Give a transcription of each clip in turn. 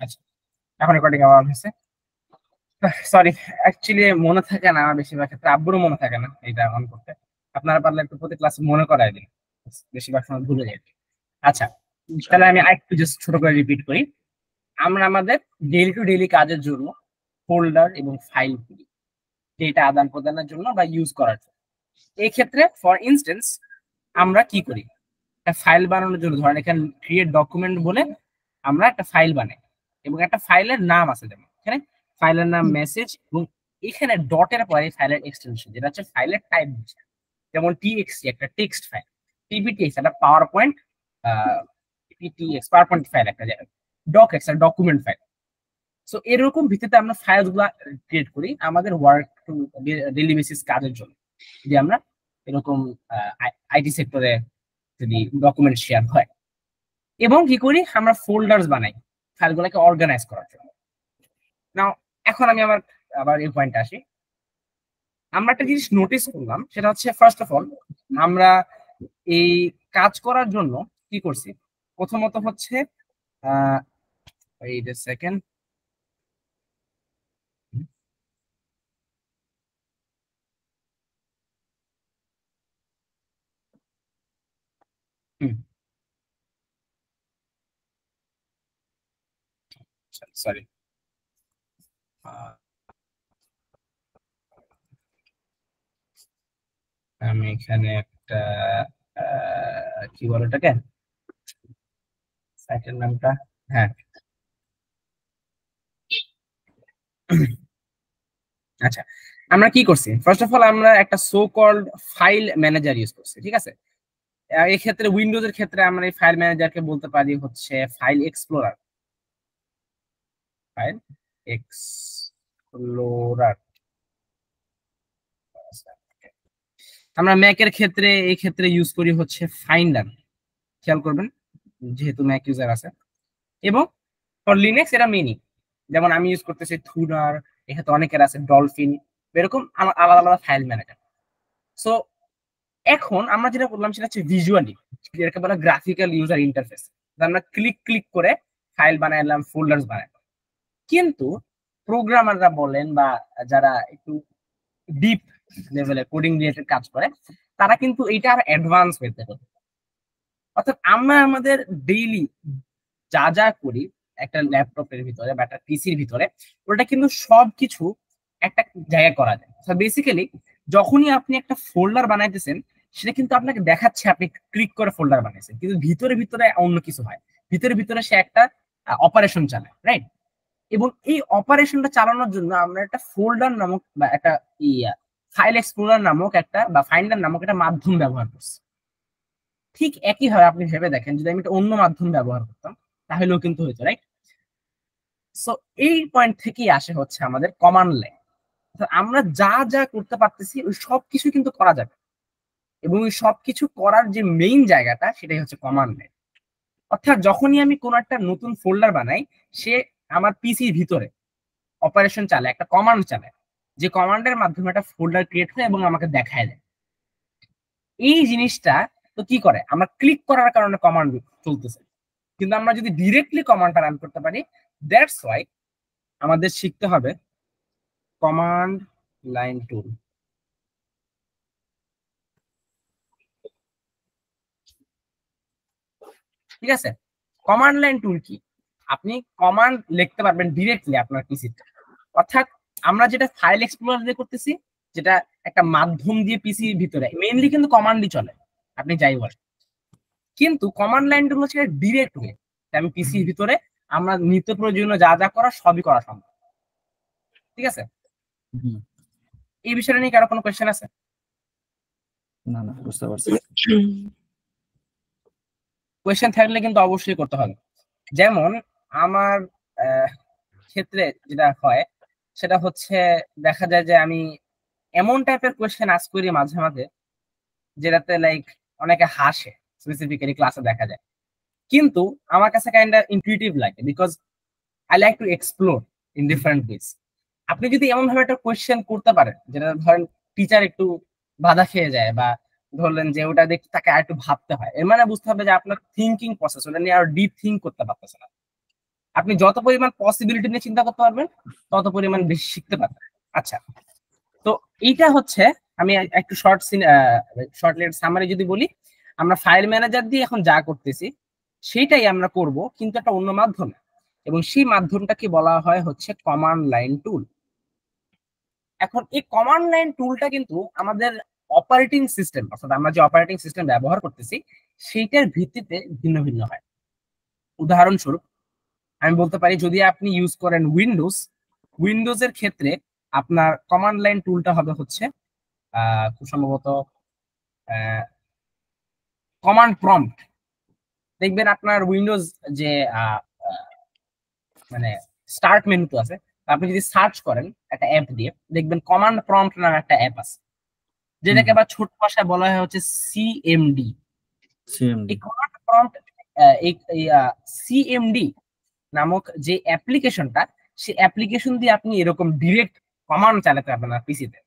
আচ্ছা, এখন রেকর্ডিং আবার হয়েছে। সরি, অ্যাকচুয়ালি মনে থাকে না আমার বেশিরভাগ ক্ষেত্রে, আব্বুরও মনে থাকে না এটা অন করতে। আপনারা পারলে একটু প্রতি ক্লাসে মনে করাই দিন, বেশিরভাগ সময় ভুলে যাই। আচ্ছা, তাহলে আমি আরেকটু জাস্ট ছোট করে রিপিট করি। আমরা আমাদের ডেইলি টু ডেইলি কাজের জন্য ফোল্ডার এবং ফাইল করি, ডেটা আদান প্রদানের জন্য বা ইউজ করার জন্য। এই ক্ষেত্রে ফর ইনস্টেন্স আমরা কি করি, একটা ফাইল বানানোর জন্য ধরেন এখানে ক্রিয়েট ডকুমেন্ট বলে আমরা একটা ফাইল বানাই, এবং একটা ফাইলের নাম আছে, যেমন এখানে ফাইলের নাম মেসেজ, এবং এখানে ডটের পরে ফাইলের এক্সটেনশন যেটা হচ্ছে ফাইলের টাইপ, যেমন টিএক্সটি একটা টেক্সট ফাইল, পিপিটিএক্স একটা power point, PPTX power point file একটা, ডক এক্স একটা ডকুমেন্ট ফাইল। সো এরকম ভিত্তিতে আমরা ফাইলগুলো ক্রিয়েট করি আমাদের ওয়ার্ক টু ডেইলি বেসিস কাজের জন্য, যে আমরা এরকম আইটি সেক্টরে যদি ডকুমেন্ট শেয়ার হয়। এবং কি করি, আমরা ফোল্ডার্স বানাই ফাইলগুলোকে অর্গানাইজ করার জন্য। নাও এখন আমি আবার এই পয়েন্টে আসি। আমরা একটা জিনিস নোটিস করলাম, সেটা হচ্ছে ফার্স্ট অফ অল আমরা এই কাজ করার জন্য কি করছি, প্রথমত হচ্ছে এই সেকেন্ড, সরি, আমি এখানে একটা কি বলে এটাকে, সাইটের নামটা, হ্যাঁ আচ্ছা, আমরা কি করছি, ফার্স্ট অফ অল আমরা একটা so called file manager use করছি, ঠিক আছে। এই ক্ষেত্রে উইন্ডোজের ক্ষেত্রে আমরা এই ফাইল ম্যানেজারকে বলতে পারি হচ্ছে ফাইল এক্সপ্লোরার, ফাইল এক্সপ্লোরার। আমরা ম্যাকের ক্ষেত্রে এই ক্ষেত্রে ইউজ করি হচ্ছে ফাইন্ডার, খেয়াল করবেন যেহেতু ম্যাক ইউজার আছে। এবং ফর লিনাক্স এটা মিনি, যেমন আমি ইউজ করতেছি থুনার, এক্ষেত্রে অনেকের আছে ডলফিন, এরকম আমার আলাদা আলাদা ফাইল ম্যানেজার। সো এখন আমরা যেটা করলাম সেটা হচ্ছে ভিজুয়ালি, যেটাকে বলা গ্রাফিক্যাল ইউজার ইন্টারফেস, আমরা ক্লিক ক্লিক করে ফাইল বানাইলাম, ফোল্ডার্স বানাইলাম। কিন্তু প্রোগ্রামাররা বলেন বা যারা একটু ডিপ লেভেলে কোডিং রিলেটেড কাজ করে, তারা কিন্তু এইটা আর অ্যাডভান্স হইতে পারে। অর্থাৎ আমরা আমাদের ডেইলি যা যা করি একটা ল্যাপটপের ভিতরে বা একটা পিসির ভিতরে, ওটা কিন্তু সবকিছু একটা জায়গায় করা যায়। বেসিক্যালি যখনই আপনি একটা ফোল্ডার বানাইতেছেন, সেটা কিন্তু আপনাকে দেখাচ্ছে আপনি ক্লিক করে ফোল্ডার বানাইছেন, কিন্তু ভিতরে ভিতরে অন্য কিছু হয়, ভিতরে ভিতরে সে একটা অপারেশন চালায়, রাইট। এবং এই অপারেশনটা চালানোর জন্য আমরা একটা ফোল্ডার নামক বা একটা ফাইল এক্সপ্লোরার নামক একটা বা ফাইন্ডার নামক একটা মাধ্যম ব্যবহার করছি। ঠিক একইভাবে আপনি ভেবে দেখেন, যদি আমি একটা অন্য মাধ্যম ব্যবহার করতাম তাহলেও কিন্তু হইতো, রাইট। সো এই পয়েন্ট থেকেই আসে হচ্ছে আমাদের কমান্ড লাইন। আমরা যা যা করতে পারতেছি ওই সবকিছু কিন্তু করা যাবে, এবং ওই সবকিছু করার যে মেইন জায়গাটা সেটাই হচ্ছে কমান্ড লাইন। অর্থাৎ যখনই আমি কোনো একটা নতুন ফোল্ডার বানাই, সে আমার পিসির ভিতরে অপারেশন চালায়, একটা কমান্ড চালায়, যে কমান্ডের মাধ্যমে একটা ফোল্ডার ক্রিয়েট হয় এবং আমাকে দেখায় দেয়। এই জিনিসটা তো কি করে, আমরা ক্লিক করার কারণে কমান্ড চলতেছে, কিন্তু আমরা যদি ডিরেক্টলি কমান্ডটা রান করতে পারি, দ্যাটস ওয়াই আমাদের শিখতে হবে কমান্ড লাইন টুল। ঠিক আছে, কমান্ড লাইন টুল কি, আপনি কমান্ড লিখতে পারবেন ডিরেক্টলি আপনার পিসিতে। অর্থাৎ আমরা যেটা ফাইল এক্সপ্লোরার দিয়ে করতেছি, যেটা একটা মাধ্যম দিয়ে পিসির ভিতরে মেইনলি কিন্তু কমান্ডই চলে, আপনি যাই বলেন, কিন্তু কমান্ড লাইন টুল হচ্ছে ডিরেক্ট ওয়ে, আমি পিসির ভিতরে আমরা নিত্য প্রয়োজনীয় যা যা করা সবই করা সম্ভব। ঠিক আছে, এই বিষয়টা নিয়ে কারো কোনো কোয়েশ্চেন আছে? না না, বুঝতে পারছি। কোয়েশ্চেন থাকলে কিন্তু অবশ্যই করতে হবে। যেমন আমার ক্ষেত্রে যেটা হয় সেটা হচ্ছে, দেখা যায় যে আমি এমন টাইপের কোয়েশ্চেন আস্ক করি মাঝে মাঝে, যেটাতে লাইক অনেকে হাসে, স্পেসিফিক্যালি ক্লাসে দেখা যায়, কিন্তু আমার কাছে কাইন্ডা ইনটিউটিভ লাগে, because I like to explore in different ways. আপনি যদি এমন ভাবে একটা কোয়েশ্চেন করতে পারেন যেটা ধরেন টিচার একটু বাধা খেয়ে যায়, বা ধরলেন যে ওটা দেখতে তাকে আর একটু ভাবতে হয়, এর মানে বুঝতে হবে যে আপনার থিঙ্কিং প্রসেস ওটা নিয়ে আরো ডিপ থিঙ্ক করতে পারতেছে না। আপনি যত পরিমাণ পসিবিলিটি নিয়ে চিন্তা করতে পারবেন তত পরিমাণ বেশি শিখতে পারবেন। আচ্ছা, তো এইটা হচ্ছে আমি একটু শর্টলেট সামারি যদি বলি, আমরা ফাইল ম্যানেজার দিয়ে এখন যা করতেছি সেটাই আমরা করব, কিন্তু একটা অন্য মাধ্যমে, এবং সেই মাধ্যমটাকে বলা হয় হচ্ছে কমান্ড লাইন টুল। এখন এই কমান্ড লাইন টুলটা কিন্তু আমাদের অপারেটিং সিস্টেম, অর্থাৎ আমরা যে অপারেটিং সিস্টেম ব্যবহার করতেছি সেইটার ভিত্তিতে ভিন্ন ভিন্ন হয়। উদাহরণস্বরূপ আমি বলতে পারি, যদি আপনি ইউজ করেন উইন্ডোজের ক্ষেত্রে আপনার কমান্ড লাইন টুলটা হবে হচ্ছে খুব সম্ভবত কমান্ড প্রম্পট। দেখবেন আপনার উইন্ডোজ যে মানে স্টার্ট মেনু তো আছে, আপনি যদি সার্চ করেন একটা অ্যাপ দিয়ে, দেখবেন কমান্ড প্রম্পট নামে একটা অ্যাপ আছে, যেটাকে আবার ছোট ভাষায় বলা হয় হচ্ছে সিএমডি। এই কমান্ড প্রম্পট, এই সিএমডি নামক যে অ্যাপ্লিকেশনটা, সেই অ্যাপ্লিকেশন দিয়ে আপনি এরকম ডিরেক্ট কমান্ড চালাতে পারবেন না পিসিতে।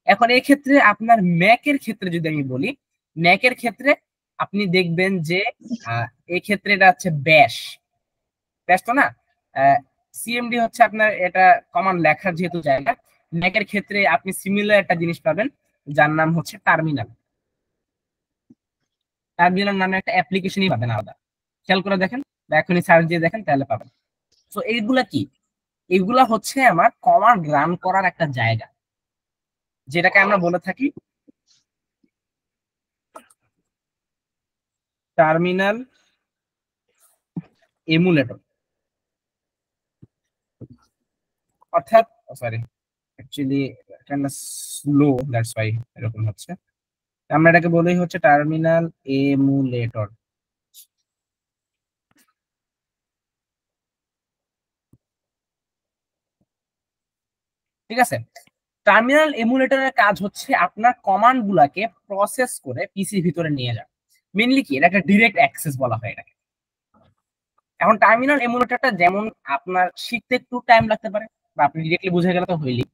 এখন এই ক্ষেত্রে আপনার ম্যাকের ক্ষেত্রে যদি আমি বলি, ম্যাকের ক্ষেত্রে আপনি দেখবেন যে এই ক্ষেত্রে এটা হচ্ছে ব্যাশ তো না, সিএমডি হচ্ছে আপনার এটা কমান্ড লেখার যেহেতু জায়গা। ম্যাকের ক্ষেত্রে আপনি সিমিলার একটা জিনিস পাবেন যার নাম হচ্ছে টার্মিনাল। টার্মিনাল নামে একটা অ্যাপ্লিকেশনই পাবেন আলাদা, খেয়াল করে দেখেন বা এখনই সার্চ দিয়ে দেখেন তাহলে পাবেন। তো এইগুলা কি? এগুলা হচ্ছে আমার কমান্ড রান করার একটা জায়গা, যেটাকে আমরা বলে থাকি টার্মিনাল এমুলেটর। অর্থাৎ সরি, অ্যাকচুয়ালি এটা স্লো, দ্যাটস ওয়াই এরকম হচ্ছে। আমরা এটাকে বলেই হচ্ছে টার্মিনাল এমুলেটর। ঠিক আছে, টার্মিনাল এমুলেটরের কাজ হচ্ছে আপনার কমান্ড গুলাকে প্রসেস করে পিসির ভিতরে নিয়ে যাওয়া। মেনলি কি, এটা একটা ডিরেক্ট অ্যাক্সেস বলা হয় এটাকে। এখন টার্মিনাল এমুলেটরটা যেমন আপনার শিখতে একটু টাইম লাগতে পারে, বা আপনি ডিরেক্টলি বুঝে গেলে তো হইলি,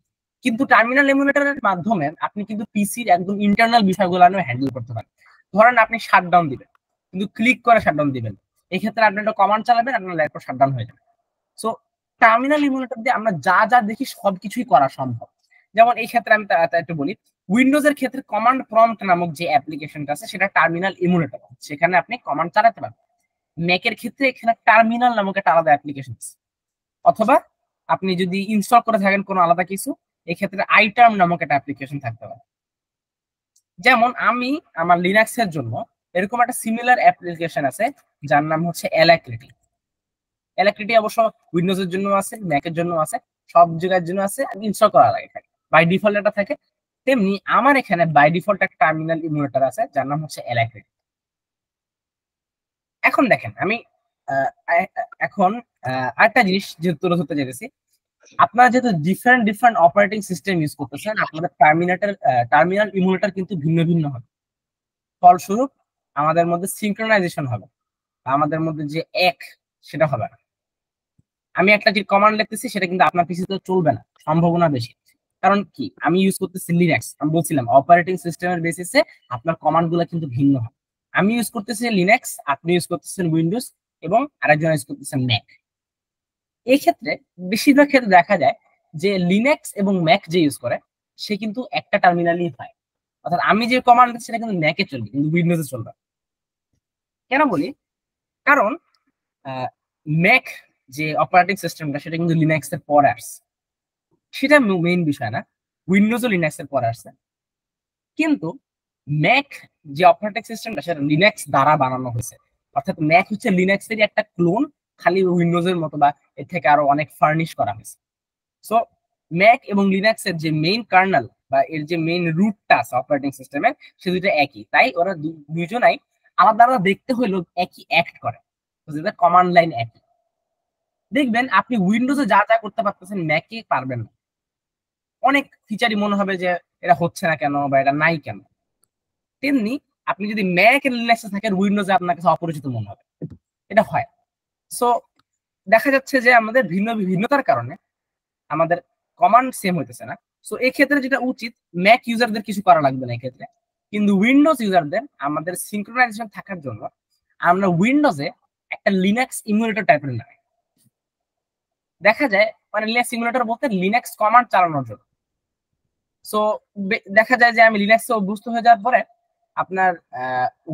কিন্তু টার্মিনাল এমুলেটরের মাধ্যমে আপনি কিন্তু পিসির একদম ইন্টারনাল বিষয়গুলো হ্যান্ডেল করতে পারেন। ধরেন আপনি শাটডাউন দিবেন, কিন্তু ক্লিক করে শাটডাউন দিবেন, এই ক্ষেত্রে আপনি একটা কমান্ড চালাবেন, আপনার ল্যাপটপ শাটডাউন হয়ে যাবে। সো টার্মিনাল ইমুলেটর দিয়ে আমরা যা যা দেখি সবকিছুই করা সম্ভব। যেমন এই ক্ষেত্রে আমি একটু বলি, উইন্ডোজের ক্ষেত্রে কমান্ড প্রম্পট নামক যে অ্যাপ্লিকেশনটা আছে সেটা টার্মিনাল ইমুলেটর, সেখানে আপনি কমান্ড চালাতে পারবেন। ম্যাকের ক্ষেত্রে এখানে টার্মিনাল নামক একটা আলাদা অ্যাপ্লিকেশন আছে, অথবা আপনি যদি ইনস্টল করে থাকেন কোনো আলাদা কিছু, এক্ষেত্রে আইটার্ম নামক একটা অ্যাপ্লিকেশন থাকতে পারে। যেমন আমি আমার লিনাক্সের জন্য এরকম একটা সিমিলার অ্যাপ্লিকেশন আছে যার নাম হচ্ছে অ্যালাক্রিটি। অ্যালাক্রিটি অবশ্য উইন্ডোজের জন্য আছে, ম্যাকের জন্য আছে, সব জায়গার জন্য আছে, ইনস্টল করা লাগে থাকে, বাই ডিফল্ট এটা থাকে। তেমনি আমার এখানে বাই ডিফল্ট একটা টার্মিনাল ইমুলেটর আছে যার নাম হচ্ছে অ্যালাক্রিটি। এখন দেখেন আমি এখন আরেকটা জিনিস যেহেতু তুলে ধরতে চাইতেছি, আপনারা যেহেতু ডিফারেন্ট অপারেটিং সিস্টেম ইউজ করতেছেন, আপনাদের টার্মিনাল ইমুলেটর কিন্তু ভিন্ন ভিন্ন হবে। ফলস্বরূপ আমাদের মধ্যে সিঙ্ক্রোনাইজেশন হবে, আমাদের মধ্যে যে এক সেটা হবে না। আমি একটা যে কমান্ড লিখতেছি সেটা কিন্তু আপনার পিসিতে চলবে না, সম্ভাবনা বেশি। কারণ কি, আমি ইউজ করতেছি লিনাক্স, আমি বলছিলাম অপারেটিং সিস্টেমের বেসিসে আপনার কমান্ড গুলো কিন্তু ভিন্ন হয়। আমি ইউজ করতেছি লিনাক্স, আপনি ইউজ করতেছেন উইন্ডোজ, এবং আরেকজন ইউজ করতেছেন ম্যাক। এই ক্ষেত্রে বেশিরভাগ ক্ষেত্রে দেখা যায় যে লিনাক্স এবং ম্যাক যে ইউজ করে সে কিন্তু একটা টার্মিনালই হয়, অর্থাৎ আমি যে কমান্ড সেটা কিন্তু ম্যাকে চলবে কিন্তু উইন্ডোজে চলবে। কেন বলি, কারণ ম্যাক যে অপারেটিং সিস্টেমটা সেটা কিন্তু লিনাক্স এর পরে আসছে, সেটা মেইন বিষয় না, উইন্ডোজও লিনাক্স এর পরে আসছে। কিন্তু ম্যাক যে অপারেটিং সিস্টেমটা সেটা লিনাক্স দ্বারা বানানো হয়েছে, অর্থাৎ ম্যাক হচ্ছে লিনাক্স এর একটা ক্লোন, খালি উইন্ডোজের মতো বা এর থেকে আরো অনেক ফার্নিশ করা হয়েছে। সো ম্যাক এবং লিনাক্স এর যে মেইন কার্নেল বা এর যে মেইন রুটটা আছে অপারেটিং সিস্টেমের, সে দুইটা একই, তাই ওরা দুইজনাই আলাদা আলাদা দেখতে হইলেও একই অ্যাক্ট করে, কমান্ড লাইন একই। দেখবেন আপনি উইন্ডোজে যা যা করতে পারতেছেন ম্যাকে পারবেন না, অনেক ফিচারই মনে হবে যে এটা হচ্ছে না কেন বা এটা নাই কেন। তেমনি আপনি যদি ম্যাক এর লিনাক্সে থাকেন, উইন্ডোজে আপনার কাছে অপরিচিত মনে হবে, এটা হয়। সো দেখা যাচ্ছে যে আমাদের ভিন্নতার কারণে আমাদের কমান্ড সেম হইতেছে না। সো এই ক্ষেত্রে যেটা উচিত, ম্যাক ইউজারদের কিছু করা লাগবে না এই ক্ষেত্রে, কিন্তু উইন্ডোজ ইউজারদের আমাদের সিঙ্ক্রোনাইজেশন থাকার জন্য আমরা উইন্ডোজে একটা লিনাক্স ইমুলেটর টাইপের নাই, দেখা যায় মানে লিনাক্স সিমুলেটর বলতে লিনাক্স কমান্ড চালানোর জন্য। সো দেখা যায় যে আমি লিনাক্সে অভ্যস্ত হয়ে যাওয়ার পরে আপনার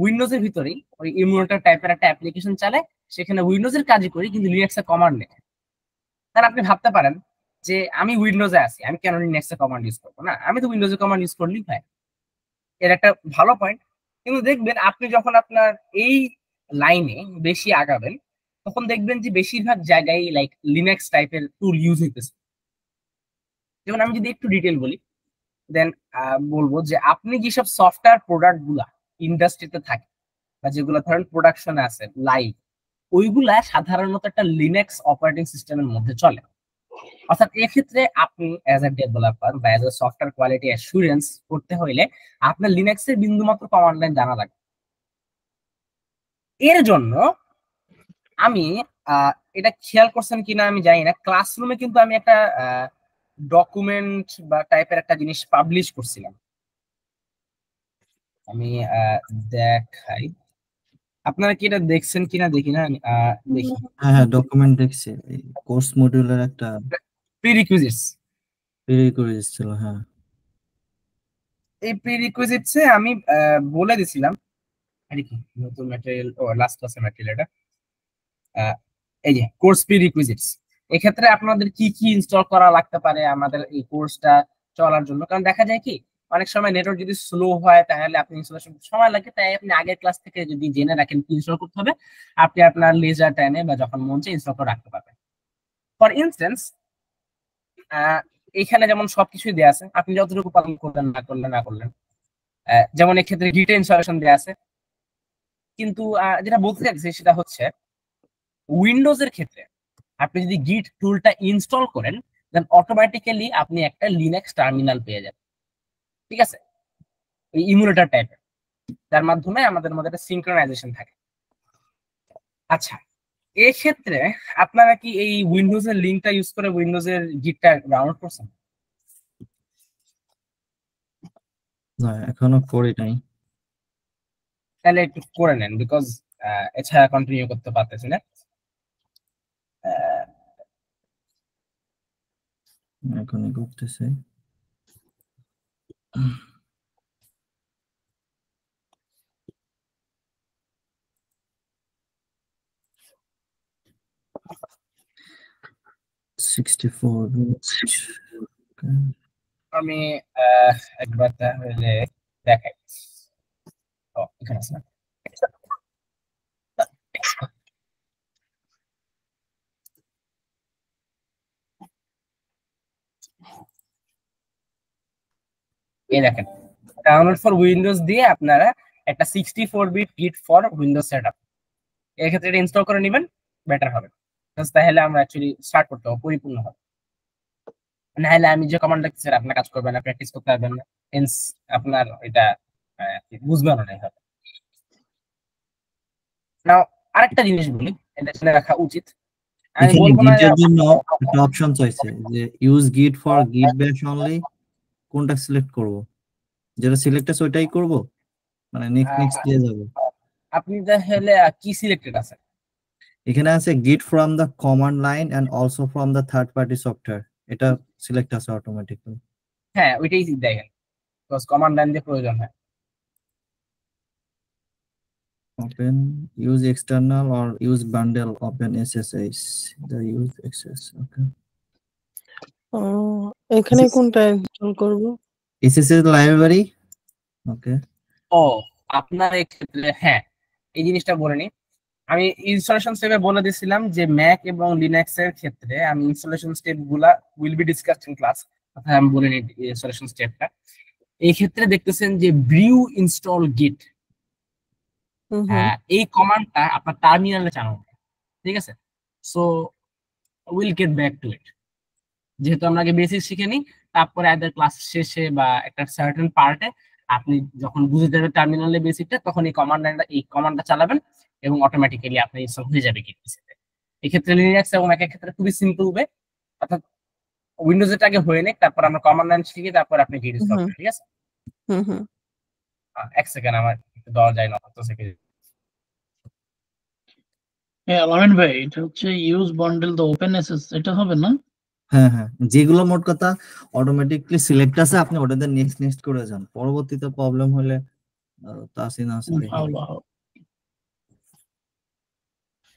উইন্ডোজের ভিতরেই ওই ইমুলেটর টাইপের একটা অ্যাপ্লিকেশন চালায়, সেখানে উইন্ডোজের কাজই করি কিন্তু লিনাক্সে কমান্ড নেই। তাহলে আপনি ভাবতে পারেন যে আমি উইন্ডোজে আছি, আমি কেন লিনাক্সে কমান্ড ইউজ করবো না, আমি তো উইন্ডোজে কমান্ড ইউজ করলেই হয়। এর একটা ভালো পয়েন্ট। কিন্তু দেখবেন আপনি যখন আপনার এই লাইনে বেশি আগাবেন তখন দেখবেন যে বেশিরভাগ জায়গায় লাইক লিনাক্স টাইপের টুল ইউজ হইতেছে। যেমন আমি যদি একটু ডিটেল বলি, দেন বলবো যে আপনি যেসব সফটওয়্যার প্রোডাক্ট গুলা ইন্ডাস্ট্রিতে থাকে বা যেগুলো ধরেন প্রোডাকশনে আছে লাইভ, ওইগুলা সাধারণত একটা লিনাক্স অপারেটিং সিস্টেমের মধ্যে চলে। অর্থাৎ এক্ষেত্রে আপনি অ্যাজ এ ডেভেলপার বা as a software quality assurance করতে হইলে আপনার লিনাক্সের বিন্দুমাত্র কমান্ড লাইন জানা লাগবে। এর জন্য আমি এটা খেয়াল করছেন কিনা আমি জানি না, ক্লাসরুমে কিন্তু আমি একটা ডকুমেন্ট বা টাইপের একটা জিনিস পাবলিশ করছিলাম। আমি দেখাই, আপনারা কি এটা দেখছেন কিনা দেখি না, দেখি। হ্যাঁ হ্যাঁ, ডকুমেন্ট দেখছি, কোর্স মডিউলের একটা প্রিরিকুইজিটস প্রিরিকুইজিট ছিল। হ্যাঁ, এই প্রিরিকুইজিটসে আমি বলে দিছিলাম আরে কি নতুন ম্যাটেরিয়াল, ও লাস্ট ক্লাসের ম্যাটেরিয়াল এটা। এই যে কোর্স প্রিরিকুইজিটস, এক্ষেত্রে আপনাদের কি কি ইনস্টল করা লাগতে পারে আমাদের এই কোর্সটা চলার জন্য। কারণ দেখা যায় কি অনেক সময় নেটওয়ার্ক যদি স্লো হয় তাহলে আপনি ইনস্টলেশন সময় লাগে, তাই আপনি আগের ক্লাস থেকে যদি জেনে রাখেন কি ইনস্টল করতে হবে, আপনি আপনার লেজার টাইমে বা যখন মন চায় ইনস্টল করে রাখতে পারবেন। ফর ইনস্টেন্স এখানে যেমন সবকিছুই দেওয়া আছে, আপনি যতটুকু পালন করলেন না করলেন যেমন এক্ষেত্রে গিটে ইনস্টলেশন দেওয়া আছে। কিন্তু যেটা বলতে চাইছি সেটা হচ্ছে উইন্ডোজের ক্ষেত্রে আপনি যদি গিট টুলটা ইনস্টল করেন দেন অটোমেটিক্যালি আপনি একটা লিনাক্স টার্মিনাল পেয়ে যাবেন, ঠিক আছে, ওই ইমুলেটর টাইপের, যার মাধ্যমে আমাদের মধ্যে একটা সিনক্রোনাইজেশন থাকে। আচ্ছা, এক্ষেত্রে আপনারা কি এই উইন্ডোজের লিঙ্কটা ইউজ করে উইন্ডোজের গিটটা ডাউনলোড করছেন? না এখনো করি নাই। তাহলে একটু করে নেন, বিকজ এছাড়া কন্টিনিউ করতে পারতেছি না। এখনই করতেছি। আমি একবার তাহলে দেখাই। ও এখানে আছে না? এই দেখেন, ডাউনলোড ফর উইন্ডোজ দিয়ে আপনারা একটা 64 বিট গিট ফর উইন্ডোজ সেটআপ, এক্ষেত্রে এটা ইনস্টল করে নেবেন, বেটার হবে। তাহলে আমরা অ্যাকচুয়ালি স্টার্ট করতে হবে পরিপূর্ণ হবে। নাহলে আমি যে কমান্ড লিখছি আপনার কাজ করবেন না, প্র্যাকটিস করতে পারবেন না, হেন্স আপনার এটা বুঝবেন না হবে। নাও আরেকটা জিনিস বলি, এটা শুনে রাখা উচিত। আমি এখানে বলবো না গিটের জন্য একটা অপশন চাইছে যে ইউজ গিট ফর গিট ব্যাশ অনলি, কোনটা সিলেক্ট করব? যেটা সিলেক্ট আছে ওইটাই করব, মানে নেক্সট নেক্সট দিয়ে যাব? আপনি তাহলে কি সিলেক্টেড আছে? এখানে আছে git from the command line and also from the third party software, এটা সিলেক্ট আছে অটোমেটিক্যালি। হ্যাঁ ওইটাই দেখেন, বিকজ কমান্ড লাইন দিয়ে প্রয়োজন হয়। Open use external or use bundle open SSH the use access. Okay, এখানে কোনটা ইনস্টল করব? SSS library. ওকে, ও আপনার এই ক্ষেত্রে হ্যাঁ এই জিনিসটা বলে নি, আমি ইনস্টলেশন স্টেপে বলে দিয়েছিলাম যে ম্যাক এবং লিনাক্স এর ক্ষেত্রে আমি ইনস্টলেশন স্টেপ গুলা will be discussed in class, অর্থাৎ আমি বলে নিই ইনস্টলেশন স্টেপটা। এই ক্ষেত্রে দেখতেছেন যে ব্রিউ ইনস্টল গিট, এই কমান্ডটা আপনার টার্মিনালে চালানো, ঠিক আছে। So will get back to it, যেহেতু আমরা আগে বেসিক শিখে নিই, তারপরে আদার ক্লাস শেষে বা একটা সার্টেন পার্টে আপনি যখন বুঝে যাবেন টার্মিনালে বেসিকটা, তখন এই কমান্ডটা চালাবেন এবং অটোমেটিক্যালি আপনার ইনস্টল হয়ে যাবে গিট পিসিতে। এক্ষেত্রে লিনাক্স এবং ম্যাকের ক্ষেত্রে খুবই সিম্পল ওয়ে, অর্থাৎ উইন্ডোজের আগে হয়ে নেই, তারপর আমরা কমান্ড লাইন শিখি, তারপর আপনি গিট ইনস্টল করেন, ঠিক আছে। এক সেকেন্ড আমার একটু দেওয়া যায় না, কত সেকেন্ড। হ্যাঁ আলামিন ভাই, এটা হচ্ছে use bundle the open SS, এটা হবে না? হ্যাঁ হ্যাঁ, যেগুলো মোট কথা অটোমেটিকলি সিলেক্ট আছে আপনি ওটাতে নেক্সট নেক্সট করে যান, পরবর্তীতে প্রবলেম হলে তাসিন আছে দেখি। হাওলা হাওলা।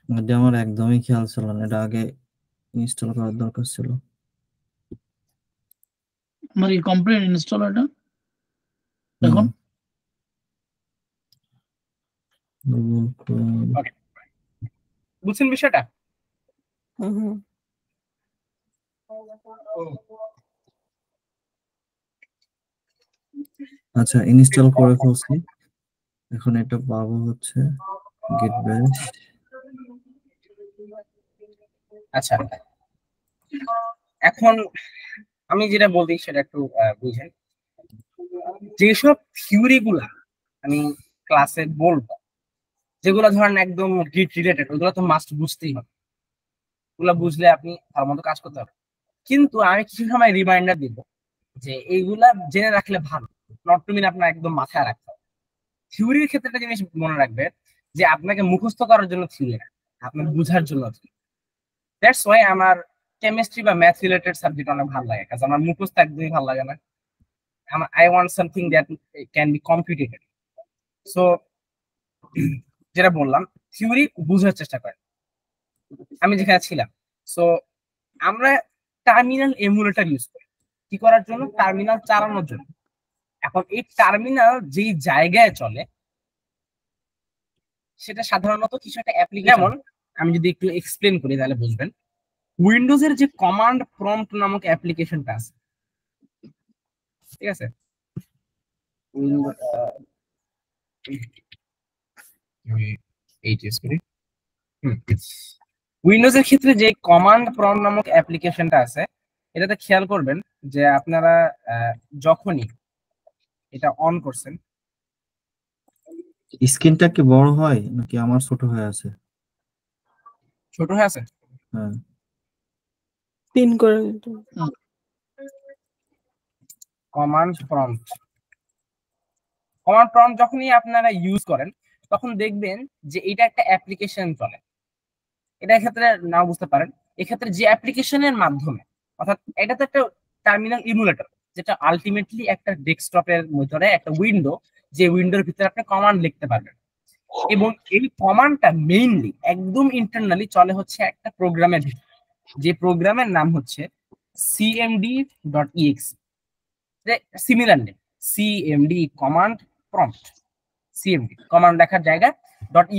এটা আমার একদমই খেয়াল ছিল না, এটা আগে ইনস্টল করার দরকার ছিল। আমার কি কমপ্লিট ইনস্টল এটা এখন? Google Chrome। বুঝছেন বিষয়টা? হুম। আচ্ছা, ইনস্টল করে ফেলছি, এখন এটা পাবো হচ্ছে git bash। আচ্ছা, এখন আমি যেটা বলছি সেটা একটু বুঝেন। যেসব থিওরি গুলা আমি ক্লাসে বলবো, যেগুলো ধরেন একদম গিট রিলেটেড, ওগুলো তো মাস্ট বুঝতেই হবে। ওগুলো বুঝলে আপনি ভালো মতো কাজ করতে হবে। কিন্তু আমি কিছু সময় রিমাইন্ডার দিব যে এইগুলা জেনে রাখলে ভালো, নট টু মিন আপনার একদম মাথায় রাখতে হবে। থিওরির ক্ষেত্রে একটা জিনিস মনে রাখবেন যে আপনাকে মুখস্থ করার জন্য থিওরি না, আপনার বুঝার জন্য থিওরি। দ্যাটস ওয়াই আমার কেমিস্ট্রি বা ম্যাথ রিলেটেড সাবজেক্ট অনেক ভালো লাগে, কারণ আমার মুখস্থ একদমই ভালো লাগে না। I want something that can be competited. So যেটা বললাম, থিওরি বুঝার চেষ্টা করেন। আমি যেখানে ছিলাম, সো আমরা টার্মিনাল এমুলেটর ইউজ করি কি করার জন্য? টার্মিনাল চালানোর জন্য। এখন এই টার্মিনাল যেই জায়গায় চলে সেটা সাধারণত কিছু একটা অ্যাপ্লিকেশন। যেমন আমি যদি একটু এক্সপ্লেন করি তাহলে বুঝবেন। উইন্ডোজের যে কমান্ড প্রম্পট নামক অ্যাপ্লিকেশনটা আছে, ঠিক আছে, উইন্ডোজের ক্ষেত্রে যে কমান্ড প্রম্পট নামক অ্যাপ্লিকেশনটা আছে, এটাতে খেয়াল করবেন যে আপনারা যখনই এটা অন করছেন, স্ক্রিনটা কি বড় হয় নাকি আমার ছোট হয়ে আছে? ছোট হয়ে আছে। হ্যাঁ, পিন করে দিতে। কমান্ড প্রম্পট যখনই আপনারা ইউজ করেন তখন দেখবেন যে এটা একটা অ্যাপ্লিকেশন চলে। এটার ক্ষেত্রে নাও বুঝতে পারেন, এক্ষেত্রে যে অ্যাপ্লিকেশনের মাধ্যমে, অর্থাৎ এটা তো একটা টার্মিনাল ইমুলেটর, যেটা আলটিমেটলি একটা ডেস্কটপের ভিতরে একটা উইন্ডো, যে উইন্ডোর ভিতরে আপনি কমান্ড লিখতে পারবেন। এবং এই কমান্ডটা মেইনলি একদম ইন্টারনালি চলে হচ্ছে একটা প্রোগ্রামের ভিতরে, যে প্রোগ্রামের নাম হচ্ছে cmd.exe। Similar name, cmd command prompt, CMD command লেখার জায়গা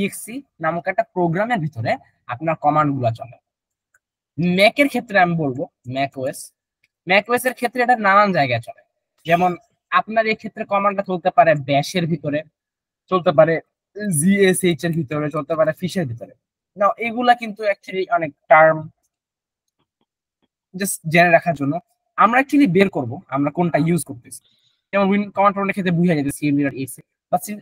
.exe নামক একটা প্রোগ্রামের ভিতরে আপনার কমান্ড গুলো চলে। ম্যাকের ক্ষেত্রে আমি বলবো ম্যাক ওএস এর ক্ষেত্রে এটা নানান জায়গায় চলে। যেমন আপনার এই ক্ষেত্রে কমান্ডটা চলতে পারে ব্যাশের ভিতরে, চলতে পারে জিএসএইচ এর ভিতরে, চলতে পারে ফিশের ভিতরে। না, এগুলা কিন্তু অ্যাকচুয়ালি অনেক টার্ম জাস্ট জেনে রাখার জন্য আমরা অ্যাকচুয়ালি বের করব আমরা কোনটা ইউজ করতেছি। যেমন কমান্ড প্রম্পটের ক্ষেত্রে বুঝা যাবে cmd.exe,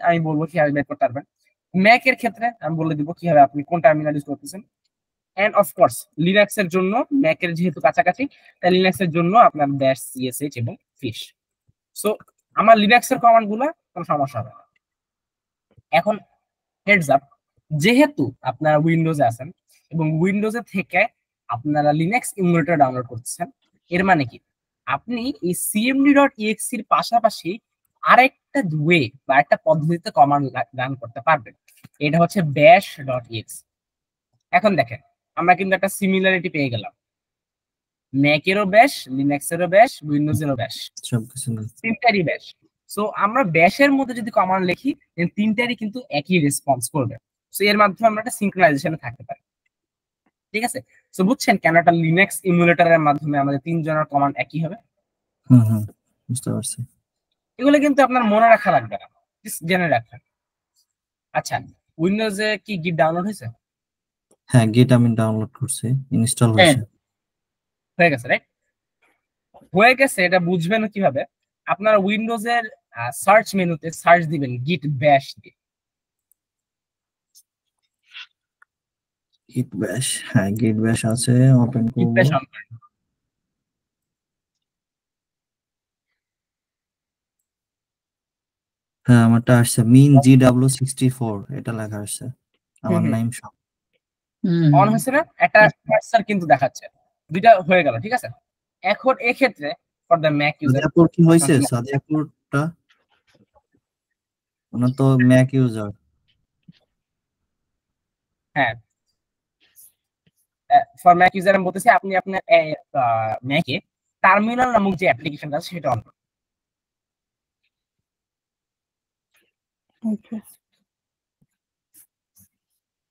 আমি বলবো কিভাবে বের করতে পারবেন। ম্যাক এর ক্ষেত্রে আমি বলে দিব কিভাবে আপনি কোন টার্মিনাল ইউজ করতেছেন। এন্ড অফকোর্স লিনাক্স এর জন্য, ম্যাকের যেহেতু কাছাকাছি, তাই লিনাক্স এর জন্য আপনার ব্যাশ, সিএসএইচ এবং ফিশ। সো আমার লিনাক্স এর কমান্ড গুলো কোনো সমস্যা হবে না। এখন হেডস আপ, যেহেতু আপনারা উইন্ডোজে আছেন এবং উইন্ডোজে থেকে আপনারা লিনাক্স ইমুলেটর ডাউনলোড করতেছেন, এর মানে কি আপনি এই cmd.exe এর পাশাপাশি আরেকটা ওয়ে বা একটা পদ্ধতিতে কমান্ড রান করতে পারবেন। এটা হচ্ছে bash.exe। এখন দেখেন, আমরা কিন্তু একটা সিমিলারিটি পেয়ে গেলাম, ম্যাকেরও ব্যাশ, লিনাক্সেরও ব্যাশ, উইন্ডোজেরও ব্যাশ, সবকিছু না। তিনটারই ব্যাশ। সো আমরা ব্যাশের মধ্যে যদি কমান্ড লিখি, তিনটারই কিন্তু একই রেসপন্স করবে। সো এর মাধ্যমে আমরা একটা সিনক্রোনাইজেশনে থাকতে পারি। ঠিক আছে? সো বুঝছেন কেন একটা লিনাক্স ইমুলেটরের মাধ্যমে আমাদের তিনজনের কমান্ড একই হবে? হুম, বুঝতে পারছি। এগুলো কিন্তু আপনার মনে রাখা লাগবে না, জাস্ট জেনে রাখবেন। আচ্ছা, উইন্ডোজে কি গিট ডাউনলোড হয়েছে? হ্যাঁ, গিট আমি ডাউনলোড করছি, ইনস্টল হয়েছে। হয়ে গেছে, রাইট? হয়ে গেছে, এটা বুঝবেন কিভাবে? আপনারা উইন্ডোজের সার্চ মেনুতে সার্চ দিবেন গিট ব্যাশ দিয়ে। গিট ব্যাশ, হ্যাঁ গিট ব্যাশ আছে, ওপেন গিট করব। ব্যাশ অন করেন। হ্যাঁ, আমারটা আসছে মিন GW64, এটা লেখা আসছে, আমার নাম সব। অন হয়েছে না, একটা কার্সার কিন্তু দেখাচ্ছে, দুইটা হয়ে গেল, ঠিক আছে। এখন এই ক্ষেত্রে for the Mac user Sadiapur কি হয়েছে? সাদিয়াপুরটা ওনার তো ম্যাক ইউজার। হ্যাঁ, ফর ম্যাক ইউজার আমি বলতেছি আপনি আপনার ম্যাকে টার্মিনাল নামক যে অ্যাপ্লিকেশনটা আছে সেটা অন করুন। ওকে,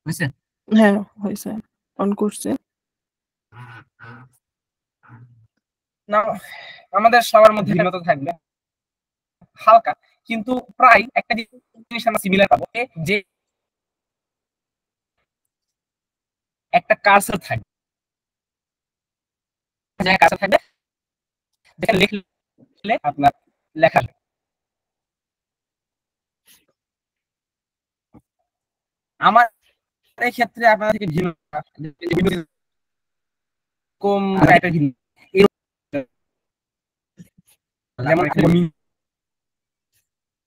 বুঝছেন? হ্যাঁ হয়েছে, অন করছে। না, আমাদের সবার মধ্যে ভিন্নতা থাকবে হালকা, কিন্তু প্রায় একটা জিনিস আমরা সিমিলার পাবো, যে একটা কার্সর থাকবে, কার্সর থাকবে যেখানে লিখলে আপনার লেখা হবে। আমার এই ক্ষেত্রে আপনাদের থেকে ভিন্ন কম টাইপের ভিন্ন, যেমন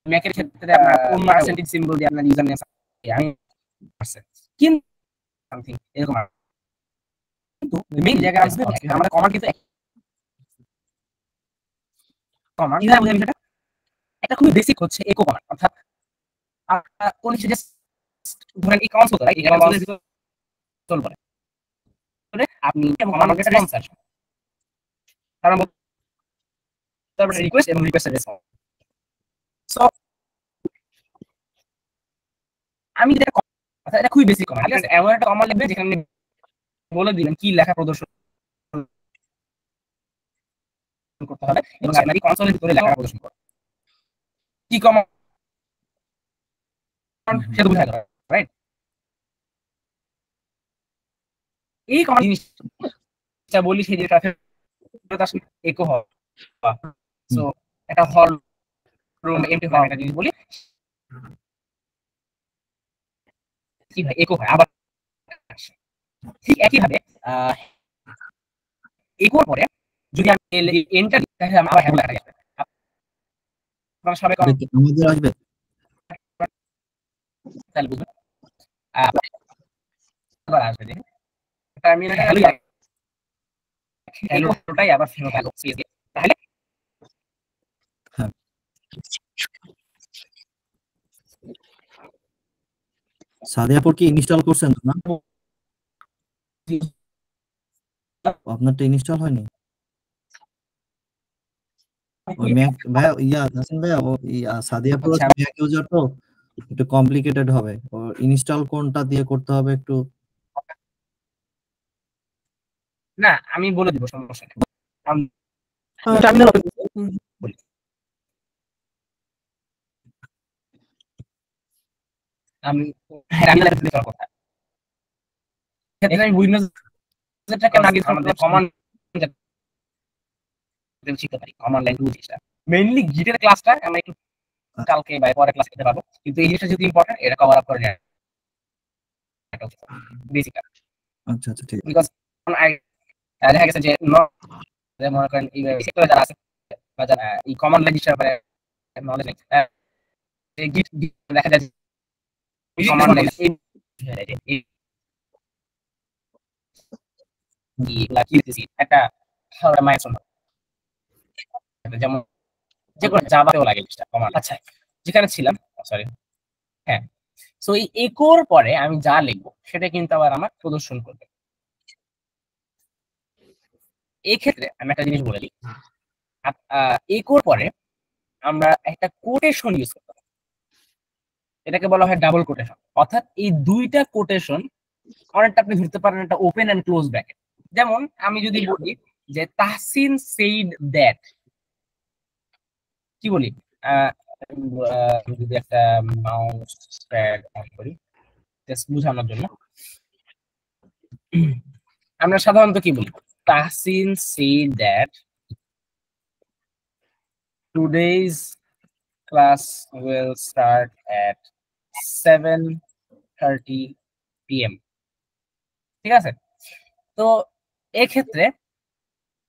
ম্যাকের ক্ষেত্রে আপনার কোন পার্সেন্টেজ সিম্বল দিয়ে আপনার ইউজার নেম আমি কিন্তু সামথিং এরকম, কিন্তু মেইন জায়গায় আসবে আমাদের কমান্ড কিন্তু কমান্ড কিভাবে বুঝাবো সেটা, একটা খুবই বেসিক হচ্ছে ইকো কমান্ড, অর্থাৎ কোন কিছু জাস্ট ধরেন এই কমান্ড হতো রাইট, এটা কমান্ডের ভিতর চলবে আপনি কমান্ডের রেসপন্স আসবে, কারণ তারপরে রিকোয়েস্ট এবং রিকোয়েস্টের রেসপন্স। সো আমি যেটা অর্থাৎ এটা খুবই বেসিক কমান্ড, ঠিক আছে, এমন একটা কমান্ড লিখবেন যেখানে বলে দিবেন কি লেখা প্রদর্শন করতে হবে এবং আপনার কনসোলের ভিতরে লেখা প্রদর্শন করবে, কি কমান্ড সেটা বুঝাই দেবে, রাইট। এই কমান্ড জিনিসটা বলি সেই যেটা আসলে ইকো হবে, সো এটা হল রুম এমটি হয়, একটা জিনিস বলি কি হয় ইকো হয়। আবার ঠিক একই ভাবে ইকোর পরে যদি আমি এন্টার দিই তাহলে আবার হ্যালো লেখা যাবে, আপনারা সবাই আমাদের আসবে তাহলে বুঝবেন। আবার আসবে দেখুন টার্মিনাল হ্যালো হ্যালোটাই আবার ফেরত হ্যালো তাহলে সাদিয়াপুর কি ইনস্টল করছেন না? আপনারটা ইনস্টল হয়নি? ওই ম্যাক ভাই নাসিম ভাই সাদিয়াপুর ম্যাক ইউজার তো একটু কমপ্লিকেটেড হবে, ও ইনস্টল কোনটা দিয়ে করতে হবে একটু। না আমি বলে দিব, সমস্যা নেই। টার্মিনাল আমি টার্মিনালে ক্লিক করার কথা, ক্ষেত্রে আমি উইন্ডোজটা কেন আগে আমাদের কমান্ড শিখতে পারি, কমান্ড লাইন জিনিসটা মেইনলি গিটের ক্লাসটা আমরা একটু কালকে বা পরে ক্লাস করতে পারবো, কিন্তু এই জিনিসটা যদি ইম্পর্টেন্ট এটা কভার আপ করে নেয় বেসিকটা। আচ্ছা আচ্ছা ঠিক আছে। বিকজ দেখা গেছে যে মনে করেন এই সেক্টরে যারা আছে বা যারা এই কমান্ড লাইন হিসেবে নলেজ নেই, গিট দেখা যায় কমান্ড লাইন একটা যেমন যে কোনো জাভাতেও লাগে কমান্ড। আচ্ছা যেখানে ছিলাম, সরি, হ্যাঁ, সো এই ইকোর পরে আমি যা লিখবো সেটা কিন্তু আবার আমার প্রদর্শন করবে। এই ক্ষেত্রে আমি একটা জিনিস বলে দিই, ইকোর পরে আমরা একটা কোটেশন ইউজ করতে পারি, এটাকে বলা হয় ডাবল কোটেশন, অর্থাৎ এই দুইটা কোটেশন অনেকটা আপনি ধরতে পারেন একটা ওপেন এন্ড ক্লোজ ব্র্যাকেট। যেমন আমি যদি বলি যে তাহসিন সেইড দ্যাট, কি বলি যদি একটা মাউস প্যাড অন করি জাস্ট বোঝানোর জন্য, আমরা সাধারণত কি বলি Tahsin said that today's class will start at 7:30 PM, ঠিক আছে। তো এই ক্ষেত্রে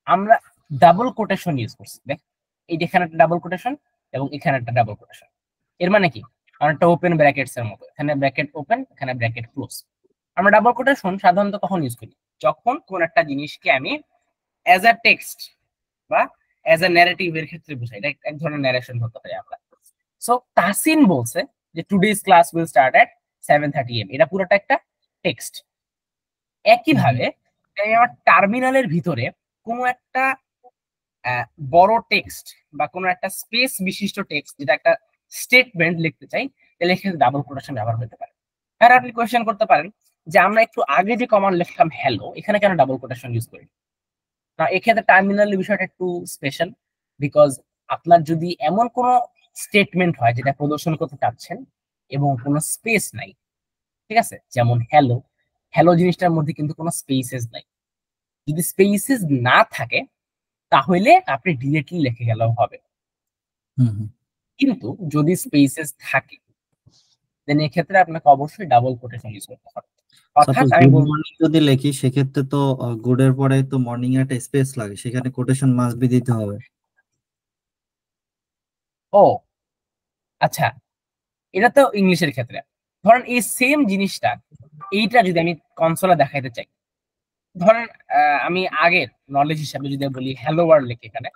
আমরা ডাবল কোটেশন ইউজ করছি, দেখ এই এখানে একটা ডাবল কোটেশন এবং এখানে একটা ডাবল কোটেশন, এর মানে কি অনেকটা ওপেন ব্র্যাকেটস এর মতো, এখানে ব্র্যাকেট ওপেন এখানে ব্র্যাকেট ক্লোজ। আমরা ডাবল কোটেশন সাধারণত কখন ইউজ করি? যখন কোন একটা জিনিসকে আমি অ্যাজ আ টেক্সট বা অ্যাজ আ ন্যারেটিভের ক্ষেত্রে বুঝাই, এটা এক ধরনের ন্যারেশন হতে পারে আমরা। সো তাসিন বলছে যে today's class will start at 7:30 AM, এটা পুরোটা একটা টেক্সট। একইভাবে আমার টার্মিনালের ভিতরে কোনো একটা বড় টেক্সট বা কোনো একটা স্পেস বিশিষ্ট টেক্সট, যেটা একটা স্টেটমেন্ট লিখতে চাই, তাহলে এখানে ডাবল কোটেশন ব্যবহার হতে পারে। আর আপনি কোয়েশ্চেন করতে পারেন যে আমরা একটু আগে যে কমান্ড লিখলাম হ্যালো, এখানে কেন ডাবল কোটেশন ইউজ করি না? এক্ষেত্রে টার্মিনাল বিষয়টা একটু স্পেশাল, বিকজ আপনার যদি এমন কোনো স্টেটমেন্ট হয় যেটা প্রদর্শন করতে চাচ্ছেন এবং কোনো স্পেস নাই, ঠিক আছে, যেমন হ্যালো, হ্যালো জিনিসটার মধ্যে কিন্তু কোনো স্পেসেস নাই। যদি স্পেসেস না থাকে তাহলে আপনি ডিরেক্টলি লিখে গেলেও হবে। কিন্তু যদি স্পেসেস থাকে দেন এক্ষেত্রে আপনাকে অবশ্যই ডাবল কোটেশন ইউজ করতে হবে। অর্থাৎ আমি বলবো যদি লিখি সেক্ষেত্রে তো গুড এর পরে তো মর্নিং এর একটা স্পেস লাগে, সেখানে কোটেশন মাস্ট বি দিতে হবে। ও আচ্ছা, এটা তো ইংলিশের ক্ষেত্রে। ধরেন এই সেম জিনিসটা এইটা যদি আমি কনসোলে দেখাইতে চাই, ধরেন আমি আগের নলেজ হিসাবে যদি বলি হ্যালো ওয়ার্ল্ড লিখি এখানে,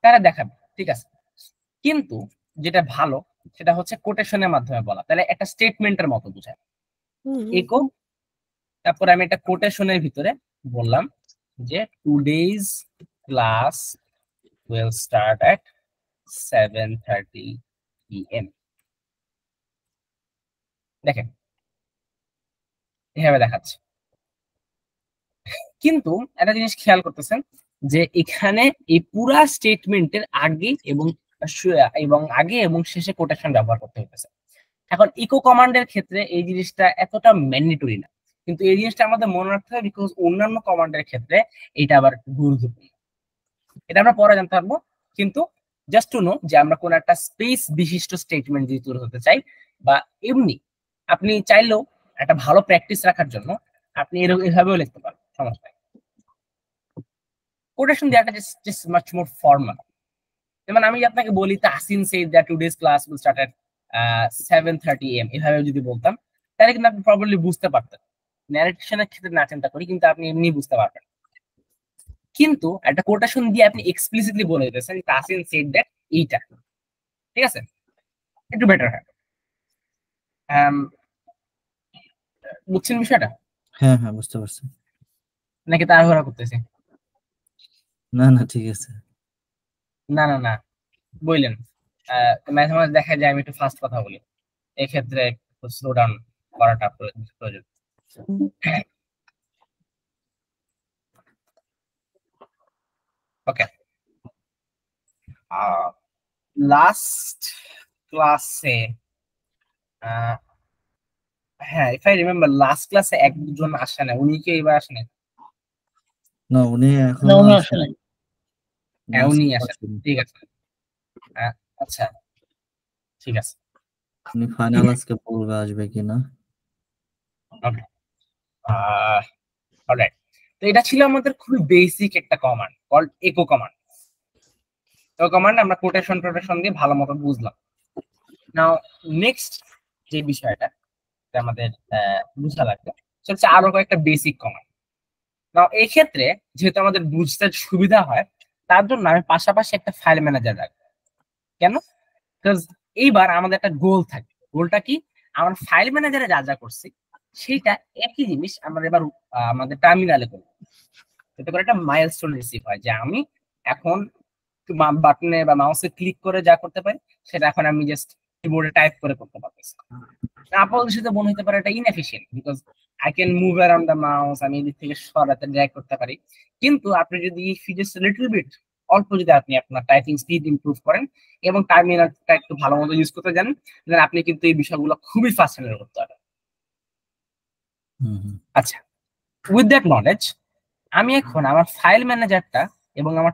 তারা দেখাবে, ঠিক আছে। কিন্তু যেটা ভালো সেটা হচ্ছে কোটেশনের মাধ্যমে বলা, তাহলে একটা স্টেটমেন্টের মতো বোঝায়। ইকো, তারপরে আমি একটা কোটেশনের ভিতরে বললাম যে today's class will start at 7:30 PM। দেখেন এভাবে দেখাচ্ছে। কিন্তু একটা জিনিস খেয়াল করতেছেন যে এখানে এই পুরা স্টেটমেন্টের আগে এবং আগে এবং শেষে কোটেশন ব্যবহার করতে হতেছে। এখন ইকো কমান্ডের ক্ষেত্রে এই জিনিসটা এতটা ম্যান্ডেটরি না, কিন্তু এই জিনিসটা আমাদের মনে রাখতে হবে, বিকজ অন্যান্য কমান্ডের ক্ষেত্রে এটা আবার গুরুত্বপূর্ণ। এটা আমরা পরে জানতে পারবো, কিন্তু জাস্ট টু নো যে আমরা কোন একটা স্পেস বিশিষ্ট স্টেটমেন্ট যদি তৈরি হতে চাই, বা এমনি আপনি চাইলেও একটা ভালো প্র্যাকটিস রাখার জন্য আপনি এভাবেও লিখতে পারেন, সমস্যা নেই। কোটেশন দেওয়াটা জাস্ট মাচ মোর ফর্মাল। যেমন আমি আপনাকে বলি Tasin said that today's class will start at 7:30 AM, এভাবে যদি বলতাম তাহলে কিন্তু আপনি প্রবাবলি বুঝতে পারতেন। ন্যারেশনের ক্ষেত্রে না চিন্তা করি, কিন্তু আপনি এমনি বুঝতে পারবেন। কিন্তু একটা কোটেশন দিয়ে আপনি এক্সপ্লিসিটলি বলে দিতেছেন তাসিন সেড দ্যাট এইটা, ঠিক আছে, একটু বেটার হয়। বুঝছেন বিষয়টা? হ্যাঁ হ্যাঁ বুঝতে পারছি। নাকি তাড়াহুড়া করতেছি? না না ঠিক আছে। না না না বললেন, মাঝে মাঝে দেখা যায় আমি একটু ফাস্ট কথা বলি, এক্ষেত্রে একটু স্লো ডাউন করাটা প্রয়োজন। ওকে, লাস্ট ক্লাসে, হ্যাঁ ইফ আই রিমেম্বার লাস্ট ক্লাসে এক দুজন আসে না, উনি কি এবার আসেন? না উনি না এখনো উনি আসেন। আসে নাই। হ্যাঁ উনি আসেন, ঠিক আছে। আচ্ছা ঠিক আছে, উনি ফাইনাল আজকে বলবে আসবে কিনা। Okay alright. তো এটা ছিল আমাদের খুবই বেসিক একটা কমান্ড কল্ড ইকো কমান্ড। তো কমান্ড আমরা কোটেশন দিয়ে ভালো মতো বুঝলাম। নাও নেক্সট যে বিষয়টা আমাদের বুঝা লাগবে সেটা হচ্ছে আরো কয়েকটা বেসিক কমান্ড। নাও এই ক্ষেত্রে যেহেতু আমাদের বুঝতে সুবিধা হয়, তার জন্য আমি পাশাপাশি একটা ফাইল ম্যানেজার রাখবো। কেন? বিকজ এইবার আমাদের একটা গোল থাকে। গোলটা কি? আমার ফাইল ম্যানেজারে যা যা করছি সেইটা একই জিনিস আমরা এবার আমাদের টার্মিনালে করবো, এতে করে একটা মাইলস্টোন রিসিভ হয় যে আমি এখন বাটনে বা মাউসে ক্লিক করে যা করতে পারি সেটা এখন আমি জাস্ট কিবোর্ডে টাইপ করে করতে পারতেছি। আপাতত সেটা মনে হতে পারে এটা inefficient, because I can move around the mouse, আমি এদিক থেকে সরাতে ড্র্যাগ করতে পারি। কিন্তু আপনি যদি জাস্ট লিটল বিট অল্প যদি আপনি আপনার টাইপিং স্পিড ইমপ্রুভ করেন এবং টার্মিনালটা একটু ভালো মতো ইউজ করতে জানেন, তাহলে আপনি কিন্তু এই বিষয়গুলো খুবই ফাস্ট হ্যান্ডেল করতে পারবেন। আচ্ছা, উইথ দ্যাট নলেজ আমি এখন আমার ফাইল ম্যানেজারটা এবং আমার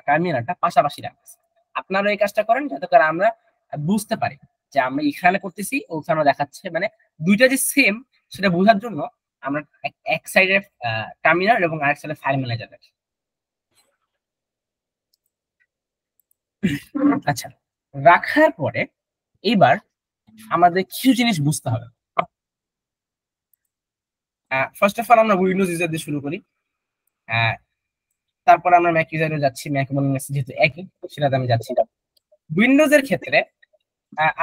টার্মিনালটা পাশাপাশি রাখছি। আপনারা এই কাজটা করেন যাতে করে আমরা বুঝতে পারি যে আমরা এখানে করতেছি ওখানে দেখাচ্ছে, মানে দুইটা যে সেম সেটা বোঝার জন্য আমরা এক সাইডে টার্মিনাল এবং আরেক সাইডে ফাইল ম্যানেজার রাখি। আচ্ছা, রাখার পরে এইবার আমাদের কিছু জিনিস বুঝতে হবে। ফার্স্ট অফ অল আমরা উইন্ডোজ ইউজার দিয়ে শুরু করি। তারপর আমরা ম্যাক ইউজারে যাচ্ছি, ম্যাক এবং লিনাক্স যেহেতু একই সেটাতে আমি যাচ্ছি। উইন্ডোজের ক্ষেত্রে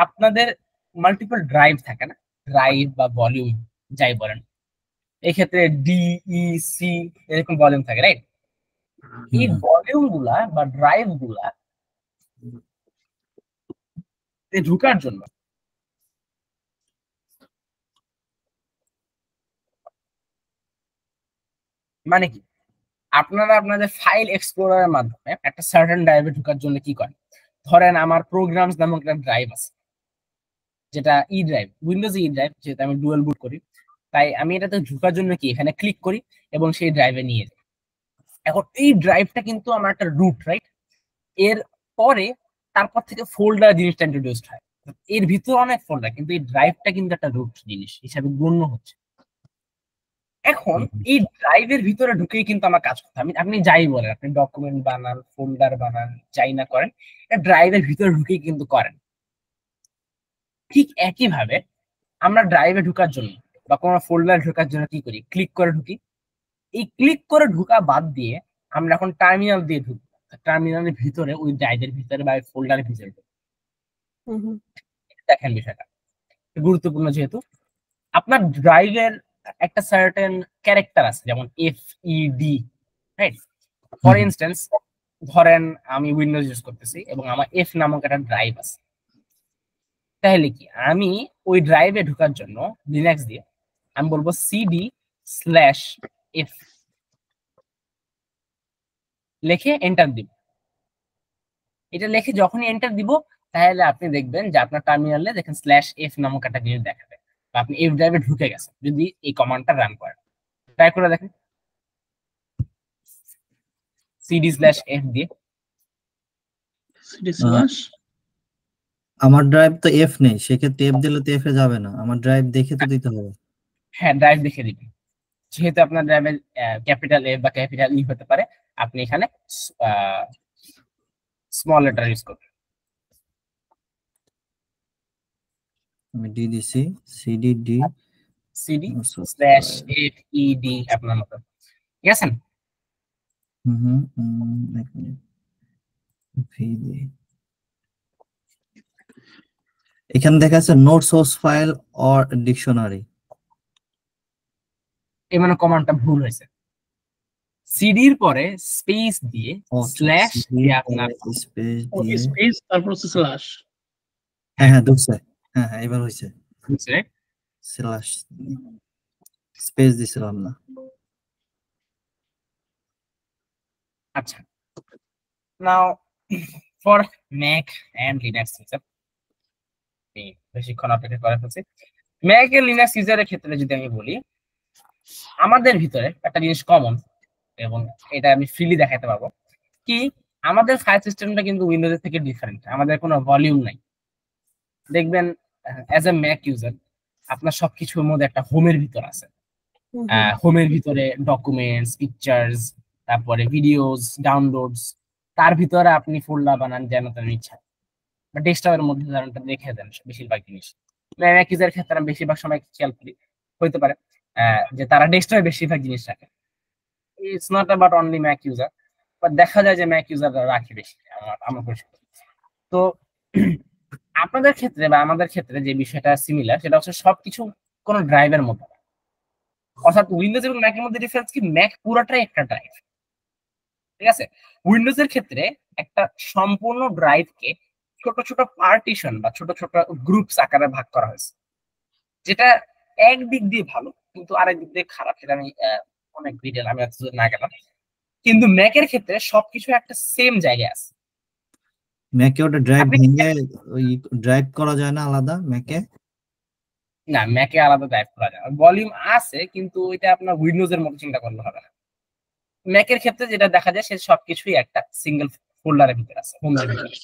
আপনাদের মাল্টিপল ড্রাইভ থাকে না, ড্রাইভ বা ভলিউম যাই বলেন, এই ক্ষেত্রে ডি ই সি এরকম ভলিউম থাকে, রাইট? এই ভলিউম গুলা বা ড্রাইভ গুলা ঢুকার জন্য মানে কি, আপনারা আপনাদের ফাইল এক্সপ্লোরারের মাধ্যমে একটা সার্টেন ড্রাইভে ঢোকার জন্য কি করেন? ধরেন আমার প্রোগ্রামস নামক একটা ড্রাইভ আছে, যেটা ই ড্রাইভ, উইন্ডোজ ই ড্রাইভ, যেটা আমি ডুয়াল বুট করি, তাই আমি এটাতে ঢোকার জন্য কি এখানে ক্লিক করি এবং সেই ড্রাইভে নিয়ে যাই। এখন এই ড্রাইভটা কিন্তু আমার একটা রুট, রাইট? এর পরে তারপর থেকে ফোল্ডার জিনিসটা ইন্ট্রোডিউসড হয়। এর ভিতরে অনেক ফোল্ডার, কিন্তু এই ড্রাইভটা কিন্তু একটা রুট জিনিস হিসাবে গণ্য হচ্ছে। এখন এই ড্রাইভের ভিতরে ঢুকেই কিন্তু আমার কাজ করতে, আপনি যাই বলেন, আপনি ডকুমেন্ট বানান, ফোল্ডার বানান, যাই না করেন, ড্রাইভের ভিতরে ঢুকেই কিন্তু করেন। ঠিক একই ভাবে আমরা ড্রাইভে ঢোকার জন্য বা কোনো ফোল্ডারে ঢোকার জন্য কি করি? ক্লিক করে ঢুকি। এই ক্লিক করে ঢোকা বাদ দিয়ে আমরা এখন টার্মিনাল দিয়ে ঢুকি, টার্মিনালের ভিতরে ওই ড্রাইভের ভিতরে বা ফোল্ডারের ভিতরে ঢুকি। দেখেন বিষয়টা গুরুত্বপূর্ণ, যেহেতু আপনার ড্রাইভের একটা সার্টেন ক্যারেক্টার আছে, যেমন FED, রাইট? ফর ইনস্ট্যান্স ধরেন আমি উইন্ডোজ ইউজ করতেছি এবং আমার F নামক একটা ড্রাইভ আছে, তাহলে কি আমি ওই ড্রাইভে ঢোকার জন্য লিনাক্স দিয়ে আমি বলবো CD/F লিখে এন্টার দিব। এটা লিখে যখনই এন্টার দিব, তাহলে আপনি দেখবেন যে আপনার টার্মিনালে দেখেন /F নামক একটা জিনিস দেখাবে, বা আপনি F ড্রাইভে ঢুকে গেছেন যদি এই কমান্ডটা রান করেন। ট্রাই করে দেখেন CD/F দিয়ে। সিডি স্ল্যাশ আমার ড্রাইভ তো এফ নেই, সেক্ষেত্রে এফ দিলে তো এফ এ যাবে না, আমার ড্রাইভ দেখে তো দিতে হবে। হ্যাঁ, ড্রাইভ দেখে দিবেন। যেহেতু আপনার ড্রাইভের ক্যাপিটাল এফ বা ক্যাপিটাল ই হতে পারে, আপনি এখানে স্মল লেটার ইউজ করবেন। আমি ডি দিছি, সিডি ডি CD/FED আপনার মতো, ঠিক আছে? এক মিনিট, ভিডি এখানে দেখা আছে note source file or dictionary. এই মানে কমান্ডটা ভুল হয়েছে। সিডির পরে স্পেস দিয়ে স্ল্যাশ দিয়ে আপনার স্পেস দিয়ে, স্পেস তারপর স্ল্যাশ। হ্যাঁ ধরছে, হ্যাঁ এবার হয়েছে, বুঝছে? স্ল্যাশ স্পেস দিছিলাম না। আচ্ছা, now for Mac and Linux user, বেশিক্ষণ অপেক্ষা করে ফেলছি। ম্যাক এর লিনাক্স ইউজারের ক্ষেত্রে যদি আমি বলি, আমাদের ভিতরে একটা জিনিস কমন, এবং এটা আমি ফ্রিলি দেখাতে পারবো, কি আমাদের ফাইল সিস্টেমটা কিন্তু উইন্ডোজের থেকে ডিফারেন্ট। আমাদের কোনো ভলিউম নাই। দেখবেন অ্যাজ এ ম্যাক ইউজার আপনার সবকিছুর মধ্যে একটা হোমের ভিতর আছে। হোমের ভিতরে ডকুমেন্টস, পিকচার্স, তারপরে ভিডিওস, ডাউনলোডস, তার ভিতরে আপনি ফোল্ডার বানান যেন তেন ইচ্ছা, বা ডেস্কটপের মধ্যে যেনটা রেখে দেন বেশিরভাগ জিনিস। ম্যাক ইউজারের ক্ষেত্রে আমি বেশিরভাগ সময় খেয়াল করি, হইতে পারে যে তারা ডেস্কটপে বেশিরভাগ জিনিস রাখে। It's not about only Mac user, but দেখা যায় যে ম্যাক ইউজাররা রাখে বেশি, আমার পরিচিত। তো আপনাদের ক্ষেত্রে বা আমাদের ক্ষেত্রে যে বিষয়টা সিমিলার, সেটা হচ্ছে সবকিছু কোনো ড্রাইভের মতো, অর্থাৎ উইন্ডোজ এবং ম্যাকের মধ্যে ডিফারেন্স কি, ম্যাক পুরোটাই একটা ড্রাইভ, ঠিক আছে? উইন্ডোজের ক্ষেত্রে একটা সম্পূর্ণ ড্রাইভকে ছোট ছোট পার্টিশন বা ছোট ছোট গ্রুপস আকারে ভাগ করা হয়েছে, যেটা একদিক দিয়ে ভালো কিন্তু আরেক দিক দিয়ে খারাপ। সেটা আমি অনেক ডিটেল আমি আজকে না গেলাম, কিন্তু ম্যাকের ক্ষেত্রে সবকিছু একটা সেম জায়গায় আছে। ম্যাকে ওটা ড্রাইভ আপনি ভেঙে ওই ড্রাইভ করা যায় না আলাদা ম্যাকে? না, ম্যাকে আলাদা ড্রাইভ করা যায়, ভলিউম আছে, কিন্তু ওইটা আপনার উইন্ডোজের মতো চিন্তা করলে হবে না। ম্যাকের ক্ষেত্রে যেটা দেখা যায়, সে সবকিছুই একটা সিঙ্গেল ফোল্ডারের ভিতরে আছে, হোমের ভিতরে।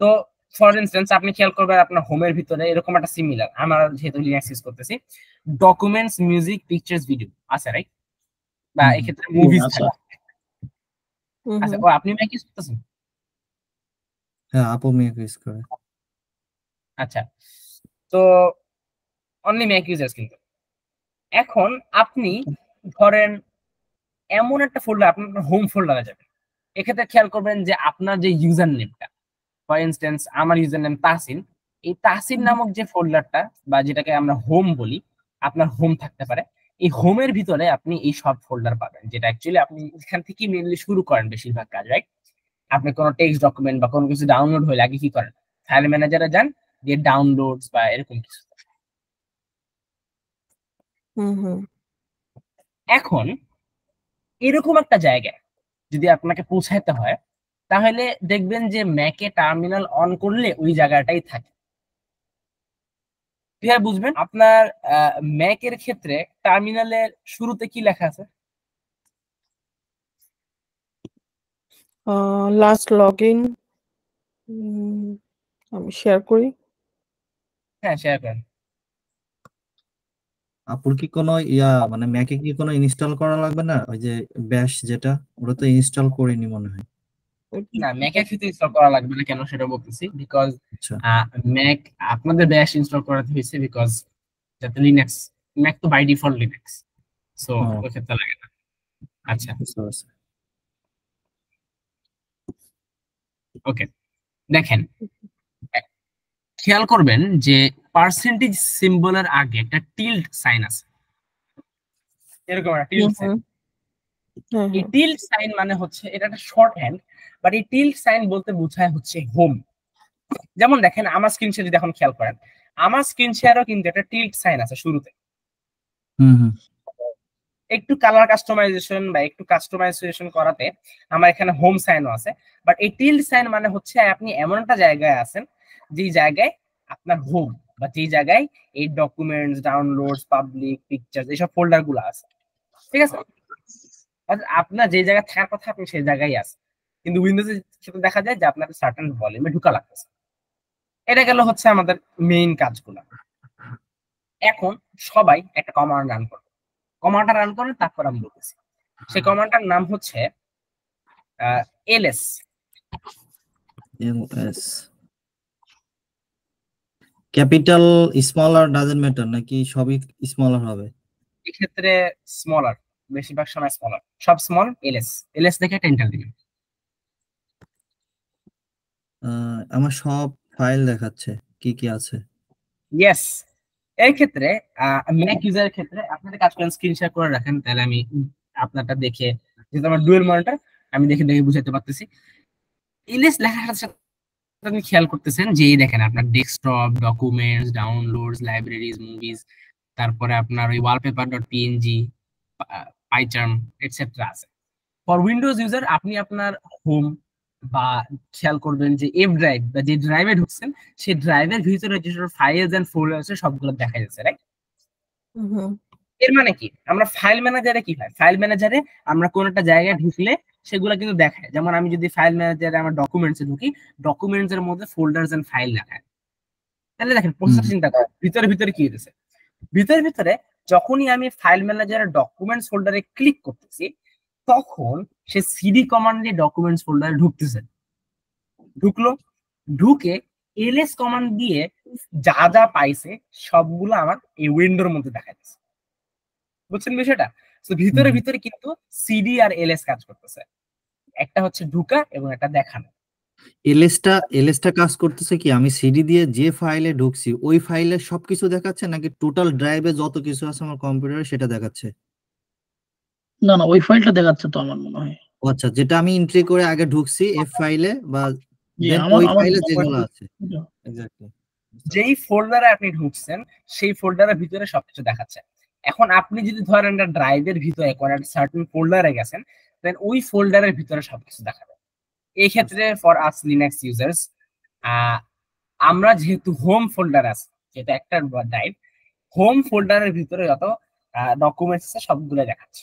তো ফর ইনস্ট্যান্স আপনি খেয়াল করবেন আপনার হোমের ভিতরে এরকম একটা সিমিলার, আমার যেহেতু লিনাক্স ইউজ করতেছি, ডকুমেন্টস, মিউজিক, পিকচার্স, ভিডিও আছে, রাইট? বা এই ক্ষেত্রে মুভিজ থাকে। আচ্ছা, ও আপনি ম্যাক ইউজ করতেছেন? হ্যাঁ, আপু ম্যাক ইউজ করে। আচ্ছা, তো অনলি ম্যাক ইউজার্স কিন্তু এখন আপনি ধরেন এমন একটা ফোল্ডার, আপনার হোম ফোল্ডারে যাবেন। এক্ষেত্রে খেয়াল করবেন যে আপনার যে ইউজার নেমটা, ফর ইনস্টেন্স আমার ইউজার নেম তাহসিন, এই তাহসিন নামক যে ফোল্ডারটা বা যেটাকে আমরা হোম বলি, আপনার হোম থাকতে পারে। এই হোমের ভিতরে আপনি এই সব ফোল্ডার পাবেন, যেটা অ্যাকচুয়ালি আপনি এখান থেকে মেনলি শুরু করেন বেশিরভাগ কাজ, রাইট? আপনি কোনো টেক্সট ডকুমেন্ট বা কোনো কিছু ডাউনলোড হলে আগে কি করেন? ফাইল ম্যানেজারে যান, দিয়ে ডাউনলোডস বা এরকম কিছু। হুম হুম এখন এরকম একটা জায়গায় যদি আপনাকে পৌঁছাইতে হয়, তাহলে দেখবেন যে ম্যাকে টার্মিনাল অন করলে ওই জায়গাটাই থাকে। কিভাবে বুঝবেন? আপনার ম্যাকের ক্ষেত্রে টার্মিনালের শুরুতে কি লেখা আছে? লাস্ট লগ ইন আমি শেয়ার করি। হ্যাঁ, শেয়ার করেন। আপুর কি কোনো মানে ম্যাকে কি কোনো ইনস্টল করা লাগবে না? ওই যে ব্যাশ যেটা, ওটা তো ইনস্টল করিনি মনে হয়। না, ম্যাকের ক্ষেত্রে ইনস্টল করা লাগবে না, কেন সেটা বলতেছি। বিকজ আচ্ছা ম্যাক আপনাদের ব্যাশ ইনস্টল করাতে হয়েছে বিকজ যাতে লিনাক্স, ম্যাক তো বাই ডিফল্ট লিনাক্স, সো ও ওই ক্ষেত্রে লাগে না। আচ্ছা, বুঝতে পারছি। ওকে, দেখেন, খেয়াল করবেন যে পার্সেন্টেজ সিম্বলের আগে একটা টিল্ড সাইন আছে, এরকম একটা টিল্ড সাইন। হুম হ্যাঁ এই হ্যাঁ টিল্ড সাইন মানে হচ্ছে এটা একটা শর্ট হ্যান্ড, বাট এই টিল্ড সাইন বলতে বোঝায় হচ্ছে হোম। যেমন দেখেন আমার স্ক্রিন শেয়ার যদি এখন খেয়াল করেন, আমার স্ক্রিন শেয়ারও কিন্তু একটা টিল্ড সাইন আছে শুরুতে। হুম হুম একটু কালার কাস্টমাইজেশন বা একটু কাস্টমাইজেশন করাতে আমার এখানে হোম সাইনও আছে। বাট এই টিল্ড সাইন মানে হচ্ছে আপনি এমন একটা জায়গায় আছেন যে জায়গায় আপনার হোম, বা যে জায়গায় এই ডকুমেন্টস, ডাউনলোডস, পাবলিক, পিকচার্স, এইসব ফোল্ডার গুলো আছে। ঠিক আছে? অর্থাৎ আপনার যে জায়গায় থাকার কথা আপনি সেই জায়গায় আছেন, কিন্তু উইন্ডোজে ক্ষেত্রে দেখা যায় যে আপনার সার্টেন ভলিউমে ঢুকা লাগতেছে। এটা গেল হচ্ছে আমাদের মেইন কাজগুলো। এখন সবাই একটা কমান্ড রান করবে, কমান্ডটা রান করে তারপর আমি বলতেছি। সেই কমান্ডটার নাম হচ্ছে LS. LS capital smaller doesn't matter নাকি সবই স্মলার হবে? এক্ষেত্রে স্মলার, বেশিরভাগ সময় স্মলার, সব স্মল। এলএস, এলএস দেখে একটা এন্টার দিবেন। আমার সব ফাইল দেখাচ্ছে কি কি আছে। ইয়েস, এই ক্ষেত্রে ম্যাক ইউজারের ক্ষেত্রে আপনাদের কাজ করেন স্ক্রিন শেয়ার করে রাখেন, তাহলে আমি আপনারটা দেখে, যেহেতু আমার ডুয়েল মনিটর, আমি দেখে দেখে বুঝাতে পারতেছি। এলএস লেখার সাথে সাথে আপনি খেয়াল করতেছেন যে এই দেখেন আপনার desktop, documents, downloads, libraries, movies, তারপরে আপনার ওই wallpaper dot PNG, PyCharm, etcetera আছে। ফর উইন্ডোজ ইউজার আপনি আপনার হোম বা খেয়াল করবেন যে এফ ড্রাইভ বা যে ড্রাইভে ঢুকছেন সেই ড্রাইভের ভিতরে যেসব ফাইলস এন্ড ফোল্ডার আছে সবগুলো দেখা যাচ্ছে, রাইট? হুম এর মানে কি, আমরা ফাইল ম্যানেজারে কি হয়, ফাইল ম্যানেজারে আমরা কোন একটা জায়গায় ঢুকলে সেগুলো কিন্তু দেখায়। যেমন আমি যদি ফাইল ম্যানেজারে আমার ডকুমেন্টসে ঢুকি, ডকুমেন্টস এর মধ্যে ফোল্ডারস এন্ড ফাইল দেখায়। তাহলে দেখেন হুম প্রসেসটা চিন্তা করেন, ভিতরে ভিতরে কি হইতেছে। ভিতরে ভিতরে যখনই আমি ফাইল ম্যানেজারের ডকুমেন্টস ফোল্ডারে ক্লিক করতেছি, তখন সে সিডি কমান্ড দিয়ে ডকুমেন্টস ফোল্ডারে ঢুকতেছে। ঢুকলো, ঢুকে এলএস কমান্ড দিয়ে যা যা পাইছে সবগুলো আমার এই উইন্ডোর মধ্যে দেখা যাচ্ছে। বুঝছেন বিষয়টা? তো ভিতরে হুম ভিতরে কিন্তু সিডি আর এলএস কাজ করতেছে, একটা হচ্ছে ঢুকা এবং একটা দেখানো। এলএসটা কাজ করতেছে কি, আমি সিডি দিয়ে যে ফাইলে ঢুকছি ওই ফাইলে সবকিছু দেখাচ্ছে নাকি টোটাল ড্রাইভে যত কিছু আছে আমার কম্পিউটারে সেটা দেখাচ্ছে? না না, ওই ফাইলটা দেখাচ্ছে তো আমার মনে হয়। ও আচ্ছা, যেটা আমি এন্ট্রি করে আগে ঢুকছি এফ ফাইলে বা জি, দেন আমার ওই আমার ফাইলে মনে যেগুলো হয় আছে। এক্স্যাক্টলি। যেই ফোল্ডারে আপনি ঢুকছেন সেই ফোল্ডারের ভিতরে সবকিছু দেখাচ্ছে। এখন আপনি যদি ধরেন একটা ড্রাইভের ভিতরে কোন একটা সার্টেন ফোল্ডারে গেছেন, দেন ওই ফোল্ডারের ভিতরে সবকিছু দেখাবে। এই ক্ষেত্রে ফর আস লিনাক্স ইউজার্স, আমরা যেহেতু হোম ফোল্ডার আছে, যেটা একটা ড্রাইভ, হোম ফোল্ডারের ভিতরে যত ডকুমেন্টস আছে সবগুলো দেখাচ্ছে।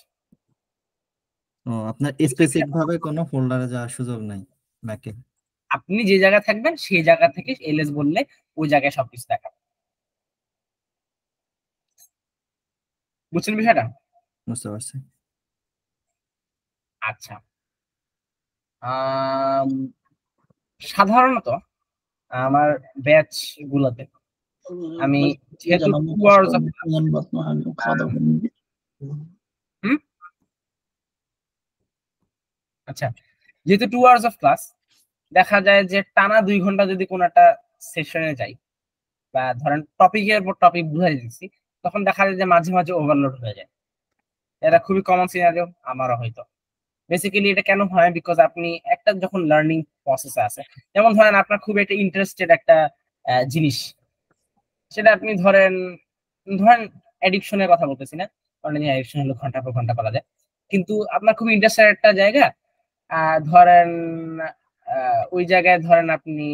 ও, আপনার স্পেসিফিক ভাবে কোনো ফোল্ডারে যাওয়ার সুযোগ নাই ম্যাকে? আপনি যে জায়গা থাকবেন সেই জায়গা থেকে এলএস বললে ওই জায়গায় সবকিছু দেখাবে। বুঝছেন বিষয়টা? বুঝতে পারছি। আচ্ছা, আম, সাধারণত আমার ব্যাচ গুলোতে আমি যেহেতু জানাবো 2 hours of ধন্যবাদ আমি খাওয়া দাওয়া করে নিবি। আচ্ছা, যেহেতু 2 hours of ক্লাস, দেখা যায় যে টানা 2 ঘন্টা যদি কোনো একটা সেশনে যাই বা ধরেন টপিকের পর টপিক বুঝাই দিচ্ছি, তখন দেখা যায় যে মাঝে মাঝে ওভারলোড হয়ে যায়। এটা খুবই কমন সিনারিও, আমারও হয়তো। বেসিক্যালি এটা কেন হয়, বিকজ আপনি একটা যখন লার্নিং প্রসেসে আছে, যেমন ধরেন আপনার খুব একটা ইন্টারেস্টেড একটা জিনিস, সেটা আপনি ধরেন অ্যাডিকশনের কথা বলতেছি না, কারণ অ্যাডিকশন হলো ঘন্টা পর ঘন্টা করা যায়, কিন্তু আপনার খুব ইন্টারেস্টেড একটা জায়গা, ধরেন ওই জায়গায় ধরেন আপনি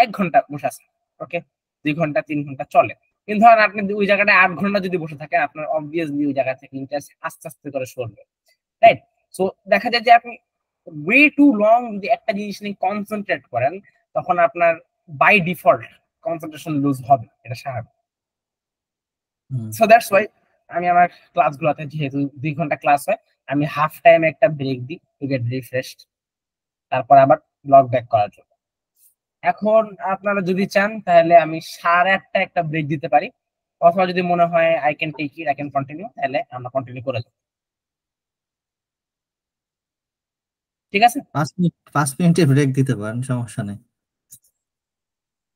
1 ঘন্টা বসে আছেন, ওকে, 2 ঘন্টা 3 ঘন্টা চলে, কিন্তু ধরেন আপনি ওই জায়গাটায় 8 ঘন্টা যদি বসে থাকেন, আপনার অবভিয়াসলি ওই জায়গা থেকে ইন্টারেস্ট আস্তে আস্তে করে সরবে, রাইট? সো দেখা যায় যে আপনি ওয়ে টু লং যদি একটা জিনিস নিয়ে কনসেন্ট্রেট করেন, তখন আপনার বাই ডিফল্ট কনসেন্ট্রেশন লুজ হবে, এটা স্বাভাবিক। সো দ্যাটস ওয়াই আমি আমার ক্লাসগুলোতে, যেহেতু 2 ঘন্টা ক্লাস হয়, আমি হাফ টাইম একটা ব্রেক দিই টু গেট রিফ্রেশড, তারপর আবার লগ ব্যাক করার জন্য। এখন আপনারা যদি চান তাহলে আমি 8:30 একটা ব্রেক দিতে পারি, অথবা যদি মনে হয় I can take it, I can continue, তাহলে আমরা কন্টিনিউ করে দেব। ঠিক আছে, 5 মিনিটের ব্রেক দিতে পারেন, সমস্যা নেই।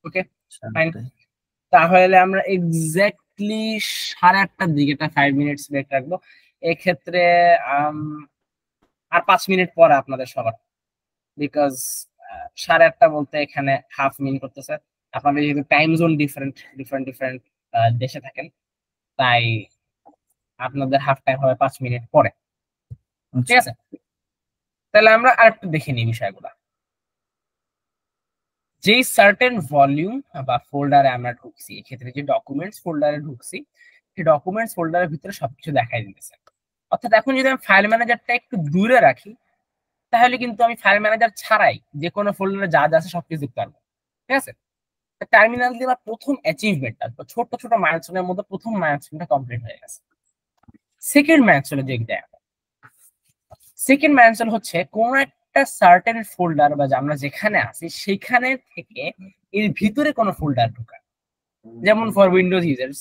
Okay fine. তাহলে আমরা এক্স্যাক্টলি 8:30টার দিকে একটা 5 মিনিটস ব্রেক রাখবো। এক্ষেত্রে আর 5 মিনিট পরে আপনাদের সবার, বিকজ 8:30 বলতে এখানে হাফ মিন করতেছে, আপনাদের যেহেতু টাইম জোন ডিফারেন্ট ডিফারেন্ট দেশে থাকেন, তাই আপনাদের হাফ টাইম হবে 5 মিনিট পরে। ঠিক আছে, তাহলে আমরা আরেকটু দেখে নিই বিষয়গুলো। যে সার্টেন ভলিউম বা ফোল্ডারে আমরা ঢুকছি, এক্ষেত্রে যে ডকুমেন্টস ফোল্ডারে ঢুকছি, সেই ডকুমেন্টস ফোল্ডারের ভিতরে সবকিছু দেখাই দিতেছে। অর্থাৎ এখন যদি আমি ফাইল ম্যানেজারটা একটু দূরে রাখি, তাহলে কিন্তু আমি ফাইল ম্যানেজার ছাড়াই যে কোনো ফোল্ডারে যা যা আছে সবকিছু দেখতে পারবো। ঠিক আছে, টার্মিনাল দিয়ে আমার প্রথম অ্যাচিভমেন্টটা, ছোট ছোট মাইলস্টোনের মধ্যে প্রথম মাইলস্টোনটা কমপ্লিট হয়ে গেছে। সেকেন্ড মাইলস্টোনে যে সেকেন্ড মাইলস্টোন হচ্ছে কোন একটা সার্টেন ফোল্ডার বা আমরা যেখানে আছি সেখানে থেকে এর ভিতরে কোনো ফোল্ডার ঢোকা। যেমন ফর উইন্ডোজ ইউজার্স,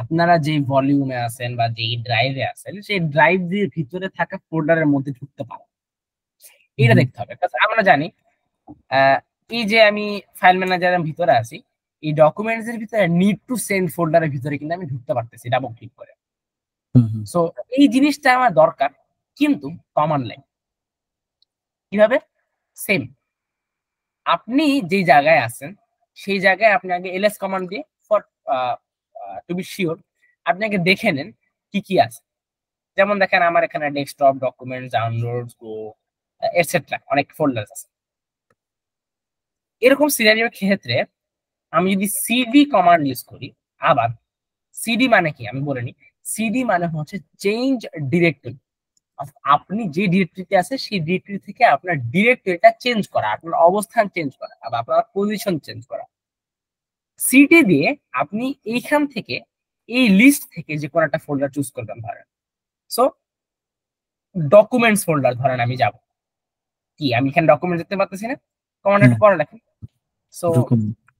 আপনারা যে ভলিউমে আছেন বা যে ড্রাইভে আছেন, সেই ড্রাইভ দিয়ে ভিতরে থাকা ফোল্ডারের মধ্যে ঢুকতে পারেন, এটা দেখতে হবে। আমরা জানি এই যে আমি ফাইল ম্যানেজারের ভিতরে আছি, এই ডকুমেন্টস এর ভিতরে নিড টু সেন্ড ফোল্ডারের ভিতরে কিন্তু আমি ঢুকতে পারতেছি ডাবল ক্লিক করে। সো এই জিনিসটা আমার দরকার, কিন্তু কমান্ড লাইন কিভাবে? সেম, আপনি যে জায়গায় আছেন সেই জায়গায় আপনি আগে এলএস কমান্ড দিয়ে, ফর টু বি শিওর, আপনি আগে দেখে নেন কি কি আছে। যেমন দেখেন আমার এখানে ডেস্কটপ, ডকুমেন্টস, ডাউনলোডস, গো এটসেট্রা অনেক ফোল্ডার আছে। এরকম সিনারিওর ক্ষেত্রে আমি যদি সিডি কমান্ড ইউজ করি, আবার সিডি মানে কি আমি বলে নিই। সিডি মানে হচ্ছে চেঞ্জ ডিরেক্টরি। আপনি যে ডিরেক্টরিতে আছে সেই ডিরেক্টরি থেকে আপনার ডিরেক্টরিটা চেঞ্জ করা, আপনার অবস্থান চেঞ্জ করা, বা আপনার পজিশন চেঞ্জ করা। সিডি দিয়ে আপনি এইখান থেকে, এই লিস্ট থেকে যে কোনো একটা ফোল্ডার চুজ করবেন। ধরেন সো ডকুমেন্টস ফোল্ডার ধরেন আমি যাব, কি আমি এখানে ডকুমেন্ট দেখতে পাচ্ছি না, কমান্ড একটু পরে লেখেন। সো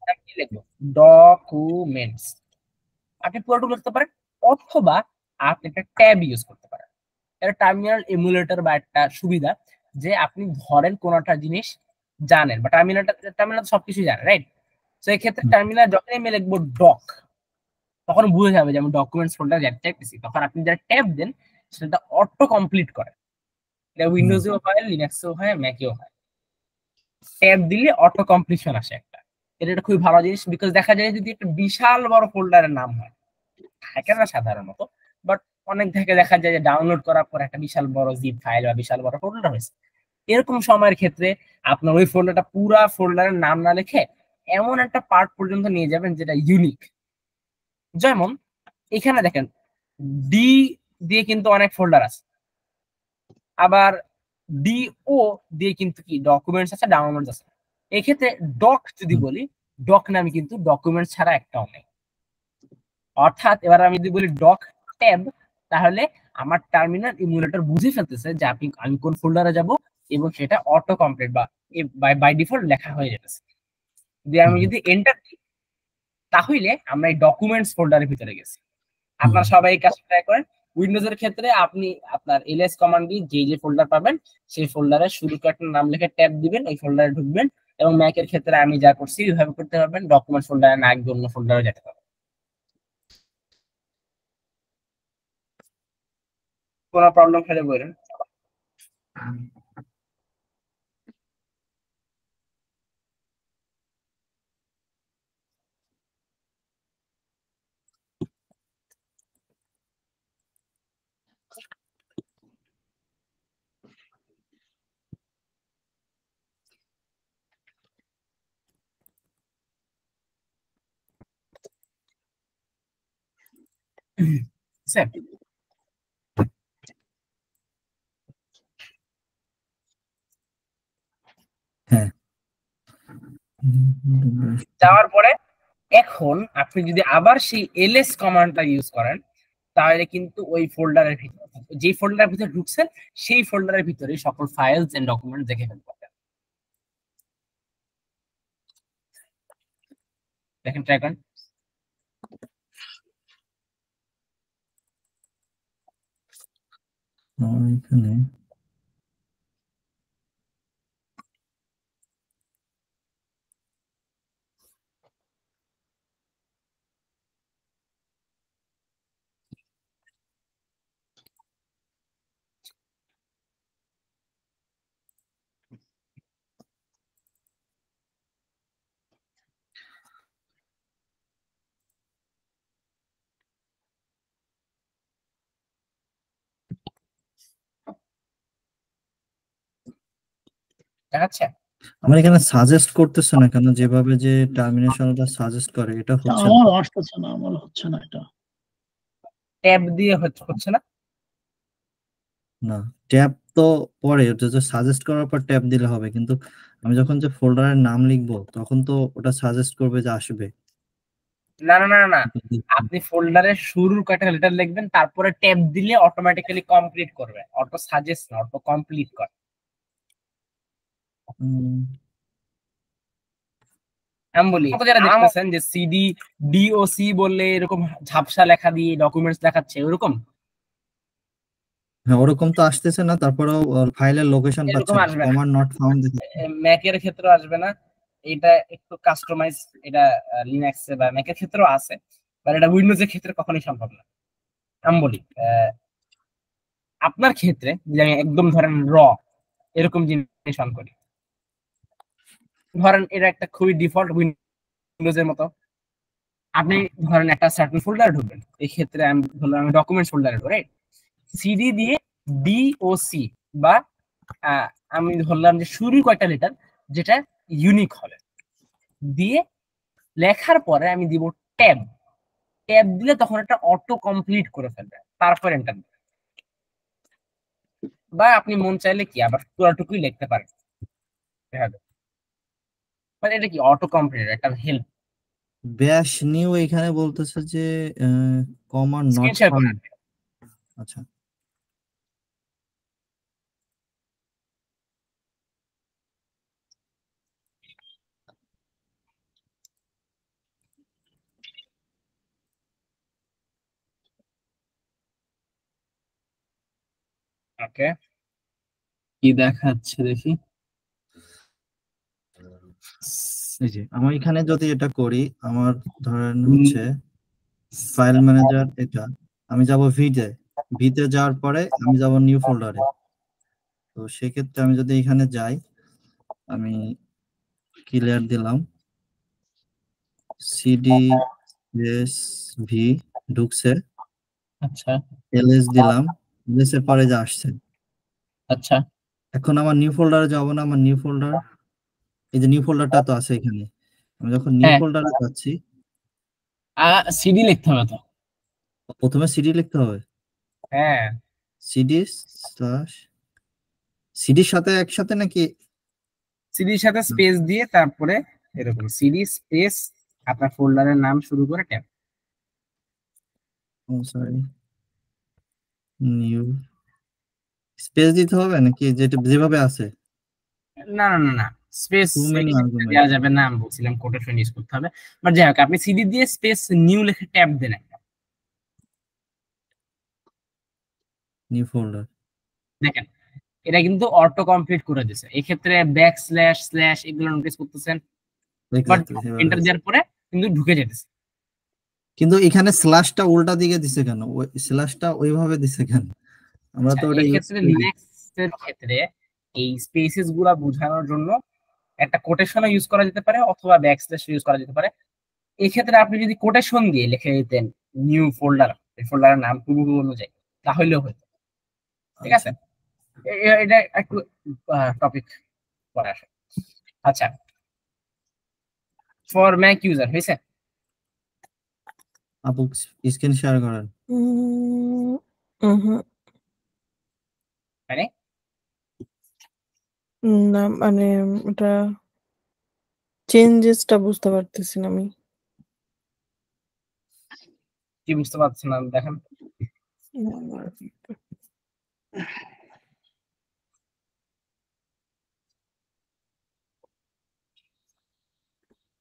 আমি কি লিখবো? ডকুমেন্টস। আপনি পুরোটুকু লিখতে পারেন, অথবা আপনি একটা ট্যাব ইউজ করতে পারেন। এটা টার্মিনাল এমুলেটর বা একটা সুবিধা, যে আপনি ধরেন কোন একটা জিনিস জানেন, বা টার্মিনাল সবকিছু জানে, রাইট? তো এই ক্ষেত্রে টার্মিনাল যখন আমি লিখবো ডক, তখন বুঝে যাবে যে আমি ডকুমেন্টস ফোল্ডার চাইতেছি। তখন আপনি যারা ট্যাব দেন সেটা অটো কমপ্লিট করে। এটা উইন্ডোজেও হয়, লিনাক্সেও হয়, ম্যাকেও হয়। ট্যাব দিলে অটো কমপ্লিশন আসে একটা। এটা খুবই ভালো জিনিস, বিকজ দেখা যায় যদি একটা বিশাল বড় ফোল্ডারের নাম হয়, থাকে না সাধারণত, বাট অনেক থেকে দেখা যায় যে ডাউনলোড করার পর একটা বিশাল বড় জিপ ফাইল বা বিশাল বড় ফোল্ডার হয়েছে। এরকম সময়ের ক্ষেত্রে আপনার ওই ফোল্ডারটা পুরা ফোল্ডারের নাম না লিখে এমন একটা পার্ট পর্যন্ত নিয়ে যাবেন যেটা ইউনিক। যেমন এখানে দেখেন ডি দিয়ে কিন্তু অনেক ফোল্ডার আছে, আবার ডিও দিয়ে কিন্তু কি ডকুমেন্টস আছে, ডাউনলোডস আছে। এক্ষেত্রে ডক যদি বলি, ডক নামে কিন্তু ডকুমেন্টস ছাড়া একটাও নেই। অর্থাৎ এবার আমি যদি বলি ডক ট্যাব, তাহলে আমার টার্মিনাল ইমুলেটর বুঝে ফেলতেছে যে আমি কোন ফোল্ডারে যাব, এবং সেটা অটো কমপ্লিট বা বাই ডিফল্ট লেখা হয়ে যেতেছে। দিয়ে আমি যদি এন্টার দিই, তাহলে আমরা এই ডকুমেন্টস ফোল্ডারের ভিতরে গেছি। আপনারা সবাই এই কাজটা ট্রাই করেন। উইন্ডোজের ক্ষেত্রে আপনি আপনার এলএস কমান্ড দিয়ে যে ফোল্ডার পাবেন সেই ফোল্ডারে শুরু করে একটা নাম লিখে ট্যাব দিবেন, ওই ফোল্ডারে ঢুকবেন। এবং ম্যাকের ক্ষেত্রে আমি যা করছি ওইভাবে করতে পারবেন, ডকুমেন্ট ফোল্ডারে না গিয়ে অন্য ফোল্ডারে যেতে পারবেন। কোনো প্রবলেম হলে বলুন। স্যার হ্যাঁ, যাওয়ার পরে এখন আপনি যদি আবার সেই এলএস কমান্ডটা ইউজ করেন তাহলে কিন্তু ওই ফোল্ডারের ভিতরে, যে ফোল্ডারের ভিতরে ঢুকছেন সেই ফোল্ডারের ভিতরে সকল ফাইলস এন্ড ডকুমেন্ট দেখে ফেলতে পারবেন। দেখেন ট্রাই করেন। এখানে দেখাচ্ছে? আমার এখানে সাজেস্ট করতেছে না কেন, যেভাবে যে টার্মিনেশনটা সাজেস্ট করে এটা হচ্ছে না। আমার আসতেছে না, আমার হচ্ছে না এটা। ট্যাব দিয়ে হচ্ছে না? না, ট্যাব তো পরে, ওটা যে সাজেস্ট করার পর ট্যাব দিলে হবে, কিন্তু আমি যখন যে ফোল্ডারের নাম লিখবো তখন তো ওটা সাজেস্ট করবে যে আসবে। না না না না, আপনি ফোল্ডারের শুরুর কয়টা লেটার লিখবেন, তারপরে ট্যাব দিলে অটোমেটিক্যালি কমপ্লিট করবে, অটো সাজেস্ট না, অটো কমপ্লিট করে। আমি বলি যারা দেখতেছেন যে সিডি ডিওসি বললে এরকম ঝাপসা লেখা দিয়ে ডকুমেন্টস দেখাচ্ছে, ওরকম হ্যাঁ, ওরকম তো আসতেছে না, তারপরেও ফাইলের লোকেশন পাচ্ছে এরকম না, আসবে না। কমান্ড নট ফাউন্ড দেখাচ্ছে। ম্যাকের ক্ষেত্রে আসবে না, এটা একটু কাস্টমাইজ, এটা লিনাক্সে বা ম্যাকের ক্ষেত্রেও আছে, বাট এটা উইন্ডোজের ক্ষেত্রে কখনোই সম্ভব না। আমি বলি আপনার ক্ষেত্রে যে আমি একদম ধরেন এরকম জিনিস অন করি, ধরেন এটা একটা খুবই ডিফল্ট উইন্ডোজের মতো, আপনি ধরেন একটা সার্টেন ফোল্ডারে ঢুকবেন, এই ক্ষেত্রে আমি ধরলাম আমি ডকুমেন্ট ফোল্ডারে ঢুকবো, রাইট? সিডি দিয়ে ডিওসি বা আমি ধরলাম যে শুরু কয়টা লেটার যেটা ইউনিক হবে দিয়ে লেখার পরে আমি দিব ট্যাব। ট্যাব দিলে তখন এটা অটো কমপ্লিট করে ফেলবে, তারপর এন্টার দিবে। বা আপনি মন চাইলে কি আবার পুরোটুকুই লিখতে পারেন, মানে এটা কি অটো কমপ্লিট, একটা হেল্প। ব্যাশ নিউ এখানে বলতেছে যে command not screen share found. করেন। আচ্ছা, ওকে, কি দেখাচ্ছে দেখি। এই যে আমার এখানে যদি এটা করি, আমার ধরেন হচ্ছে ফাইল ম্যানেজার, এটা আমি যাব ভিতে যাওয়ার পরে আমি যাব নিউ ফোল্ডারে। তো সেক্ষেত্রে আমি যদি এখানে যাই, আমি ক্লিয়ার দিলাম, সিডি এস ভি ঢুকছে, আচ্ছা এলএস দিলাম, এলএস এর পরে যা আসছে। আচ্ছা, এখন আমার নিউ ফোল্ডারে যাব না, আমার নিউ ফোল্ডার, এই যে নিউ ফোল্ডারটা তো আছে এখানে, আমি যখন নিউ হ্যাঁ ফোল্ডারে যাচ্ছি সিডি লিখতে হবে তো। প্রথমে সিডি লিখতে হবে, হ্যাঁ, সিডি স্ল্যাশ সিডির সাথে একসাথে নাকি? সিডির সাথে স্পেস দিয়ে তারপরে এরকম সিডি স্পেস আপনার ফোল্ডারের নাম শুরু করে ট্যাব। ও সরি, নিউ স্পেস দিতে হবে নাকি যেটা যেভাবে আছে? না না না না, স্পেস Too many arguments. দেওয়া যাবে না, আমি বলছিলাম কোটেশন ইউজ করতে হবে। বাট যাই হোক, আপনি সিডি দিয়ে স্পেস নিউ লিখে ট্যাব দেন একটা, নিউ ফোল্ডার। দেখেন এটা কিন্তু অটো কমপ্লিট করে দিছে। এই ক্ষেত্রে ব্যাক স্ল্যাশ স্ল্যাশ এগুলো নোটিস করতেছেন, বাট এন্টার দেওয়ার পরে কিন্তু ঢুকে যেতেছে। কিন্তু এখানে স্ল্যাশটা উল্টা দিকে দিছে কেন? ওই স্ল্যাশটা ওইভাবে দিছে কেন? আমরা তো ওটা এই ইউজ ক্ষেত্রে লিনাক্সের ক্ষেত্রে এই স্পেসেস গুলা বোঝানোর জন্য একটা কোটেশন ইউজ করা যেতে পারে অথবা ব্যাক স্ল্যাশ ইউজ করা যেতে পারে। এই ক্ষেত্রে আপনি যদি কোটেশন দিয়ে লিখে দিতেন নিউ ফোল্ডার, এই ফোল্ডারের নাম পূর্ব অনুযায়ী, তাহলেও হতো। ঠিক আছে, এটা একটু টপিক পরে আসে। আচ্ছা, ফর ম্যাক ইউজার হয়েছে? আপু স্ক্রিন শেয়ার করেন। মানে না মানে এটা চেঞ্জেসটা বুঝতে পারতেছি না আমি। কি বুঝতে পারছেন না দেখেন।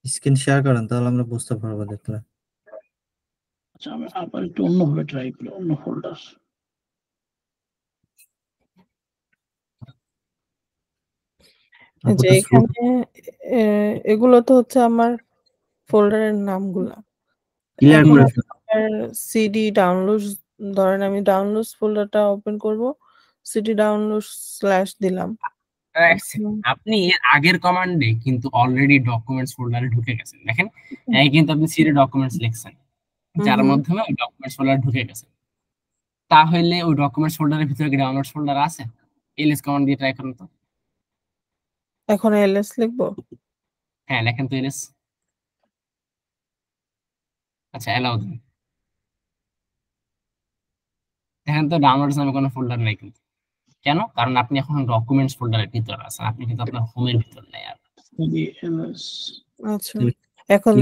স্ক্রিন শেয়ার করেন, তাহলে আমরা বুঝতে পারবো দেখলে। আচ্ছা, আমি আবার একটু অন্যভাবে ট্রাই করি, অন্য ফোল্ডার। যে এখানে এগুলো তো হচ্ছে আমার ফোল্ডারের নামগুলা। ক্লিয়ার করে সিডি ডাউনলোড, ধরেন আমি ডাউনলোডস ফোল্ডারটা ওপেন করব, সিডি ডাউনলোড স্ল্যাশ দিলাম। আপনি এর আগের কমান্ডে কিন্তু অলরেডি ডকুমেন্টস ফোল্ডারে ঢুকে গেছেন। দেখেন এই কিন্তু আপনি সিডি ডকুমেন্টস লিখছেন, যার মাধ্যমে ওই ডকুমেন্টস ফোল্ডারে ঢুকে গেছেন। তাহলে ওই ডকুমেন্টস ফোল্ডারের ভিতরে কি ডাউনলোডস ফোল্ডার আছে? এলএস কমান্ড দিয়ে ট্রাই করুন তো। এখন এলএস লিখবো? হ্যাঁ লেখেন তো এলএস। আচ্ছা অ্যালাউ দিন, দেখেন তো ডাউনলোডস নামে কোনো ফোল্ডার নাই কিন্তু। কেন? কারণ আপনি এখন ডকুমেন্টস ফোল্ডারের ভিতরে আছেন, আপনি কিন্তু আপনার হোমের ভিতর নেই। আর আচ্ছা, এখন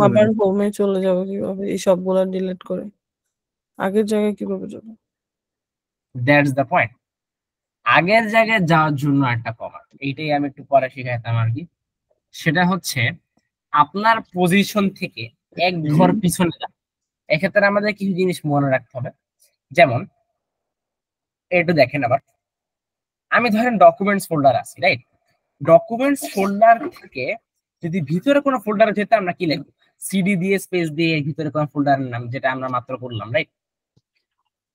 আবার হোমে চলে যাবো কিভাবে? এই সবগুলা ডিলিট করে আগের জায়গায় কিভাবে যাবো? That's the point. আগের জায়গায় যাওয়ার জন্য একটা কমান্ড, এইটাই আমি একটু পরে শিখাইতাম আর কি। সেটা হচ্ছে আপনার পজিশন থেকে এক ঘর পিছনে যান। এক্ষেত্রে আমাদের কিছু জিনিস মনে রাখতে হবে। যেমন একটু দেখেন, আবার আমি ধরেন ডকুমেন্টস ফোল্ডার আছি, রাইট? ডকুমেন্টস ফোল্ডার থেকে যদি ভিতরে কোনো ফোল্ডারে যেতে, আমরা কি লিখবো? সিডি দিয়ে স্পেস দিয়ে ভিতরে কোনো ফোল্ডারের নাম, যেটা আমরা মাত্র করলাম, রাইট?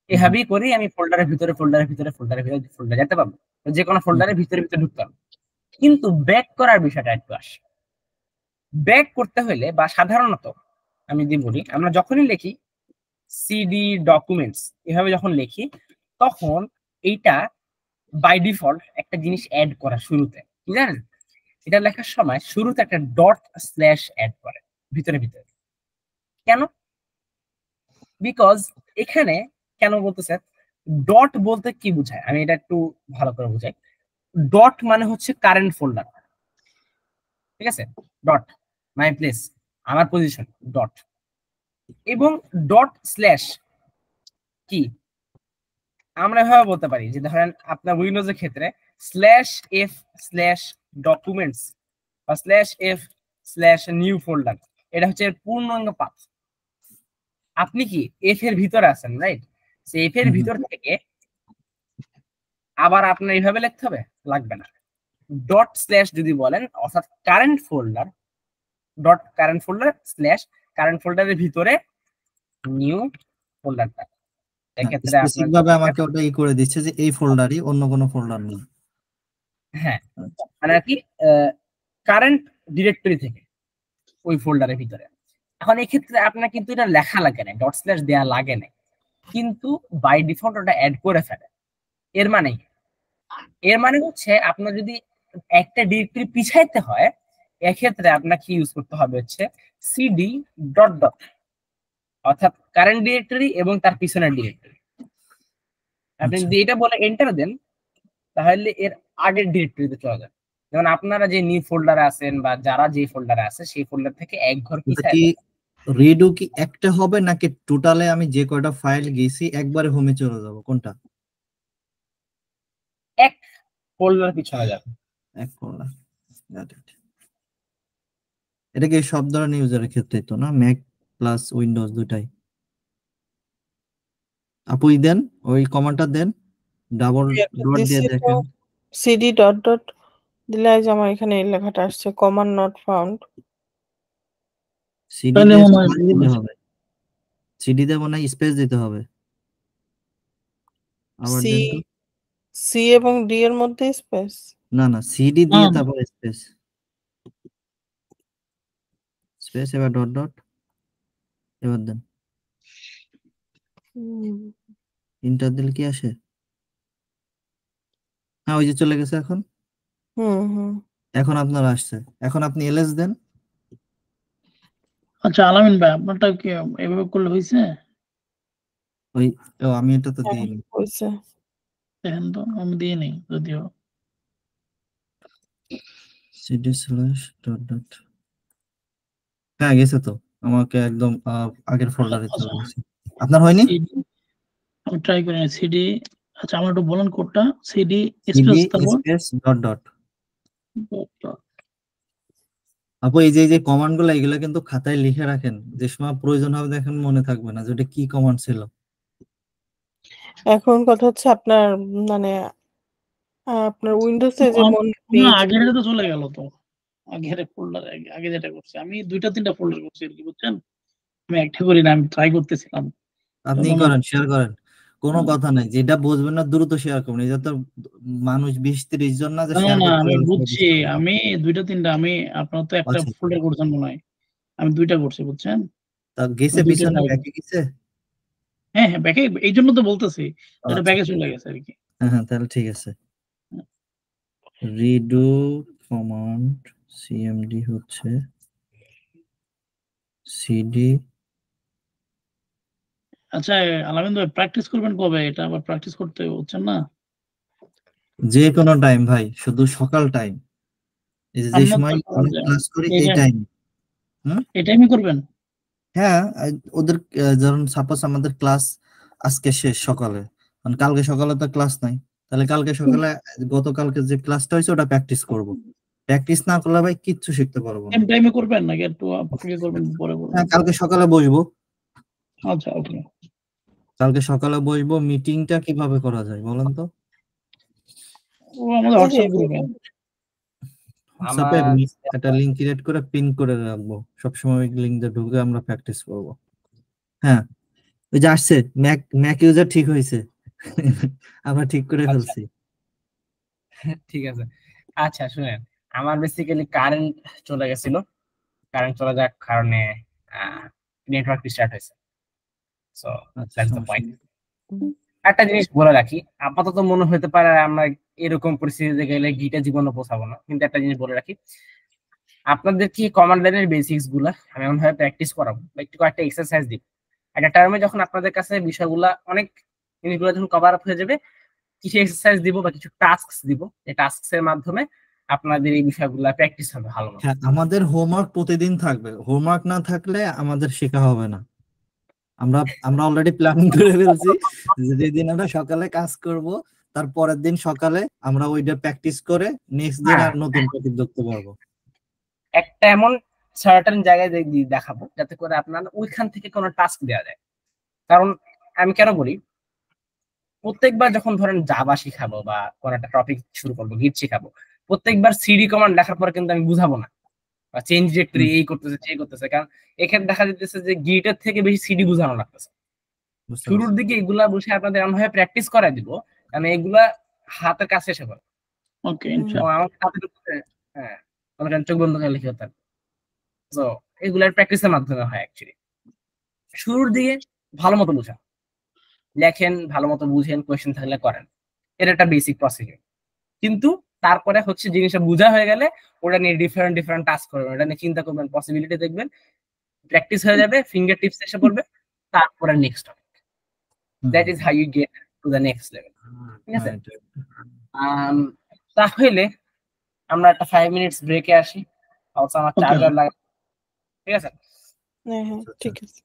এভাবেই করি আমি ফোল্ডারের ভিতরে ফোল্ডার যেতে পারবো, যে কোনো ফোল্ডারের ভিতরে ঢুকতে পারবো। কিন্তু ব্যাক করার বিষয়টা একটু আসে। ব্যাক করতে হলে বা সাধারণত আমি যদি বলি, আমরা যখনই লিখি সিডি ডকুমেন্টস এভাবে যখন লিখি, তখন এইটা বাই ডিফল্ট একটা জিনিস অ্যাড করা শুরুতে, কি জানেন? এটা লেখার সময় শুরুতে একটা ডট স্ল্যাশ অ্যাড করে ভিতরে ভিতরে। কেন? বিকজ এখানে কেন বলতেছে, ডট বলতে কি বোঝায় আমি এটা একটু ভালো করে বুঝাই। ডট মানে হচ্ছে কারেন্ট ফোল্ডার, ঠিক আছে? ডট মাই প্লেস, আমার পজিশন, ডট। এবং ডট স্ল্যাশ কি আমরা এভাবে বলতে পারি যে, ধরেন আপনার উইন্ডোজের ক্ষেত্রে স্ল্যাশ এফ স্ল্যাশ ডকুমেন্টস বা slash F slash new folder, এটা হচ্ছে পূর্ণাঙ্গ পাথ। আপনি কি এফ এর ভিতরে আছেন, রাইট? এফ এর ভিতর থেকে আবার আপনার এইভাবে লিখতে হবে, লাগবে না। ডট স্ল্যাশ যদি বলেন, অর্থাৎ current folder, dot current folder slash current ফোল্ডারের ভিতরে নিউ ফোল্ডারটা। এক্ষেত্রে স্পেসিফিকভাবে আমাকে ওটা করে দিচ্ছে যে এই ফোল্ডারই, অন্য কোনো ফোল্ডার নেই। হ্যাঁ, মানে কি কারেন্ট ডিরেক্টরি থেকে ওই ফোল্ডারের ভিতরে। এখন এই ক্ষেত্রে আপনার কিন্তু এটা লেখা লাগে না, ডট স্ল্যাশ দেয়া লাগে না, কিন্তু বাই ডিফল্ট ওটা অ্যাড করে ফেলে। এর মানে হচ্ছে আপনার যদি একটা ডিরেক্টরি পিছাইতে হয়, এক্ষেত্রে আপনাকে ইউজ করতে হবে হচ্ছে সিডি ডট ডট, অর্থাৎ কারেন্ট ডিরেক্টরি এবং তার পিছনের ডিরেক্টরি। আপনি যদি এটা বলে এন্টার দেন, তাহলে এর আগের ডিরেক্টরিতে চলে যাবে। যেমন আপনারা যে নিউ ফোল্ডারে আছেন বা যারা যে ফোল্ডারে আছে, সেই ফোল্ডার থেকে এক ঘর পিছায় রিডু কি একটা হবে নাকি টোটালে আমি যে কয়টা ফাইল গেছি একবারে হোমে চলে যাব? কোনটা? এক ফোল্ডার পিছনে যাবে, এক ফোল্ডার। Got it. এটা কি সব ধরনের ইউজারের ক্ষেত্রে তো না, ম্যাক প্লাস উইন্ডোজ দুটাই? আপু দেন, ওই কমান্ডটা দেন, ডাবল ডট দিয়ে দিছি তো, দেখেন। সিডি ডট ডট দিলে এই যে আমার এখানে এই লেখাটা আসছে, কমান্ড নট ফাউন্ড। সিডি তাহলে দিয়ে মনে হয় স্পেস দিতে হবে, সিডি দিয়ে মনে হয় স্পেস দিতে হবে। আবার সি দেন তো। সি এবং ডি এর মধ্যে স্পেস। না না, সিডি দিয়ে তারপর স্পেস, স্পেস এবার ডট ডট, এবার দেন। ইন্টার দিলে কি আসে? হ্যাঁ ওই যে চলে গেছে এখন। হুম। এখন আপনার আসছে, এখন আপনি এলএস দেন। আচ্ছা আলামিন ভাই, আপনারটা কি এভাবে করলে হয়েছে? ওই আমি এটা তো দিইনি। হয়েছে। দেখেন তো, আমি দিয়ে নেই যদিও। সিডি স্ল্যাশ ডট ডট, হ্যাঁ গেছে তো, আমাকে একদম আগের ফোল্ডারে আচ্ছা চলে গেছে। আপনার হয়নি? সিডি, আমি ট্রাই করি সিডি। আচ্ছা আমার একটু বলেন কোডটা, সিডি সিডি স্পেস তারপর স্পেস ডট ডট। ডট। আপু এই যে কমান্ড গুলো, এগুলো কিন্তু খাতায় লিখে রাখেন, যে সময় প্রয়োজন হবে দেখেন মনে থাকবে না যে ওটা কি কমান্ড ছিল। এখন কথা হচ্ছে আপনার মানে আপনার উইন্ডোজে যে মনে নেই না যে আগের তো চলে গেল তো, আগের ফোল্ডার আগে যেটা করছি আমি 2-3টা ফোল্ডার করছি আর কি, বুঝছেন? আমি একটা করি না, আমি ট্রাই করতেছিলাম। আপনি মনে করেন, শেয়ার করেন, কোনো হুম। কথা নাই, যেটা বুঝবেন না দ্রুত শেয়ার করুন। এটা তো মানুষ 20-30 জন না যে না শেয়ার না করতে আমি পারবে, সবাই বুঝছি, বুঝতে পারবে। আমি 2-3টা, আমি আপনার তো একটা আচ্ছা ফোল্ডার করছেন মনে হয়, আমি 2টা করছি বুঝছেন। তা গেছে 2টা পিছনে, ট্রাই ব্যাকে গেছে। হ্যাঁ হ্যাঁ ব্যাকে, এই জন্য তো বলতেছি এটা আচ্ছা ব্যাকে চলে গেছে আর কি। হ্যাঁ হ্যাঁ, তাহলে ঠিক আছে। রিডু কমান্ড সিএমডি হচ্ছে সিডি। আচ্ছা আলামিন ভাই, প্র্যাকটিস করবেন কবে? এটা আবার প্র্যাকটিস করতে হচ্ছেন না? যে কোনো টাইম ভাই, শুধু সকাল টাইম, এই যে আপনার তো সময় অনেক ক্লাস করি এই এটা টাইম। হুম, এই টাইমে করবেন? হ্যাঁ ওদের ধরুন সাপোজ আমাদের ক্লাস আজকে শেষ সকালে, মানে কালকে সকালে তো ক্লাস নাই, তাহলে কালকে সকালে গতকালকে যে ক্লাসটা হয়েছে ওটা প্র্যাকটিস করব। প্র্যাকটিস না করলে ভাই কিচ্ছু শিখতে পারবো না। সেম টাইমে করবেন নাকি একটু আগে করবেন পরে করবেন? হ্যাঁ কালকে সকালে বসবো, আচ্ছা ওকে। কালকে সকালে বসবো। মিটিংটা কিভাবে করা যায় বলেন তো? ও আমাদের এই যে হোয়াটসঅ্যাপ গ্রুপে। হোয়াটসঅ্যাপে আমার একটা লিংক ক্রিয়েট করে পিন করে রাখবো, সবসময় ওই লিংক দিয়ে ঢুকে আমরা প্র্যাকটিস করব। হ্যাঁ ওই যে আসছে, ম্যাক ম্যাক ইউজার ঠিক হয়েছে। আমরা ঠিক করে আচ্ছা ফেলছি। ঠিক আছে। আচ্ছা শুনেন, আমার বেসিক্যালি কারেন্ট চলে গেছিল, কারেন্ট চলে যাওয়ার কারণে নেটওয়ার্ক স্টার্ট হয়েছে। সো আচ্ছা দ্যাটস দ্য সমস্যা পয়েন্ট। নেই। একটা জিনিস বলে রাখি, আপাতত মনে হতে পারে আমরা এরকম পরিস্থিতিতে গেলে গিটা জীবনে পৌঁছাবো না, কিন্তু একটা জিনিস বলে রাখি, আপনাদের কি কমান্ড লাইনের বেসিক্স গুলা আমি এমন ভাবে প্র্যাকটিস করাবো বা একটু কয়েকটা এক্সারসাইজ দিব। একটা টার্মে যখন আপনাদের কাছে বিষয়গুলা অনেক জিনিসগুলো যখন কভার আপ হয়ে যাবে, কিছু এক্সারসাইজ দিব বা কিছু টাস্ক দিব, এই টাস্কস এর মাধ্যমে আপনাদের এই বিষয়গুলা প্র্যাকটিস হবে ভালো মতো। হ্যাঁ আমাদের হোমওয়ার্ক প্রতিদিন থাকবে, হোমওয়ার্ক না থাকলে আমাদের শেখা হবে না। আমরা আমরা অলরেডি প্ল্যানিং করে ফেলছি যে যেদিন আমরা সকালে কাজ করব, তার পরের দিন সকালে আমরা ওইটা প্র্যাকটিস করে নেক্সট দিন হ্যাঁ আর নতুন টপিক ধরতে পারবো। একটা এমন সার্টেন জায়গায় দেখাবো যাতে করে আপনার ওইখান থেকে কোনো টাস্ক দেওয়া যায়। কারণ আমি কেন বলি, প্রত্যেকবার যখন ধরেন জাভা শিখাবো বা কোন একটা টপিক শুরু করবো, গিট শিখাবো, প্রত্যেকবার সিডি কমান্ড লেখার পরে কিন্তু আমি বুঝাবো না বা চেঞ্জ ডিরেক্টরি হুম, এই করতেছে সেই করতেছে, কারণ এখানে দেখা যাচ্ছে যে গিটের থেকে বেশি সিডি বুঝানো লাগতেছে। বুঝতে শুরুর পারছি। দিকে এগুলা বসে আপনাদের এমন ভাবে প্র্যাকটিস করাই দিব, কারণ এগুলা হাতের কাছে এসে পড়ে। ওকে ও ইনশাআল্লাহ। আমার হাতের উপরে, হ্যাঁ মনে করেন চোখ বন্ধ করে লিখে হতাম। তো এগুলার প্র্যাকটিসের মাধ্যমে হয় অ্যাকচুয়ালি। শুরুর দিকে ভালো মতো বোঝা, লেখেন ভালো মতো বুঝেন, কোয়েশ্চেন থাকলে করেন, এটা একটা বেসিক প্রসিডিউর। কিন্তু তারপরে হচ্ছে জিনিসটা বোঝা হয়ে গেলে ওটা নিয়ে ডিফারেন্ট ডিফারেন্ট টাস্ক করবেন, ওটা নিয়ে চিন্তা করবেন, পসিবিলিটি দেখবেন, প্র্যাকটিস হয়ে যাবে, ফিঙ্গার টিপস এসে পড়বে, তারপরে নেক্সট হবে। Hmm that hmm is how you get to the next level. ঠিক আছে, হ্যাঁ আম, তাহলে আমরা একটা 5 মিনিটস ব্রেকে আসি, অবশ্য আমার ওকে চার্জার লাগে। ঠিক আছে, হ্যাঁ হ্যাঁ আচ্ছা ঠিক আছে।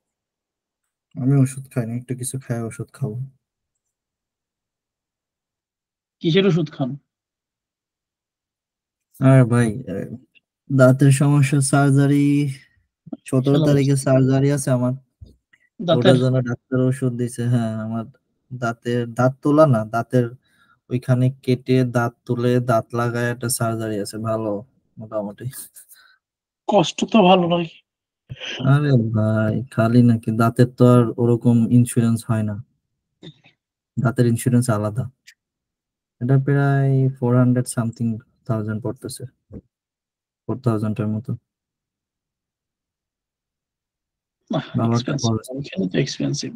আমি ওষুধ খাই না, একটু কিছু খাই ওষুধ খাবো। কিসের ওষুধ খান? আর ভাই দাঁতের সমস্যা সার্জারি 17 শালা তারিখে সার্জারি আছে আমার, ওটার দাঁতের জন্য ডাক্তার ওষুধ দিছে। হ্যাঁ, আমার দাঁত তোলা না, দাঁতের ওইখানে কেটে দাঁত তুলে দাঁত লাগায় একটা সার্জারি আছে, ভালো মোটামুটি। কষ্ট তো ভালো নয়। আরে ভাই খালি নাকি, দাঁতের তো আর ওরকম ইন্স্যুরেন্স হয় না, দাঁতের ইন্স্যুরেন্স আলাদা। এটা প্রায় 400 সামথিং থাউজেন্ড পড়তেছে, 4000-এর মতো, ভালো একটা এক্সপেন্সিভ, খরচ। এখানে তো এক্সপেন্সিভ।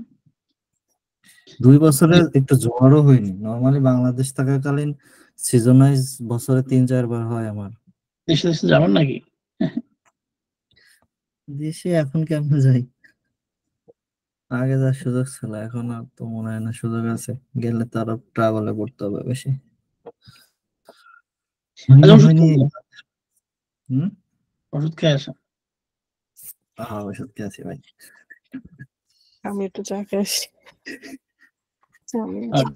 2 বছরে একটু জ্বরও হয়নি, নর্মালি বাংলাদেশ থাকাকালীন সিজন ওয়াইজ বছরে 3-4 বার হয় আমার। দেশে দেশে যাবেন নাকি? দেশে এখন কেমন যাই, আগে যার সুযোগ ছিল, এখন আর তো মনে হয় না সুযোগ আছে, গেলে তো আরো ট্রাভেলে করতে হবে বেশি। হয়নি আচ্ছা, ওষুধ হয়নি। খেয়ে হম। ওষুধ খেয়ে আসেন। হ্যাঁ, ওষুধ খেয়েছি ভাই। আমি একটু চা খেয়ে আসি। আমি আর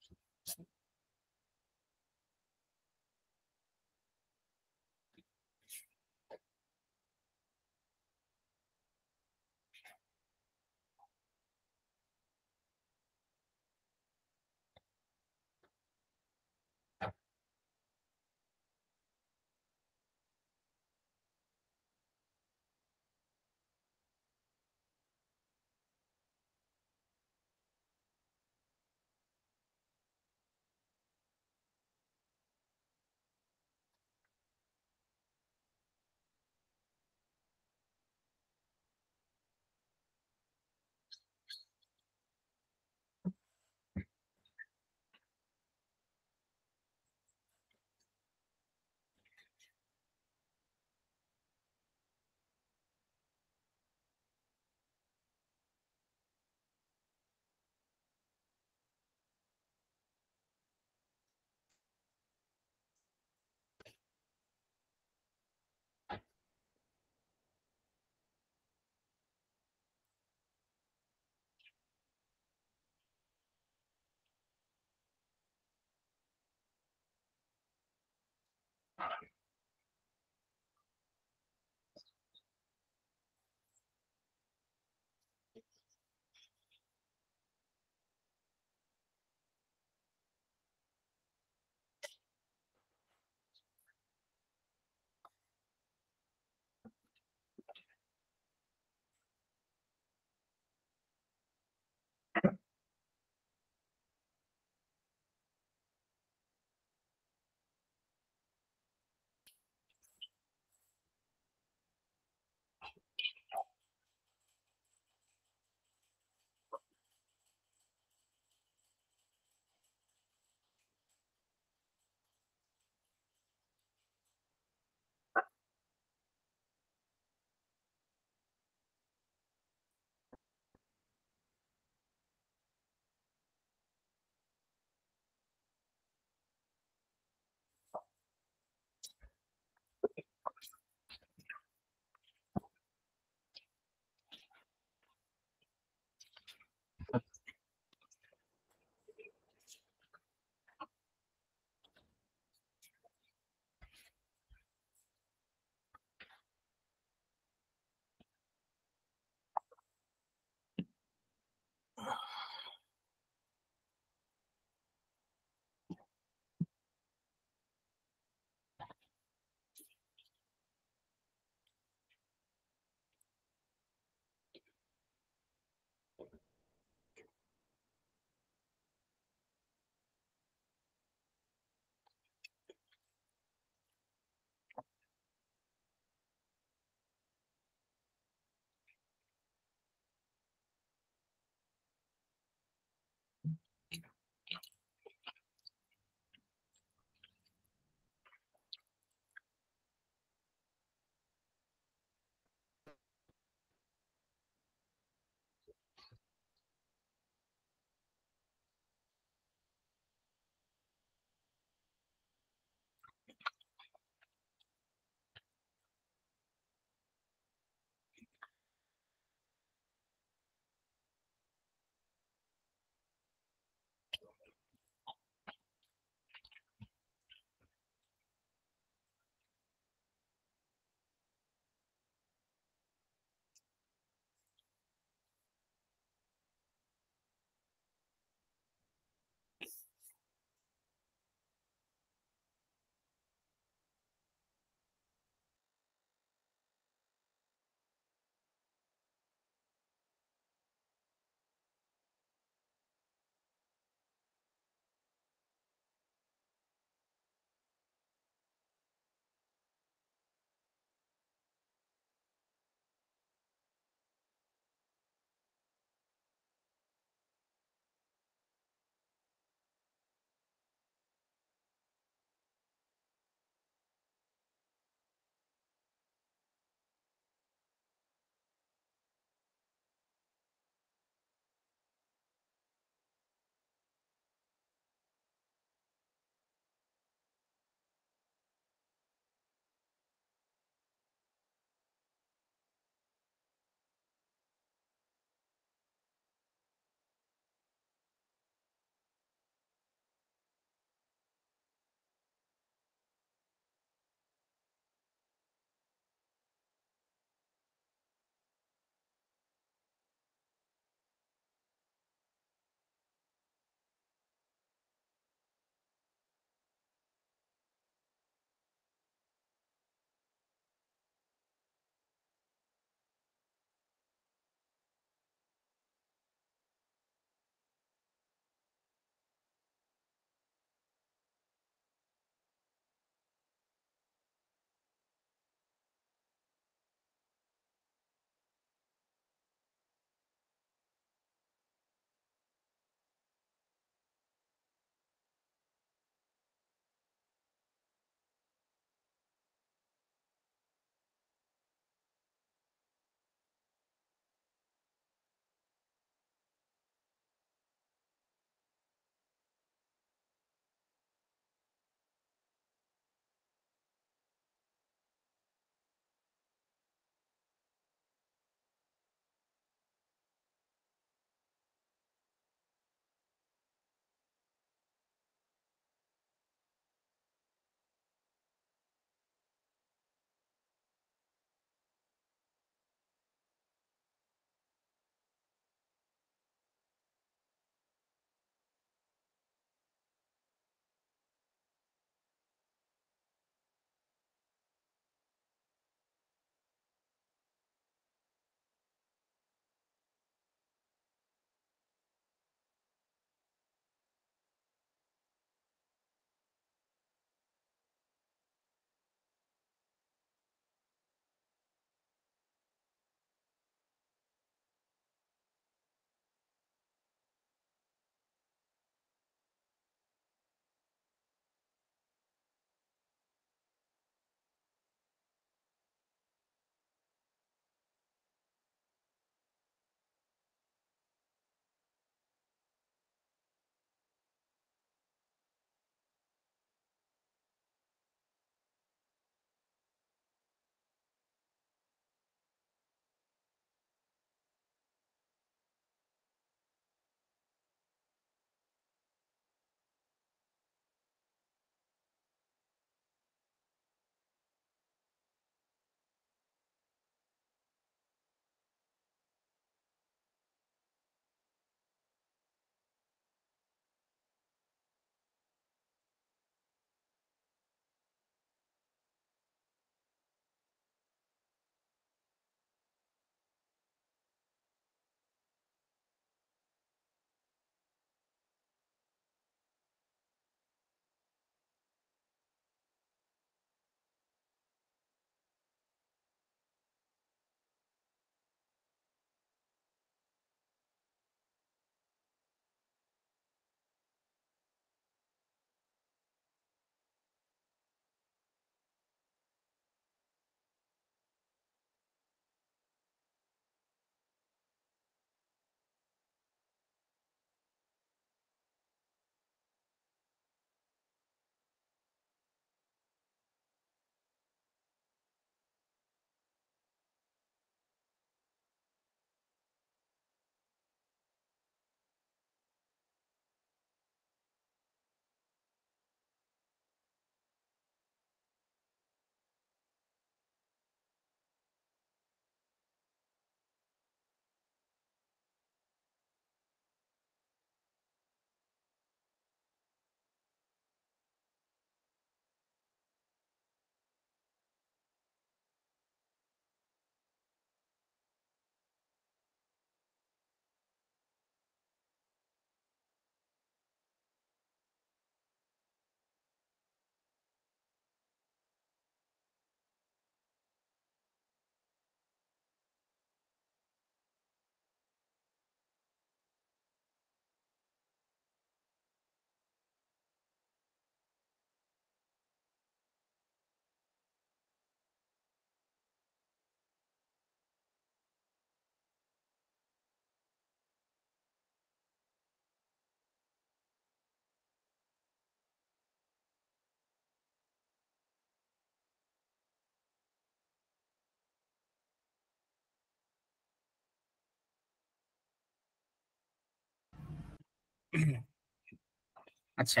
আচ্ছা,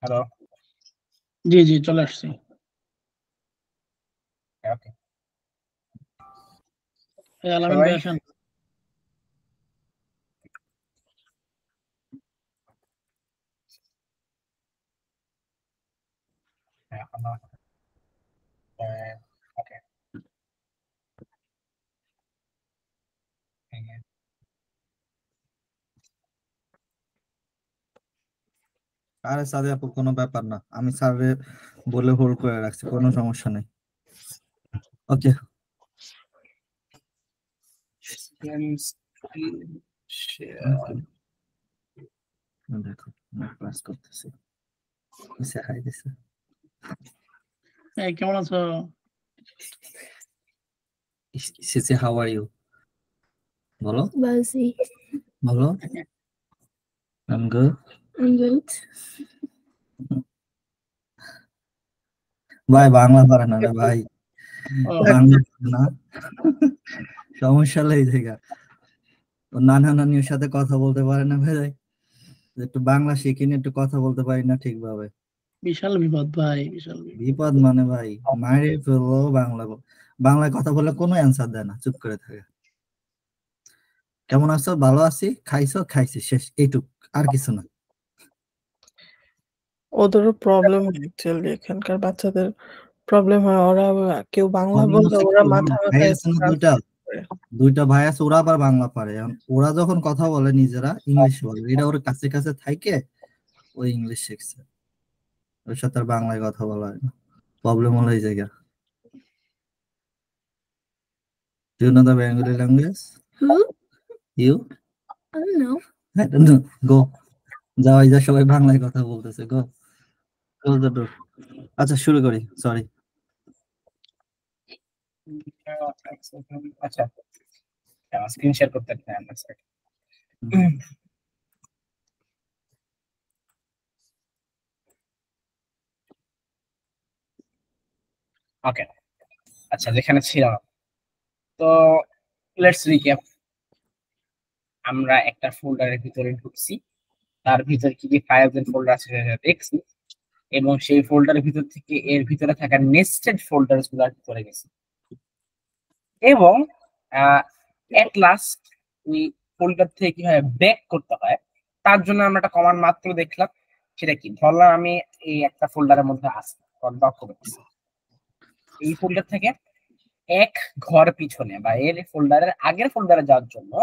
হ্যালো, জি জি চলে আসছি। ওকে আলামিন সবাই ভাই আসেন। ওকে আরে সাদে আপু কোনো ব্যাপার না, আমি স্যারের বলে হোল্ড করে রাখছি, কোনো সমস্যা নেই। ওকে দেখো ক্লাস করতেছি। হাই দিছে। এই কেমন আছো? CC how are you? বলো Buzzy. বলো। I'm good. I'm good. ভাই বাংলা পারে না রে ভাই, ও, বাংলা পারে না, সমস্যা নেই জায়গা। ও নানা নানির সাথে কথা বলতে পারে না ভাই, একটু বাংলা শিখিনি, একটু কথা বলতে পারি না ঠিকভাবে। বিশাল বিপদ ভাই, বিশাল বিপদ। বিপদ মানে ভাই মায়ের ফেললো, বাংলায় কথা বললে কোনো অ্যান্সার দেয় না, চুপ করে থাকে। কেমন আছো? ভালো আছি। খাইছো? খাইছি, শেষ, এইটুক, আর কিছু না। ওদেরও প্রবলেম অ্যাকচুয়ালি, এখানকার বাচ্চাদের প্রবলেম হয়। ওরা কেউ বাংলা Problem বললে হচ্ছে কি, ওরা ওর মাথা ভাই মাথায় আছে না দুইটা ভাই আছে, ওরা আবার বাংলা পারে। এখন ওরা যখন কথা বলে নিজেরা ইংলিশ বলে, এটা ওর কাছে কাছে থাইকে ওই ইংলিশ শিখছে, ওর সাথে আর বাংলায় কথা বলা হয় না। প্রবলেম হলো এই জায়গা। Do you know the Bengali language? Who? You? I don't know. I don't know. Go. যাও, এই যে সবাই বাংলায় কথা বলতেছে, গো ক্লোজ দ্য ডোর। আচ্ছা শুরু করি, সরি। আচ্ছা, স্ক্রিন শেয়ার করতে ওকে। আচ্ছা, যেখানে ছিলাম, তো লেটস রিক্যাপ। আমরা একটা ফোল্ডারের ভিতরে ঢুকছি, তার ভিতরে কি কি ফাইলস এন্ড ফোল্ডার আছে সেটা দেখছি, এবং সেই ফোল্ডারের ভিতর থেকে এর ভিতরে থাকা নেস্টেড ফোল্ডারস গুলোর ভিতরে গেছি, এবং এট লাস্ট ওই ফোল্ডার থেকে কিভাবে ব্যাক করতে হয় তার জন্য আমরা একটা কমান্ড মাত্র দেখলাম। সেটা কি, ধরলাম আমি এই একটা ফোল্ডারের মধ্যে আছি, ডকুমেন্টস, এই ফোল্ডার থেকে এক ঘর পিছনে বা এর ফোল্ডারের আগের ফোল্ডারে যাওয়ার জন্য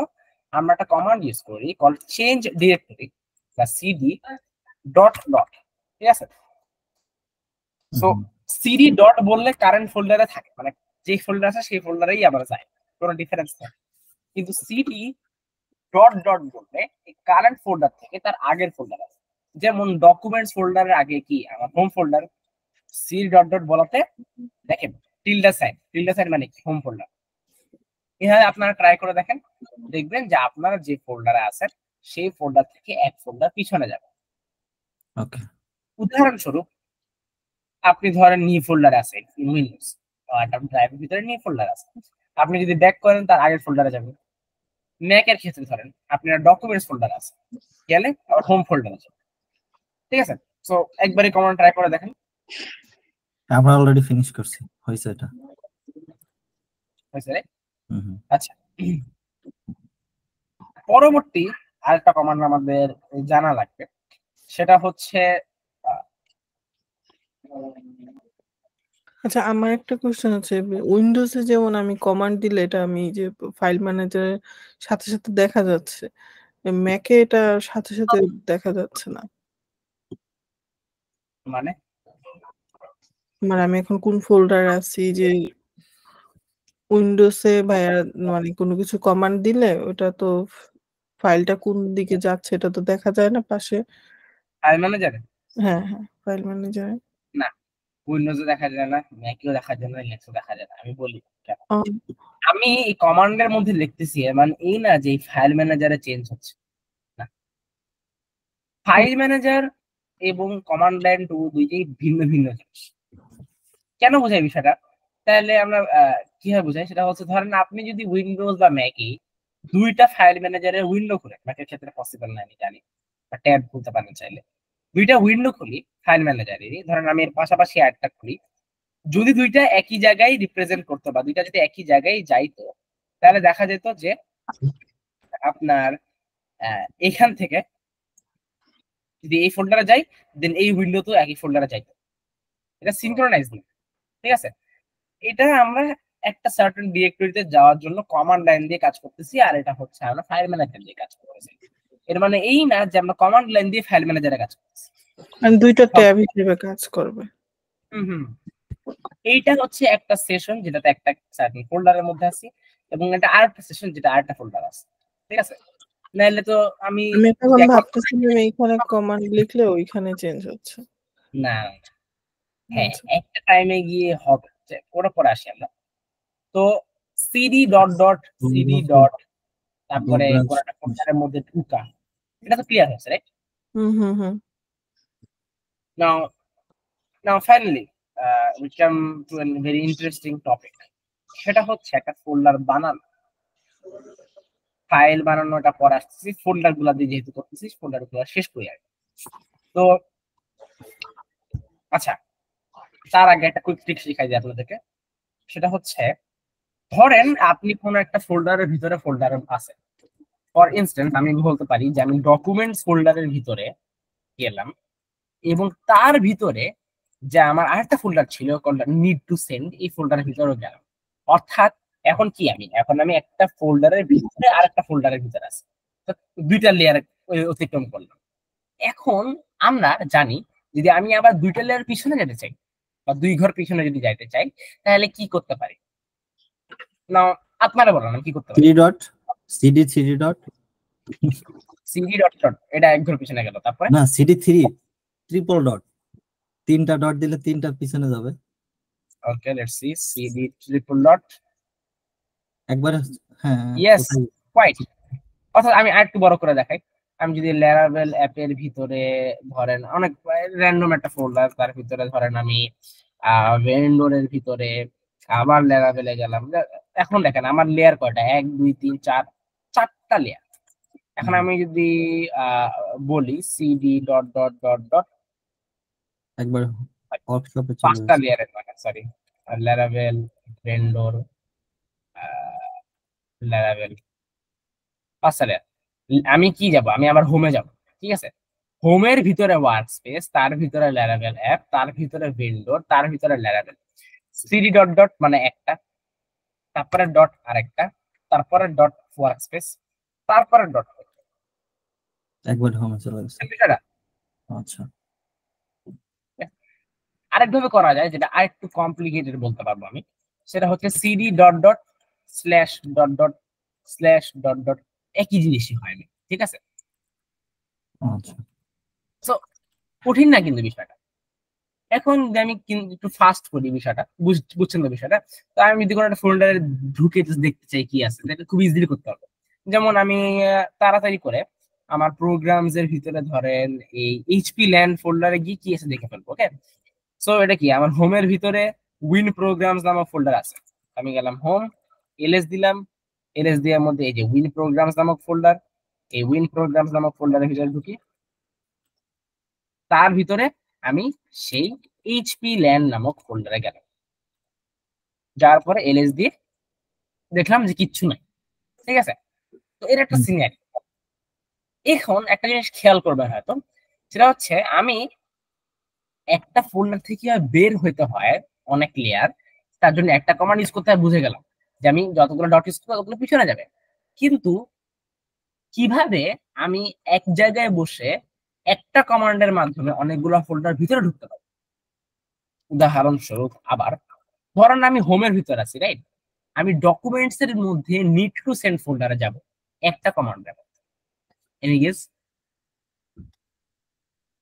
আমরা একটা কমান্ড ইউজ করি কল চেঞ্জ ডিরেক্টরি বা সিডি ডট ডট। ঠিক আছে, সো সিডি ডট বললে কারেন্ট ফোল্ডারে থাকে, মানে যে ফোল্ডার আছে সেই ফোল্ডারেই আবার যায়, কোনো ডিফারেন্স নেই। কিন্তু সিডি ডট ডট বললে এই কারেন্ট ফোল্ডার থেকে তার আগের ফোল্ডার আছে, যেমন ডকুমেন্টস ফোল্ডারের আগে কি আমার home folder, CD dot dot বলাতে দেখেন টিল্ডা সাইন মানে কি হোম ফোল্ডার। এভাবে আপনারা ট্রাই করে দেখেন, দেখবেন যে আপনারা যে ফোল্ডারে আছেন সেই ফোল্ডার থেকে এক ফোল্ডার পিছনে যাবে। ওকে, উদাহরণস্বরূপ আপনি ধরেন নিউ ফোল্ডারে আছে উইন্ডোজ, ড্রাইভের ভিতরে নিউ ফোল্ডার আছে, আপনি যদি ব্যাক করেন তার আগের ফোল্ডারে যাবেন। ম্যাকের ক্ষেত্রে ধরেন আপনার ডকুমেন্টস ফোল্ডার আছে, গেলে আবার হোম ফোল্ডারে যাবে। ঠিক আছে, সো একবারই কমান্ড ট্রাই করে দেখেন। আমরা অলরেডি ফিনিশ করছি, হইছে এটা। হয়েছে রে? আচ্ছা, পরবর্তী আরেকটা কমান্ড আমাদের জানা লাগবে, সেটা হচ্ছে আচ্ছা, আমার একটা কোশ্চেন আছে। উইন্ডোজে যেমন আমি কমান্ড দিলে এটা আমি যে ফাইল ম্যানেজারের সাথে সাথে দেখা যাচ্ছে, ম্যাকে এটা সাথে সাথে দেখা যাচ্ছে না। মানে মানে আমি এখন কোন ফোল্ডারে আছি, যে উইন্ডোজে ভাইয়া মানে কোনো কিছু কমান্ড দিলে ওটা তো ফাইলটা কোন দিকে যাচ্ছে এটা তো দেখা যায় না পাশে। ফাইল ম্যানেজারে? হ্যাঁ হ্যাঁ, ফাইল ম্যানেজারে না, উইন্ডোজে দেখা যায় না, ম্যাকেও দেখা যায় না, লিনাক্সও দেখা যায় না। আমি বলি কেন। আমি এই কমান্ডের মধ্যে লিখতেছি, মানে এই না যে ফাইল ম্যানেজারে চেঞ্জ হচ্ছে না। ফাইল ম্যানেজার এবং কমান্ড লাইন টু দুইটাই ভিন্ন ভিন্ন জিনিস। কেন বোঝাই বিষয়টা? তাহলে আমরা কিভাবে বোঝাই, সেটা হচ্ছে ধরেন আপনি যদি উইন্ডোজ বা ম্যাকে দুইটা ফাইল ম্যানেজারের উইন্ডো খুলে, ম্যাকের ক্ষেত্রে পসিবল না আমি জানি, বা ট্যাব খুলতে পারেন চাইলে, দুইটা উইন্ডো খুলি ফাইল ম্যানেজারেরই, ধরেন আমি এর পাশাপাশি একটা খুলি, যদি দুইটা একই জায়গায় রিপ্রেজেন্ট করতো বা দুইটা যদি একই জায়গায় যাইতো, তাহলে দেখা যেত যে আপনার এখান থেকে যদি এই ফোল্ডারে যাই, দেন এই উইন্ডো তো একই ফোল্ডারে যাইতো। এটা সিনক্রোনাইজ না, ঠিক আছে? এটা আমরা একটা সার্টেন ডিরেক্টরিতে যাওয়ার জন্য কমান্ড লাইন দিয়ে কাজ করতেছি, আর এটা হচ্ছে আমরা ফাইল ম্যানেজার দিয়ে কাজ করতেছি। এর মানে এই না যে আমরা কমান্ড লাইন দিয়ে ফাইল ম্যানেজারে কাজ করতেছি, মানে দুইটা ট্যাব হিসেবে কাজ করবে। এইটা হচ্ছে একটা সেশন যেটাতে একটা সার্টেন ফোল্ডারের মধ্যে আছি, এবং এটা আরেকটা সেশন যেটা আরেকটা ফোল্ডার আছে, ঠিক আছে? নাহলে তো আমি তখন ভাবতেছিলাম এইখানে কমান্ড লিখলে ওইখানে চেঞ্জ হচ্ছে। না, হ্যাঁ একটা টাইমে গিয়ে হবে, ওটা পরে আসি আমরা। তো CD dot dot CD dot তারপরে কোনটা ফোল্ডারের মধ্যে ঢুকা, এটা তো ক্লিয়ার হয়েছে, right? Now finally we come to a very interesting topic, সেটা হচ্ছে একটা ফোল্ডার বানানো, ফাইল বানানোটা পরে আসতেছি, ফোল্ডার গুলা দিয়ে যেহেতু করতেছি ফোল্ডার গুলা শেষ করি আগে। তো আচ্ছা, তার আগে একটা কুইক ট্রিক শিখাই দিই আপনাদেরকে, সেটা হচ্ছে ধরেন আপনি কোনো একটা ফোল্ডারের ভিতরে ফোল্ডার আছে, ফর ইনস্ট্যান্স আমি বলতে পারি যে আমি ডকুমেন্টস ফোল্ডারের ভিতরে গেলাম, এবং তার ভিতরে যে আমার আরেকটা ফোল্ডার ছিল নিড টু সেন্ড, এই ফোল্ডারের ভিতরে গেলাম। অর্থাৎ এখন কি আমি একটা ফোল্ডারের ভিতরে আরেকটা ফোল্ডারের ভিতরে আছি, দুইটা লেয়ার অতিক্রম করলাম। এখন আমরা জানি যদি আমি আবার দুইটা লেয়ার পিছনে যেতে চাই বা দুই ঘর পিছনে যদি যাইতে চাই, তাহলে কি করতে পারি? না আপনারা বলেন আমি কি করতে পারি? সিডি ডট ডট, এটা এক ঘর পিছনে গেল, তারপরে না সিডি ট্রিপল ডট, তিনটা ডট দিলে তিনটা পিছনে যাবে। Okay let's see, CD triple dot, একবার হ্যাঁ ইয়েস কোয়াইট। অর্থাৎ আমি আরেকটু বড় করে দেখাই, আমি যদি ল্যারাভেল অ্যাপের ভিতরে ধরেন অনেক র্যান্ডম একটা ফোল্ডার, তার ভিতরে ধরেন আমি ভেন্ডরের ভিতরে আবার ল্যারাভেলে গেলাম, এখন দেখেন আমার লেয়ার কয়টা, 1 2 3 4, চারটা লেয়ার। এখন আমি যদি বলি CD dot dot dot dot, একবার ওয়ার্কশপে চলে পাঁচটা লেয়ারের মানে সরি, ল্যারাভেল, ভেন্ডর, ল্যারাভেল, পাঁচটা লেয়ার। আমি কি যাব, আমি আবার হোমে যাব, ঠিক আছে? হোমের ভিতরে ওয়ার্ক স্পেস, তার ভিতরে ল্যারাভেল অ্যাপ, তার ভিতরে ভেন্ডর, তার ভিতরে ল্যারাভেল, সিডি ডট ডট মানে একটা, তারপরে ডট আরেকটা, তারপরে ডট ওয়ার্ক স্পেস, তারপরে ডট। একবার হোমে চলে গেছে। আচ্ছা, আরেকভাবে করা যায় যেটা আরেকটু কমপ্লিকেটেড বলতে পারবো আমি, সেটা হচ্ছে CD dot dot slash dot dot slash dot dot, একই জিনিসই হয়, ঠিক আছে? আচ্ছা সো কঠিন না কিন্তু বিষয়টা। এখন আমি একটু ফাস্ট করি বিষয়টা, বুঝছেন তো বিষয়টা? তো আমি যদি কোনো একটা ফোল্ডারে ঢুকে দেখতে চাই কি আছে, এটা খুব ইজিলি করতে হবে। যেমন আমি তাড়াতাড়ি করে আমার প্রোগ্রামস এর ভিতরে ধরেন এই এইচপি ল্যান্ড ফোল্ডারে গিয়ে কি আছে দেখে ফেলবো। ওকে, সো এটা কি আমার হোমের ভিতরে উইন প্রোগ্রামস নামক ফোল্ডার আছে, আমি গেলাম হোম, এলএস দিলাম, এলএস দেওয়ার মধ্যে এই যে উইন প্রোগ্রামস নামক ফোল্ডার, এই উইন প্রোগ্রামস নামক ফোল্ডারের ভিতরে ঢুকি, তার ভিতরে আমি সেই এইচপি ল্যান্ড নামক ফোল্ডারে গেলাম, যার পরে এলএস দিয়ে দেখলাম যে কিচ্ছু নাই, ঠিক আছে? তো এর একটা সিনারি। এখন একটা জিনিস খেয়াল করবেন হয়তো, সেটা হচ্ছে আমি একটা ফোল্ডার থেকে বের হইতে হয় অনেক লেয়ার, তার জন্য একটা কমান্ড ইউজ করতে হয়, বুঝে গেলাম যে আমি যতগুলো ডট ইউজ করবো ততগুলো পিছনে যাবে। কিন্তু কিভাবে আমি এক জায়গায় বসে একটা কমান্ডের মাধ্যমে অনেকগুলো ফোল্ডার ভিতরে ঢুকতে পারি? উদাহরণস্বরূপ আবার ধরেন আমি হোমের ভিতরে আছি, রাইট? আমি ডকুমেন্টস এর মধ্যে নিড টু সেন্ড ফোল্ডারে যাব একটা কমান্ড দেব, এনি গেস?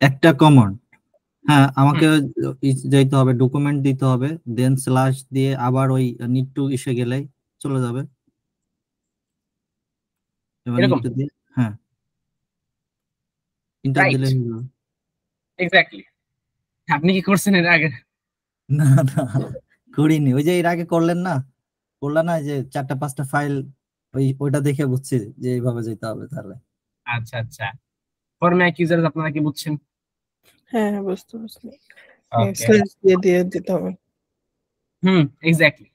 একটা কমান্ড, হ্যাঁ আমাকে যাইতে হবে, ডকুমেন্ট দিতে হবে, দেন স্ল্যাশ দিয়ে আবার ওই নিড টু এসে গেলেই চলে যাবে। এবার এরকম? নিড টু দিয়ে হ্যাঁ ইন্টার দিলে হলো। এক্স্যাক্টলি। আপনি কি করছেন এর আগে? না না করিনি, ওই যে এর আগে করলেন না, যে 4টা 5টা ফাইল ওইটা দেখে বুঝছি যে এইভাবে যেতে হবে তাহলে। আচ্ছা আচ্ছা, ফর ম্যাক ইউজার্স আপনারা কি বুঝছেন? হ্যাঁ হ্যাঁ, বুঝতে পারছি। ওকে, স্ল্যাশ দিয়ে দিয়ে দিতে হবে। এক্স্যাক্টলি।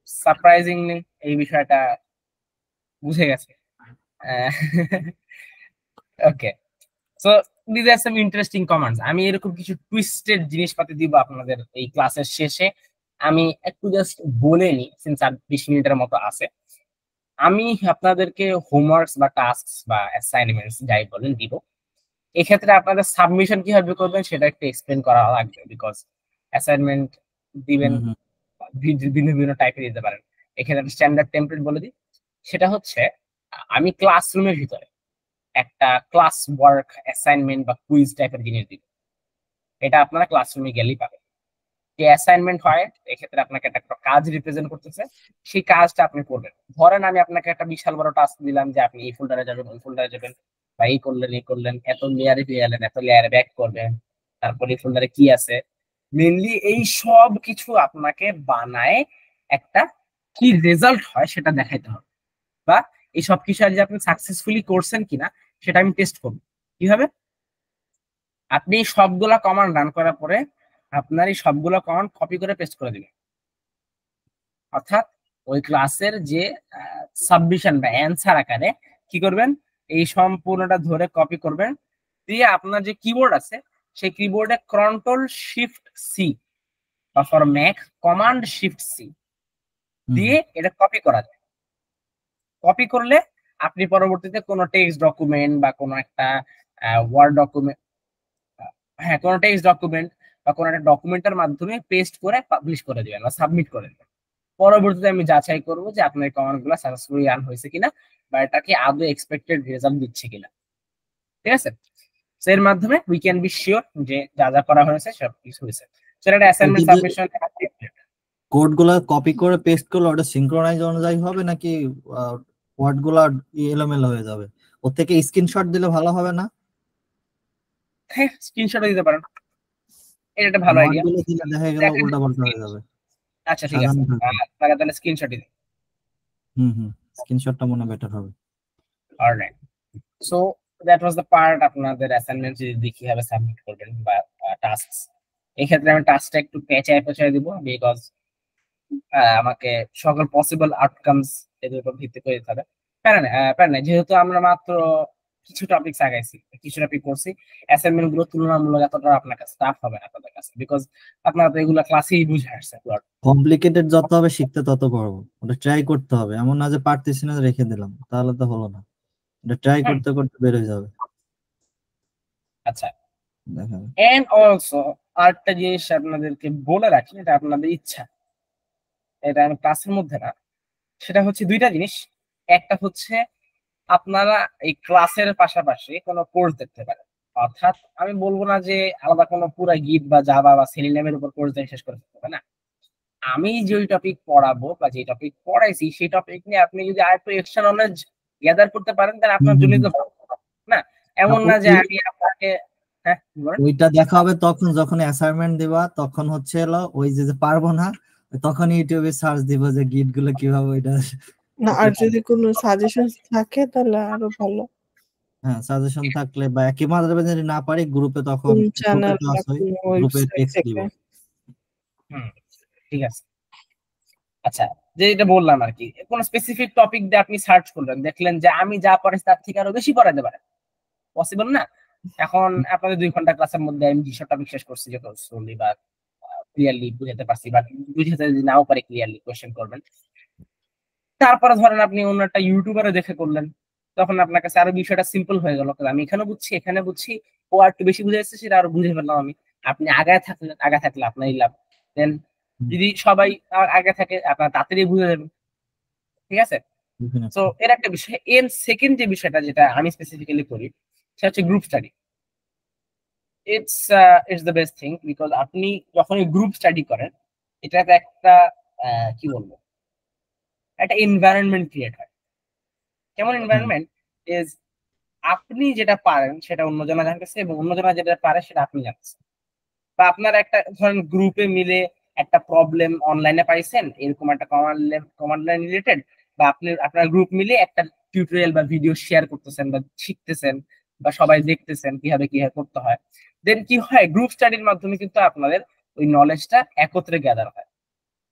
সারপ্রাইজিংলি এই বিষয়টা বুঝে গেছে। Okay, so this are some interesting commands. আমি এরকম কিছু টুইস্টেড জিনিসপাতি দিব আপনাদের এই ক্লাসের শেষে। আমি একটু জাস্ট বলে নি, সিন্স আর 20 মিনিটের মতো আছে। আমি আপনাদেরকে হোমওয়ার্কস বা টাস্ক বা অ্যাসাইনমেন্টস যাই বলেন দিব। এক্ষেত্রে আপনাদের সাবমিশন কিভাবে করবেন সেটা একটু এক্সপ্লেন করা লাগবে, বিকজ অ্যাসাইনমেন্ট দিবেন হুম হুম ভিন্ন ভিন্ন টাইপের দিতে পারেন। এখানে একটা স্ট্যান্ডার্ড টেমপ্লেট বলে দিই, সেটা হচ্ছে আমি ক্লাসরুমের ভিতরে একটা ক্লাস ওয়ার্ক অ্যাসাইনমেন্ট বা কুইজ টাইপের জিনিস দিব। এটা আপনারা ক্লাসরুমে গেলেই পাবেন। যে অ্যাসাইনমেন্ট হয় এক্ষেত্রে আপনাকে একটা কাজ রিপ্রেজেন্ট করতেছে, সেই কাজটা আপনি করবেন। ধরেন আমি আপনাকে একটা বিশাল বড় টাস্ক দিলাম যে আপনি এই ফোল্ডারে যাবেন, ওই ফোল্ডারে যাবেন, বা এই করলেন, এত লেয়ারে গেলেন, এত লেয়ারে ব্যাক করবেন, তারপর এই ফোল্ডারে কি আছে, মেনলি এই সব কিছু আপনাকে বানায় একটা কি রেজাল্ট হয় সেটা দেখাইতে হবে, বা এই সব কিছু যে আপনি সাকসেসফুলি করছেন কিনা সেটা আমি টেস্ট করবো। কিভাবে? আপনি সবগুলা কমান্ড রান করার পরে আপনার এই সবগুলো কমান্ড কপি করে পেস্ট করে দিবেন। অর্থাৎ ওই ক্লাসের যে সাবমিশন বা অ্যান্সার আকারে কি করবেন, এই সম্পূর্ণটা ধরে কপি করবেন, দিয়ে আপনার যে কিবোর্ড আছে সেই কিবোর্ডে কন্ট্রোল শিফট সি বা for Mac command shift C দিয়ে এটা কপি করা যায়। কপি করলে আপনি পরবর্তীতে কোনো টেক্সট ডকুমেন্ট বা কোনো একটা ওয়ার্ড ডকুমেন্ট, হ্যাঁ কোনো টেক্সট ডকুমেন্ট বা কোনো একটা ডকুমেন্টের মাধ্যমে পেস্ট করে পাবলিশ করে দিবেন বা সাবমিট করে দিবেন। পরবর্তীতে আমি যাচাই করবো যে আপনার কমান্ড গুলো সাকসেসফুলি রান হয়েছে কিনা, বা এটা কি আদৌ এক্সপেক্টেড রেজাল্ট দিচ্ছে কিনা। ঠিক আছে, তো এর মাধ্যমে উই ক্যান বি শিওর যে যা যা করা হয়েছে সব কিছু হয়েছে। সেটা অ্যাসাইনমেন্ট সাবমিশন। কোড গুলা কপি করে পেস্ট করলে ওটা সিনক্রোনাইজ অনুযায়ী হবে নাকি ওয়ার্ড গুলা এলোমেলো হয়ে যাবে? ওর থেকে স্ক্রিনশট দিলে ভালো হবে না? হ্যাঁ, স্ক্রিনশটও দিতে পারেন, এটা একটা ভালো ওয়ার্ড আইডিয়া। গুলো দিলে দেখা গেল উল্টা পাল্টা হয়ে যাবে। আচ্ছা ঠিক আছে, তাহলে স্ক্রিনশটই দিন। স্ক্রিনশটটা মনে বেটার হবে। Alright, so that was the part আপনাদের অ্যাসাইনমেন্ট যদি কিভাবে সাবমিট করবেন বা টাস্ক। এই ক্ষেত্রে আমি টাস্কটা একটু পেঁচায় দিব, বিকজ আমাকে সকল পসিবল আউটকামস এদের উপর ভিত্তি করে দিতে হবে। প্যারা না, যেহেতু আমরা মাত্র কিছু টপিক আগাইছি, কিছু টপিক করছি, অ্যাসাইনমেন্ট গুলো তুলনামূলক এতটা আপনার কাছে টাফ হবে না আপনাদের কাছে, বিকজ আপনারা তো এগুলো ক্লাসেই বুঝে আসছে। কমপ্লিকেটেড যত হবে শিখতে তত পারবো, ওটা ট্রাই করতে হবে, এমন না যে পারতেছি না রেখে দিলাম, তাহলে তো হলো না। এটা ট্রাই করতে করতে বের হয়ে যাবে। আচ্ছা, দেখা এন্ড অলসো আরেকটা জিনিস আপনাদেরকে বলে রাখি, এটা আপনাদের ইচ্ছা, এটা আমি ক্লাসের মধ্যে না, সেটা হচ্ছে দুইটা জিনিস। একটা হচ্ছে আপনারা এই ক্লাসের পাশাপাশি কোনো কোর্স দেখতে পারেন। অর্থাৎ আমি বলবো না যে আলাদা কোনো পুরা গিট বা জাভা বা সেলিনামের উপর কোর্স দিয়ে শেষ করে ফেলতে হবে না। আমি যে টপিক পড়াবো বা যে টপিক পড়াইছি সেই টপিক নিয়ে আপনি যদি আরেকটু এক্সট্রা নলেজ গ্যাদার করতে পারেন তাহলে আপনার জন্য তো ভালো না। এমন না যে আমি আপনাকে, হ্যাঁ ওইটা দেখা হবে তখন যখন অ্যাসাইনমেন্ট দিবা, তখন হচ্ছে হলো ওই যে পারবো না তখন ইউটিউবে সার্চ দিব যে গিট গুলো কিভাবে ওইটা না, আর যদি কোনো সাজেশন থাকে তাহলে আরো ভালো। হ্যাঁ, সাজেশন থাকলে বা একেবারে যদি না পারি গ্রুপে, তখন চ্যানেল ক্লাস হয়, গ্রুপে টেক্সট দিব। ঠিক আছে। আচ্ছা, যে এটা বললাম আর কি, কোন স্পেসিফিক টপিক দিয়ে আপনি সার্চ করলেন, দেখলেন যে আমি যা পড়াই তার থেকে আরো বেশি পড়াতে পারে, পসিবল না। এখন আপনাদের 2 ঘন্টা ক্লাসের মধ্যে আমি যেসব টপিক শেষ করছি, যত সলি বা ক্লিয়ারলি বুঝাতে পারছি, বা বুঝাতে যদি নাও পারে ক্লিয়ারলি কোয়েশ্চেন করবেন। তারপরে ধরেন আপনি অন্য একটা ইউটিউবারে দেখে করলেন, তখন আপনার কাছে আরো বিষয়টা সিম্পল হয়ে গেল, আমি এখানে বুঝছি এখানে বুঝছি, ও আর একটু বেশি বুঝাইছে সেটা আরো বুঝে ফেললাম আমি। আপনি আগে থাকলে আপনারই লাভ। দেন যদি সবাই আগে থাকে আপনার তাড়াতাড়ি বুঝে যাবেন। ঠিক আছে, তো এর একটা বিষয়। এর সেকেন্ড যে বিষয়টা যেটা আমি স্পেসিফিক্যালি করি সেটা হচ্ছে group study. It's the best thing, because আপনি যখন গ্রুপ স্টাডি করেন এটাতে একটা কি বলবো, একটা এনভায়রনমেন্ট ক্রিয়েট হয়। কেমন এনভায়রনমেন্ট? ইজ আপনি যেটা পারেন সেটা অন্যজনা জানতেছে, এবং অন্যজনা যেটা পারে সেটা আপনি জানতেছেন। বা আপনার একটা ধরেন গ্রুপে মিলে একটা প্রবলেম অনলাইনে পাইছেন, এরকম একটা কমান্ড লাইন রিলেটেড, বা আপনি আপনার গ্রুপ মিলে একটা টিউটোরিয়াল বা ভিডিও শেয়ার করতেছেন বা শিখতেছেন বা সবাই দেখতেছেন কিভাবে কিভাবে করতে হয়, দেন কি হয়, গ্রুপ স্টাডির মাধ্যমে কিন্তু আপনাদের ওই নলেজটা একত্রে গ্যাদার হয়।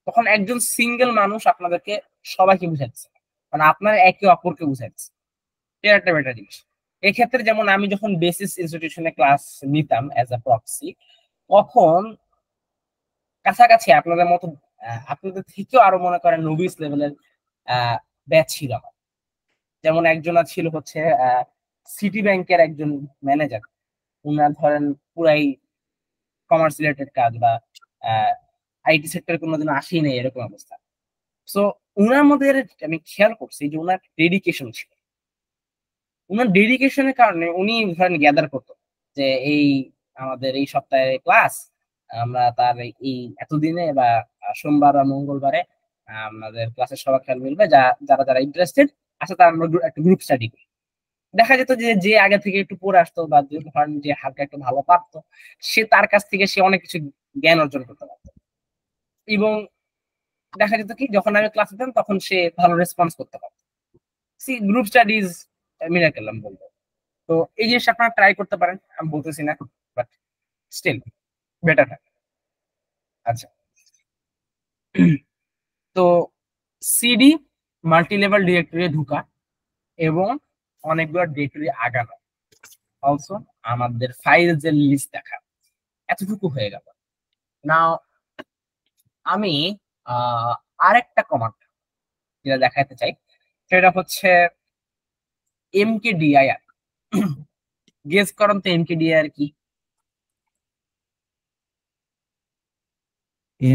তখন একজন সিঙ্গেল মানুষ আপনাদেরকে সবাইকে বুঝাচ্ছে, মানে আপনার একে অপরকে বুঝাচ্ছে, এটা একটা বেটার জিনিস। এক্ষেত্রে যেমন আমি যখন বেসিস ইনস্টিটিউশনে ক্লাস নিতাম অ্যাজ আ প্রক্সি, তখন কাছাকাছি আপনাদের মতো আপনাদের থেকেও আরো মনে করেন নবিস লেভেলের ব্যাচ ছিল আমার। যেমন একজন ছিল হচ্ছে সিটি ব্যাংকের একজন ম্যানেজার, উনার ধরেন পুরাই কমার্স রিলেটেড কাজ বা আইটি সেক্টরে কোনোদিন আসেই নেই এরকম অবস্থা। সো উনার মধ্যে আমি খেয়াল করছি যে উনার ডেডিকেশন ছিল। উনার ডেডিকেশনের কারণে উনি ধরেন গ্যাদার করতো যে এই আমাদের এই সপ্তাহে ক্লাস, আমরা তার এই এতদিনে বা সোমবার বা মঙ্গলবারে আমাদের ক্লাসের সবার খেয়াল মিলবে, যারা যারা ইন্টারেস্টেড আচ্ছা তার আমরা একটা গ্রুপ স্টাডি করি। দেখা যেত যে যে আগে থেকে একটু পড়ে আসতো বা ধরেন যে হালকা একটু ভালো পারতো, সে তার কাছ থেকে সে অনেক কিছু জ্ঞান অর্জন করতে পারতো। এবং দেখা যেত কি যখন আমি ক্লাস দিতাম তখন সে ভালো রেসপন্স করতে পারতো। সি গ্রুপ স্টাডিজ মিরাকেল আমি বলবো। তো এই জিনিসটা আপনারা ট্রাই করতে পারেন, আমি বলতেছি না, বাট স্টিল বেটার হয়। আচ্ছা, তো সিডি মাল্টি লেভেল ডিরেক্টরি ঢুকা এবং অনেকগুলো ডিরেক্টরি আগানো, অলসো আমাদের ফাইলস এর লিস্ট দেখা, এতটুকু হয়ে গেল। নাও আমি আরেকটা কমান্ড যেটা দেখাতে চাই সেটা হচ্ছে mkdir। গেস করুন তো mkdir কি?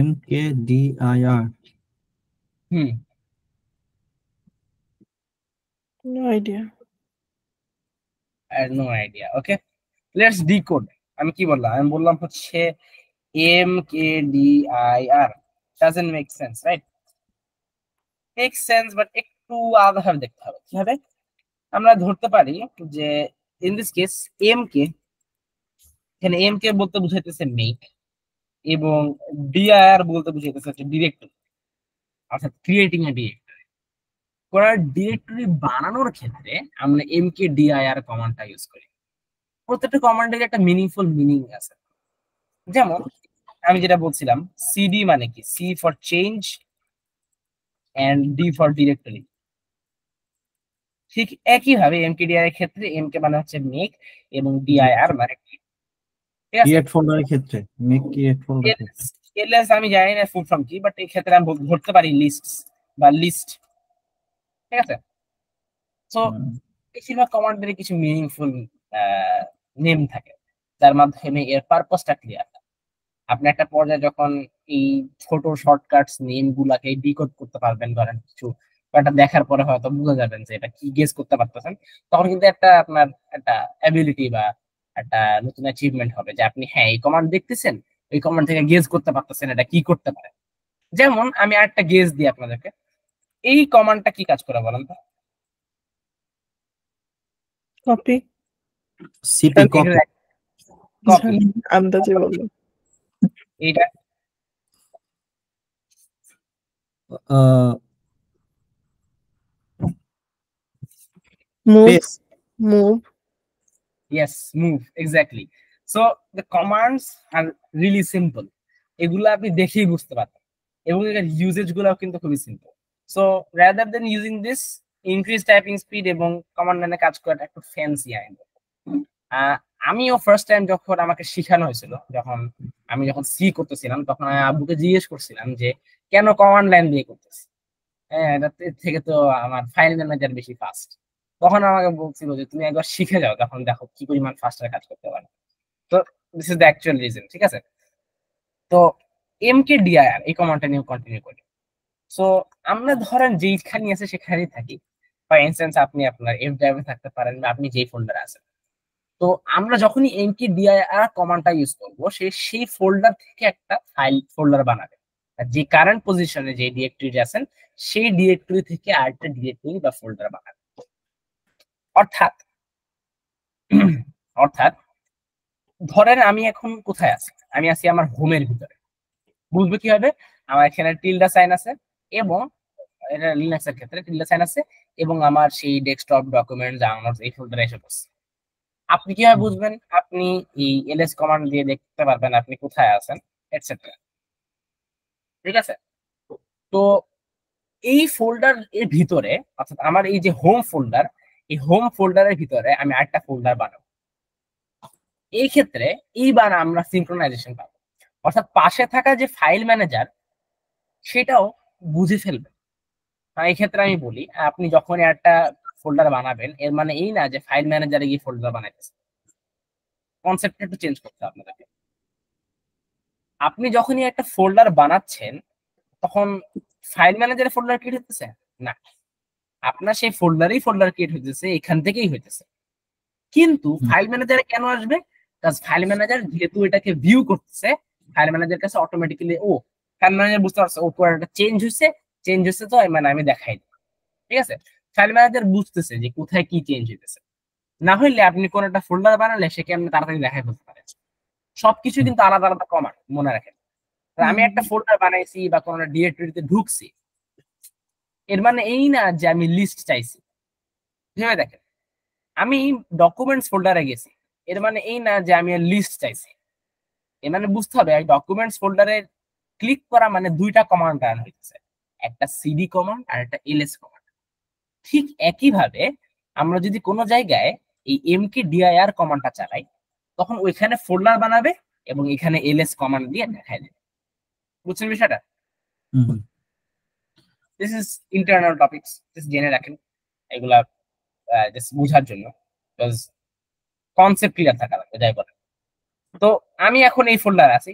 MKDIR hmm, no idea. No idea. Okay, let's decode. আমি কি বললাম? আমি বললাম হচ্ছে mkdir doesn't make sense, right? Make sense, but একটু আলাদাভাবে দেখতে হবে। কিভাবে? আমরা ধরতে পারি যে ইন দিস কেস mk, এখানে mk বলতে বুঝাইতেছে মেক এবং dir বলতে বুঝাইতেছে হচ্ছে ডিরেক্টরি, অর্থাৎ ক্রিয়েটিং এ ডিরেক্টরি। করার ডিরেক্টরি বানানোর ক্ষেত্রে আমরা mkdir কমান্ডটা ইউজ করি। প্রত্যেকটা কমান্ডের একটা মিনিংফুল মিনিং আছে। যেমন আমি যেটা বলছিলাম, সিডি মানে কি? C for change and D for directory. ঠিক একইভাবে mkdir এর ক্ষেত্রে mk মানে হচ্ছে মেক এবং dir মানে কি, ঠিক আছে? ক্রিয়েট ফোল্ডারের ক্ষেত্রে মেক ক্রিয়েট ফোল্ডার ক্ষেত্রে এলএস আমি জানি না ফুল ফর্ম কি, বাট এই ক্ষেত্রে আমি ধরতে পারি লিস্ট বা লিস্ট, ঠিক আছে? সো বেশিরভাগ কমান্ডের কিছু মিনিংফুল নেম থাকে যার মাধ্যমে এর পারপাসটা ক্লিয়ার। আপনি একটা পর্যায়ে যখন এই ছোট শর্টকাটস নেম গুলাকে ডিকোড করতে পারবেন, ধরেন কিছু একটা দেখার পরে হয়তো বুঝে যাবেন যে এটা কি গেস করতে পারতেছেন, তখন কিন্তু একটা আপনার একটা অ্যাবিলিটি বা একটা নতুন অ্যাচিভমেন্ট হবে যে আপনি হ্যাঁ এই কমান্ড দেখতেছেন, এই কমান্ড থেকে গেস করতে পারতেছেন এটা কি করতে পারে। যেমন আমি আরেকটা গেস দিই আপনাদেরকে, এই কমান্ডটা কি কাজ করে বলেন তো? কপি। CP copy copy. আন্দাজে বললাম। এইটা move. Paste move. yes, move, exactly. So the commands are really simple, এগুলো আপনি দেখেই বুঝতে পারবেন এবং এর ইউজেজ গুলো কিন্তু খুবই simple. So rather than using this increase typing speed এবং কমান্ড লাইনে কাজ করাটা একটু ফ্যান্সি আইন। আমিও ফার্স্ট টাইম যখন আমাকে শেখানো হয়েছিল, যখন সি করতেছিলাম, তখন আমি আব্বুকে জিজ্ঞেস করছিলাম যে কেন কমান্ড লাইন দিয়ে করতেছি, হ্যাঁ এর থেকে তো আমার ফাইল ম্যানেজার বেশি ফাস্ট। তখন আমাকে বলছিল যে তুমি একবার শিখে যাও, তখন দেখো কি পরিমাণ ফাস্টার কাজ করতে পারো। তো this is the actual reason, ঠিক আছে? তো mkdir এই কমান্ডটা নিয়ে কন্টিনিউ করি। সো আমরা ধরেন যেইখানে আছে সেখানেই থাকি। ফর ইনস্ট্যান্স আপনি আপনার এফ ড্রাইভে থাকতে পারেন বা আপনি যেই ফোল্ডারে আছেন। তো আমরা যখনই mkdir কমান্ডটা ইউজ করবো, সেই ফোল্ডার থেকে একটা ফাইল ফোল্ডার বানাবে। আর যে কারেন্ট পজিশনে যে ডিরেক্টরি আছেন সেই ডিরেক্টরি থেকে আরেকটা ডিরেক্টরি বা ফোল্ডার বানাবে। অর্থাৎ অর্থাৎ ধরেন আমি এখন কোথায় আছি? আমি আছি আমার হোমের ভিতরে। বুঝবে কিভাবে? আমার এখানে টিল্ডা সাইন আছে এবং এটা লিনাক্সের ক্ষেত্রে টিল্ডা সাইন আছে এবং আমার সেই ডেস্কটপ ডকুমেন্ট ডাউনলোডস এই ফোল্ডারে এসে পড়ছে। আপনি কিভাবে বুঝবেন? আপনি এই ls কমান্ড দিয়ে দেখতে পারবেন আপনি কোথায় আছেন এটসেট্রা। ঠিক আছে, তো এই ফোল্ডার এর ভিতরে অর্থাৎ আমার এই যে হোম ফোল্ডার, এই হোম ফোল্ডারের ভিতরে আমি আরেকটা ফোল্ডার বানাবো। এই ক্ষেত্রে এইবার আমরা সিনক্রোনাইজেশন পাবো, অর্থাৎ পাশে থাকা যে ফাইল ম্যানেজার সেটাও বুঝে ফেলবে। এই ক্ষেত্রে আমি বলি, আপনি যখন একটা ফোল্ডার বানাবেন এর মানে এই না যে ফাইল ম্যানেজারে গিয়ে ফোল্ডার বানাইতেছে। কনসেপ্টটা একটু চেঞ্জ করতে হবে আপনাদেরকে। আপনি যখনই একটা ফোল্ডার বানাচ্ছেন তখন ফাইল ম্যানেজারে ফোল্ডার ক্রিয়েট হতেছে না, আপনার সেই ফোল্ডারেই ফোল্ডার ক্রিয়েট হইতেছে, এখান থেকেই হইতেছে। কিন্তু ফাইল ম্যানেজারে কেন আসবে? কারণ ফাইল ম্যানেজার যেহেতু এটাকে ভিউ করতেছে, ফাইল ম্যানেজার কাছে অটোমেটিক্যালি ফাইল ম্যানেজার বুঝতে পারছে একটা চেঞ্জ হয়েছে তো মানে আমি দেখাই দিই। ঠিক আছে, ফাইল ম্যানেজার বুঝতেছে যে কোথায় কি চেঞ্জ হইতেছে। না হইলে আপনি কোন একটা ফোল্ডার বানালে সে কেমন তাড়াতাড়ি দেখাই ফেলতে পারে। সবকিছু কিন্তু আলাদা আলাদা কমান্ড, মনে রাখেন। আমি একটা ফোল্ডার বানাইছি বা কোন ডিরেক্টরিতে ঢুকছি, এর মানে এই না যে আমি লিস্ট চাইছি। ভেবে দেখেন, আমি ডকুমেন্টস ফোল্ডারে গেছি, এর মানে এই না যে আমি লিস্ট চাইছি। এর মানে বুঝতে হবে ডকুমেন্টস ফোল্ডারে ক্লিক করা মানে দুইটা কমান্ড রান হইতেছে, একটা সিডি কমান্ড আর একটা ls কমান্ড। ঠিক একইভাবে আমরা যদি কোনো জায়গায় এই mkdir কমান্ডটা চালাই তখন ওইখানে ফোল্ডার বানাবে এবং এখানে ls কমান্ড দিয়ে দেখায় দেবে। বুঝছেন বিষয়টা? This is internal topics, just জেনে রাখেন এগুলা জাস্ট বোঝার জন্য, বিকজ কনসেপ্ট ক্লিয়ার থাকা লাগবে যাই বলেন। তো আমি এখন এই ফোল্ডার আছি,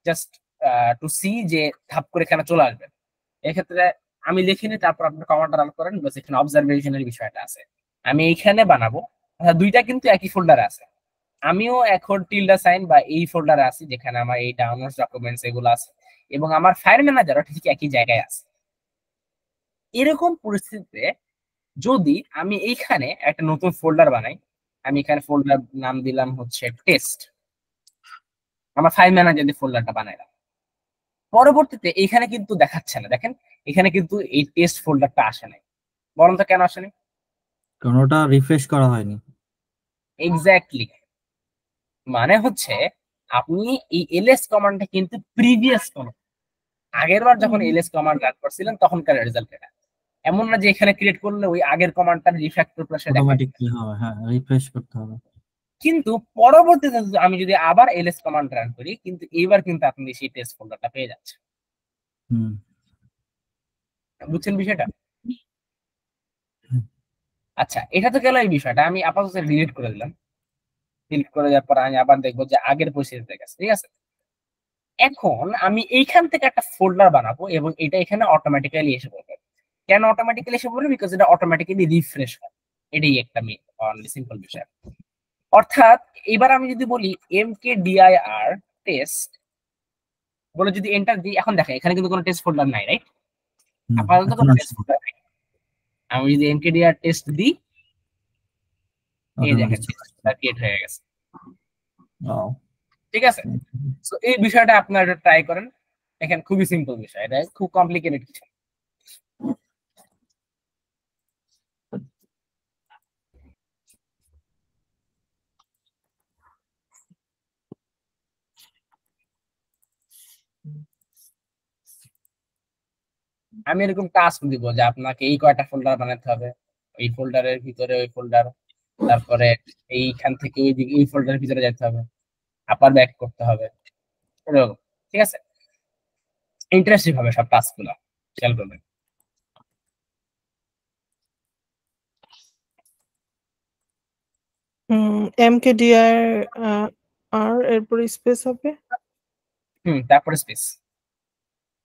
জাস্ট টু সি যে ধাপ করে এখানে চলে আসবে। এক্ষেত্রে আমি লিখিনি, তারপর আপনি কমান্ডটা রান করেন, বাস এখানে অবজারভেশনের বিষয়টা আছে। আমি এইখানে বানাবো, দুইটা কিন্তু একই ফোল্ডারে আছে। আমিও এখন টিল্ডা সাইন বা এই ফোল্ডারে আছি যেখানে আমার এই ডাউনলোডস ডকুমেন্টস এগুলো আছে, এবং আমার ফাইল ম্যানেজারও ঠিক একই জায়গায় আছে। এরকম পরিস্থিতিতে যদি আমি এইখানে একটা নতুন ফোল্ডার বানাই, আমি এখানে ফোল্ডার নাম দিলাম হচ্ছে টেস্ট, আমার ফাইল ম্যানেজার ফোল্ডারটা বানাইলাম। পরবর্তীতে এখানে কিন্তু দেখাচ্ছে না, দেখেন এখানে কিন্তু এই টেস্ট ফোল্ডারটা আসে নাই। বলুন তো কেন আসেনি? কারণ ওটা রিফ্রেশ করা হয়নি। এক্স্যাক্টলি, মানে হচ্ছে আপনি এই ls কমান্ডটা কিন্তু প্রিভিয়াস কোন আগের বার যখন ls কমান্ড রান করছিলেন তখনকার রেজাল্ট এটা। এমন না যে এখানে ক্রিয়েট করলে ওই আগের কমান্ডটা রিফ্যাক্টর প্লাস অটোমেটিক্যালি হবে, হ্যাঁ রিফ্রেশ করতে হবে। কিন্তু পরবর্তীতে আমি যদি আবার ls কমান্ড রান করি, কিন্তু এইবার কিন্তু আপনি সেই টেস্ট ফোল্ডারটা পেয়ে যাচ্ছেন। বুঝছেন বিষয়টা? আচ্ছা, এটা তো গেল এই বিষয়টা। আমি আপাতত ডিলিট করে দিলাম। ডিলিট করে দেওয়ার পর আমি আবার দেখবো যে আগের পরিস্থিতিতে গেছে। ঠিক আছে, এখন আমি এইখান থেকে একটা ফোল্ডার বানাবো এবং এটা এখানে অটোমেটিক্যালি এসে পড়বে। কেন অটোমেটিক্যালি এসে পড়বে? বিকজ এটা অটোমেটিক্যালি রিফ্রেশ হয়। এটাই একটা অনলি সিম্পল বিষয়। অর্থাৎ এবার আমি যদি বলি mkdir টেস্ট বলে যদি এন্টার দিই, এখন দেখেন এখানে কিন্তু কোনো টেস্ট ফোল্ডার নাই, রাইট? আপাতত কোনো টেস্ট ফোল্ডার নাই। আমি যদি mkdir টেস্ট দিই, এই দেখেন ক্রিয়েট হয়ে গেছে। ঠিক আছে, সো এই বিষয়টা আপনারা ট্রাই করেন, দেখেন খুবই সিম্পল বিষয়, এটা খুব কমপ্লিকেটেড কিছু। আমি এরকম টাস্ক দিব যে আপনাকে এই কয়টা ফোল্ডার বানাতে হবে, এই ফোল্ডারের ভিতরে ওই ফোল্ডার, তারপরে এইখান থেকে ওই দিকে এই ফোল্ডারের ভিতরে যেতে হবে, আবার ব্যাক করতে হবে, এরকম। ঠিক আছে, ইন্টারেস্টিং হবে সব টাস্কগুলো, খেয়াল করবেন। mkdir আর এরপর স্পেস হবে, তারপরে স্পেস,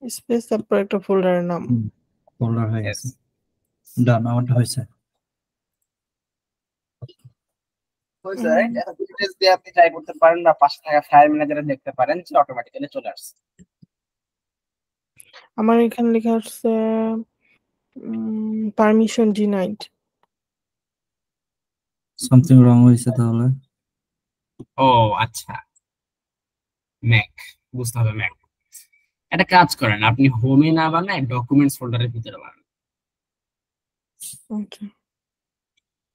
স্পেস তারপর একটা ফোল্ডারের নাম। ফোল্ডার হয়ে গেছে, ডান, আমারটা হয়েছে। আপনি ট্রাই করতে পারেন বা পাশে থাকা ফাইল ম্যানেজারে দেখতে পারেন যে অটোমেটিক্যালি চলে আসছে। আমার এখানে লেখা আছে পারমিশন ডিনাইড। সামথিং রং হয়েছে তাহলে। ও আচ্ছা, ম্যাক, বুঝতে হবে ম্যাক। একটা কাজ করেন, আপনি হোমে না বানায় ডকুমেন্টস ফোল্ডারের ভিতরে বানান। আচ্ছা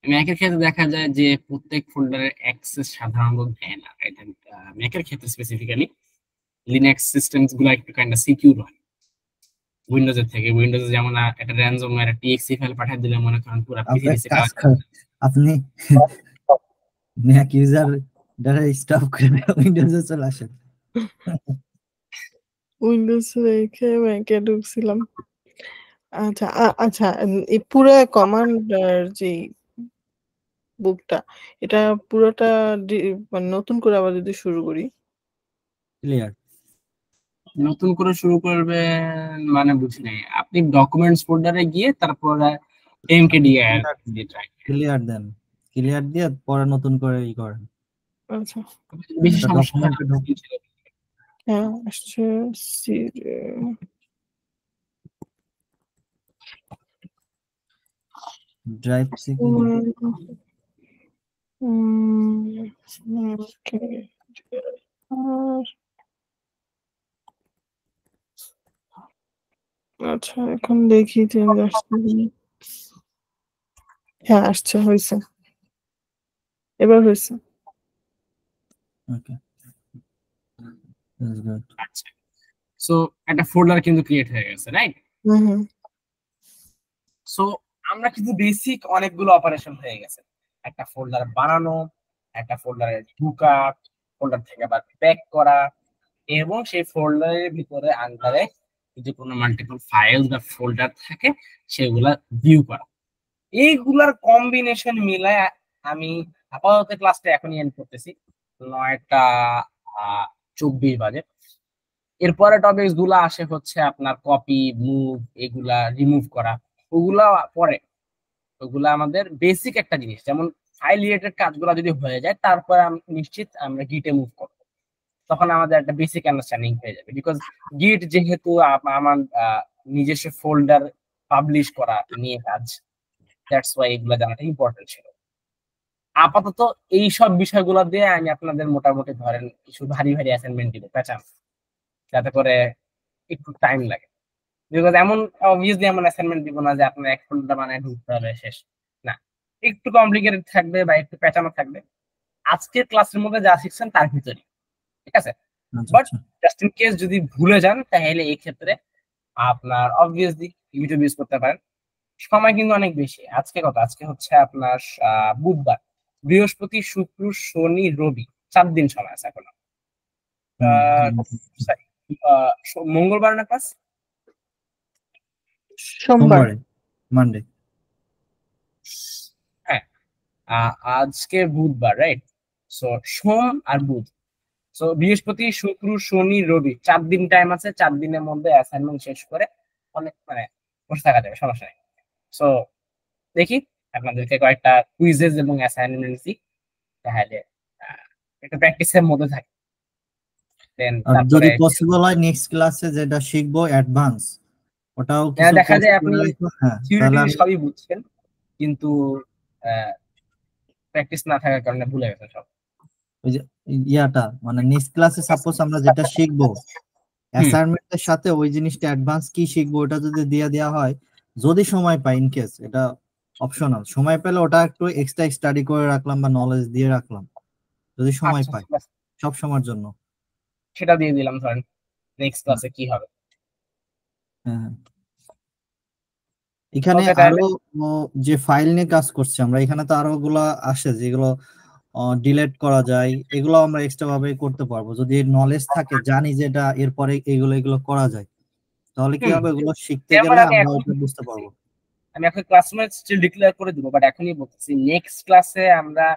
ম্যাকের ক্ষেত্রে দেখা যায় যে প্রত্যেক ফোল্ডারের অ্যাক্সেস সাধারণত দেয় না। এটা ম্যাকের ক্ষেত্রে স্পেসিফিক্যালি লিনাক্স সিস্টেমস গুলো একটু কাইন্ডা সিকিউর হয় উইন্ডোজের থেকে। উইন্ডোজে যেমন একটা র্যানসমওয়্যার টিএক্সি ফাইল পাঠিয়ে দিলে মনে করেন পুরো আপনি এক পিসি কাজ করেন, আপনি ম্যাক ইউজার দ্বারা স্টপ করে উইন্ডোজে চলে আসেন। উইন্ডোজ রেখে ম্যাকে ঢুকছিলাম। আচ্ছা আচ্ছা এই পুরো কমান্ড যে বুকটা এটা পুরোটা মানে নতুন করে আবার যদি শুরু করি ক্লিয়ার। নতুন করে শুরু করবেন মানে বুঝি নাই। আপনি ডকুমেন্টস ফোল্ডারে গিয়ে তারপরে এমকেডিআর দিয়ে ট্রাই ক্লিয়ার দেন, ক্লিয়ার দিয়ে পরে নতুন করে ই করেন। আচ্ছা বেশি একটা সমস্যা হয় না। ডকুমেন্টে ঢুক, হ্যাঁ আসছে ড্রাইভ থেকে আচ্ছা এখন দেখি চেঞ্জ আসছে কিনা। হ্যাঁ আসছে, হয়েছে, এবার হয়েছে। Okay that's good. আচ্ছা, সো একটা ফোল্ডার কিন্তু ক্রিয়েট হয়ে গেছে, রাইট? হুম সো আমরা কিন্তু বেসিক অনেকগুলো অপারেশন হয়ে গেছে। একটা ফোল্ডার বানানো, একটা ফোল্ডারে ঢুকা, ফোল্ডার থেকে আবার ব্যাক করা, এবং সেই ফোল্ডারের ভিতরে আন্ডারে যদি কোনো মাল্টিপল ফাইল বা ফোল্ডার থাকে সেগুলা ভিউ করা। এইগুলার কম্বিনেশন মিলায় আমি আপাতত ক্লাসটা এখনই এন্ড করতেছি, 9:24 বাজে। এরপরে টপিকস গুলা আসে হচ্ছে আপনার কপি, মুভ, এগুলা রিমুভ করা, ওগুলা পরে। ওগুলা আমাদের বেসিক একটা জিনিস, যেমন ফাইল রিলেটেড কাজগুলো যদি হয়ে যায় তারপরে আমি নিশ্চিত আমরা গিটে মুভ করবো, তখন আমাদের একটা বেসিক আন্ডারস্ট্যান্ডিং হয়ে যাবে। বিকজ গিট যেহেতু আমার নিজস্ব ফোল্ডার পাবলিশ করা নিয়ে কাজ, দ্যাটস ওয়াই এগুলো জানাটা ইম্পর্টেন্ট ছিল। আপাতত এই সব বিষয়গুলো দিয়ে আমি আপনাদের মোটামুটি ধরেন কিছু ভারী ভারী অ্যাসাইনমেন্ট দিব, প্যাটার্ন, যাতে করে একটু টাইম লাগে। বিকজ এমন অবভিয়াসলি এমন অ্যাসাইনমেন্ট দিব না যে আপনার এক ফোল্ডার বানায় ঢুকতে হবে শেষ, না, একটু কমপ্লিকেটেড থাকবে বা একটু প্যাটার্ন থাকবে আজকের ক্লাসের মধ্যে যা শিখছেন তার ভিতরে, ঠিক আছে? বাট জাস্ট ইন কেস যদি ভুলে যান তাহলে এই ক্ষেত্রে আপনার অবভিয়াসলি ইউটিউব ইউজ করতে পারেন। সময় কিন্তু অনেক বেশি। আজকে কত? আজকে হচ্ছে আপনার বুধবার, বৃহস্পতি, শুক্র, শনি, রবি, 4 দিন সময় আছে এখনো। sorry, মঙ্গলবার না ক্লাস? সোমবার। মানডে। হ্যাঁ, আজকে বুধবার, রাইট? সো সোম আর বুধ, সো বৃহস্পতি, শুক্র, শনি, রবি, 4 দিন টাইম আছে। 4 দিনের মধ্যে অ্যাসাইনমেন্ট শেষ করে অনেক মানে বসে থাকা যাবে, সমস্যা নেই। সো দেখি আপনাদেরকে কয়েকটা কুইজেস এবং অ্যাসাইনমেন্ট দিই, তাহলে একটু প্র্যাকটিসের মধ্যে থাকে। দেন আর যদি তারপরে পসিবল হয় নেক্সট ক্লাসে যেটা শিখবো অ্যাডভান্স, ওটাও কিছু দেখা যায় post আপনি করে রাখবো। হ্যাঁ তাহলে থিওরিটি আমি সবই বুঝছেন কিন্তু প্র্যাকটিস না থাকার কারণে ভুলে গেছেন সব। ওই যে ইয়াটা মানে নেক্সট ক্লাসে সাপোজ আমরা যেটা শিখবো অ্যাসাইনমেন্টের সাথে ওই জিনিসটা অ্যাডভান্স কি শিখবো ওটা যদি দিয়ে দেওয়া হয়, যদি সময় পাই, ইন কেস এটা অপশনাল, সময় পেলে ওটা একটু এক্সট্রা স্টাডি করে রাখলাম বা নলেজ দিয়ে রাখলাম যদি সময় আচ্ছা, পাই সব সময়ের জন্য। সেটা দিয়ে দিলাম, ধরেন নেক্সট ক্লাসে কি হবে। হ্যাঁ এখানে ওকে, তাহলে আরো যে ফাইল নিয়ে কাজ করছি আমরা, এখানে তো আরো গুলা আসে যেগুলো ডিলিট করা যায়, এগুলো আমরা এক্সট্রা ভাবে করতে পারবো যদি নলেজ থাকে, জানি যে এটা এরপরে এগুলো করা যায়, তাহলে কি হবে এগুলো শিখতে যেমন গেলে আমি আমরা এখন ওটা বুঝতে বলতেছি, পারবো। আমি এখন ক্লাসমেট স্টিল ডিক্লেয়ার করে দিব, বাট এখনই বলতেছি নেক্সট ক্লাসে আমরা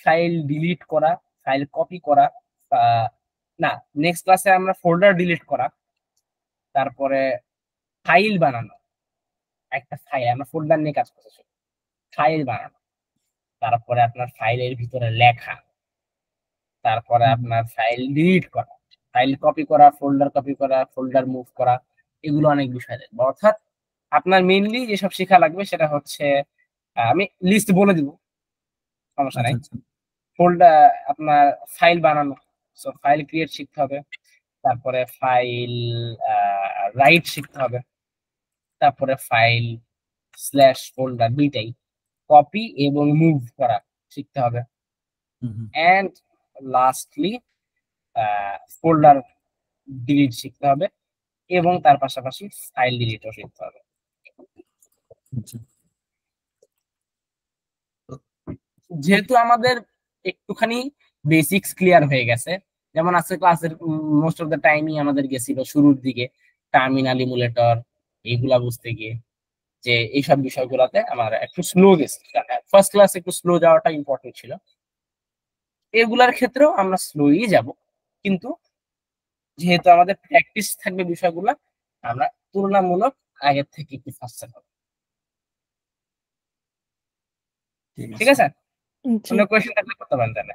ফাইল ডিলিট করা, ফাইল কপি করা, না, নেক্সট ক্লাসে আমরা ফোল্ডার ডিলিট করা, তারপরে ফাইল বানানো, একটা ফাইল আমরা ফোল্ডার নিয়ে কাজ করতেছি, ফাইল বানানো, তারপরে আপনার ফাইলের ভিতরে লেখা, তারপরে আপনার ফাইল ডিলিট করা, ফাইল কপি করা, ফোল্ডার কপি করা, ফোল্ডার মুভ করা, এগুলো অনেক বিষয় দেখবো। অর্থাৎ আপনার মেইনলি যেসব শেখা লাগবে সেটা হচ্ছে, আমি লিস্ট বলে দিব, সমস্যা নাই। ফোল্ডার আপনার ফাইল বানানো, সো ফাইল ক্রিয়েট শিখতে হবে, তারপরে ফাইল রাইট শিখতে হবে, তারপরে ফাইল স্ল্যাশ ফোল্ডার দুইটাই কপি এবং মুভ করা শিখতে হবে। অ্যান্ড লাস্টলি ফোল্ডার ডিলিট শিখতে হবে এবং তার পাশাপাশি ফাইল ডিলিটও শিখতে হবে। যেহেতু আমাদের একটুখানি বেসিক্স ক্লিয়ার হয়ে গেছে, যেমন আজকে ক্লাসের মোস্ট অফ দ্য টাইমই আমাদের গেছিল শুরুর দিকে টার্মিনাল ইমুলেটর এইগুলা বুঝতে গিয়ে, যে এইসব বিষয়গুলোতে আমার একটু স্লো গেছে। ফার্স্ট ক্লাস একটু স্লো যাওয়াটা ইম্পর্টেন্ট ছিল, এগুলার ক্ষেত্রেও আমরা স্লোই যাব, কিন্তু যেহেতু আমাদের প্র্যাকটিস থাকবে বিষয়গুলো, আমরা তুলনামূলক আগের থেকে একটু ফাস্টার হবে। ঠিক আছে, জি। কোনো কোয়েশ্চেন থাকলে করতে পারেন তাহলে।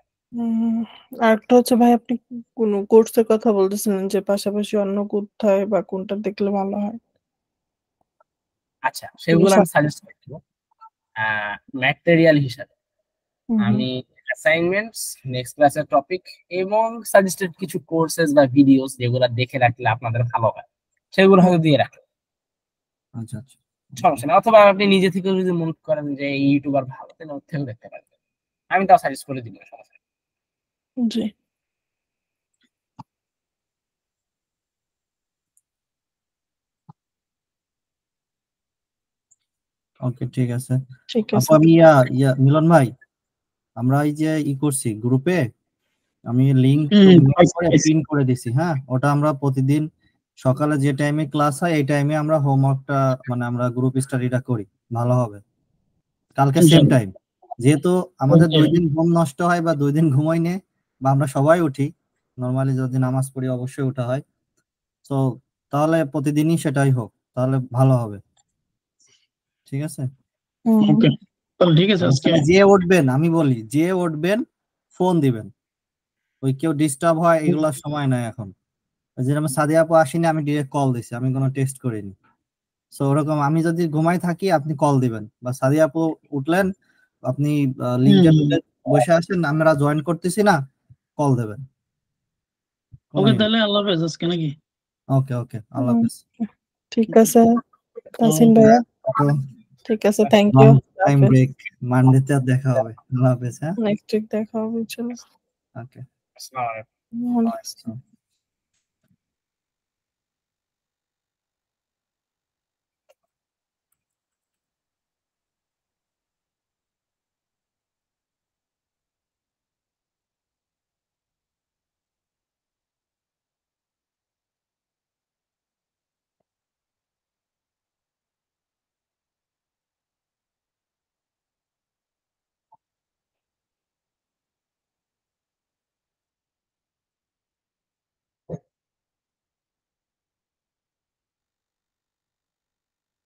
আরেকটা হচ্ছে ভাই, আপনি কোন কোর্সের কথা বলতেছিলেন যে পাশাপাশি অন্য কোথায় বা কোনটা দেখলে ভালো হয়? আচ্ছা, সেগুলো আমি সাজেস্ট করবো ম্যাটেরিয়াল হিসাবে। আমি অ্যাসাইনমেন্টস, নেক্সট ক্লাসের টপিক এবং সাজেস্টেড কিছু কোর্সেস বা ভিডিওস যেগুলো দেখে রাখলে আপনাদের ভালো হয়, সেগুলো হয়তো দিয়ে রাখেন, আচ্ছা আচ্ছা, সমস্যা নেই। অথবা আপনি নিজে থেকে যদি মনে করেন যে এই ইউটিউবার ভালো, তাহলে ওর থেকেও দেখতে পারবেন, আমি তাও সাজেস্ট করে দিব, সমস্যা নেই। জি। ওকে, ঠিক আছে। ঠিক আপু আছে। আমি মিলন ভাই, আমরা এই যে করছি গ্রুপে, আমি লিংক পিন করে দিছি। হ্যাঁ, ওটা আমরা প্রতিদিন সকালে যে টাইমে ক্লাস হয় এই টাইমে আমরা হোমওয়ার্কটা মানে আমরা গ্রুপ স্টাডিটা করি, ভালো হবে। কালকে সেম টাইম, যেহেতু আমাদের 2 দিন ঘুম নষ্ট হয় বা 2 দিন ঘুমাই নে, বা আমরা সবাই উঠি নরমালি, যদি নামাজ পড়ি অবশ্যই ওঠা হয়, তো তাহলে প্রতিদিনই সেটাই হোক, তাহলে ভালো হবে। ঠিক আছে, ওকে তাহলে ঠিক আছে। আজকে যে উঠবেন, আমি বলি যে উঠবেন ফোন দিবেন, ওই কেউ ডিস্টার্ব হয় এগুলোর সময় নাই এখন। যেরকম সাদিয়া আপু আসেনি, আমি ডিরেক্ট কল দিছি, আমি কোনো টেক্সট করিনি। সো ওরকম আমি যদি ঘুমাই থাকি আপনি কল দিবেন, বা সাদিয়া আপু উঠলেন আপনি লিংকে বসে আসেন, আমরা জয়েন করতেছি না, কল দেবেন। ওকে তাহলে আল্লাহ হাফেজ আজকে নাকি? ওকে ওকে, আল্লাহ হাফেজ। ঠিক আছে তাসিন ভাইয়া, ঠিক আছে, থ্যাংক ইউ। টাইম ব্রেক, মানডেতে আর দেখা হবে। আল্লাহ হাফেজ। হ্যাঁ, নেক্সট উইক দেখা হবে, চলো। ওকে, আসসালামু আলাইকুম। ওয়ালাইকুম আসসালাম।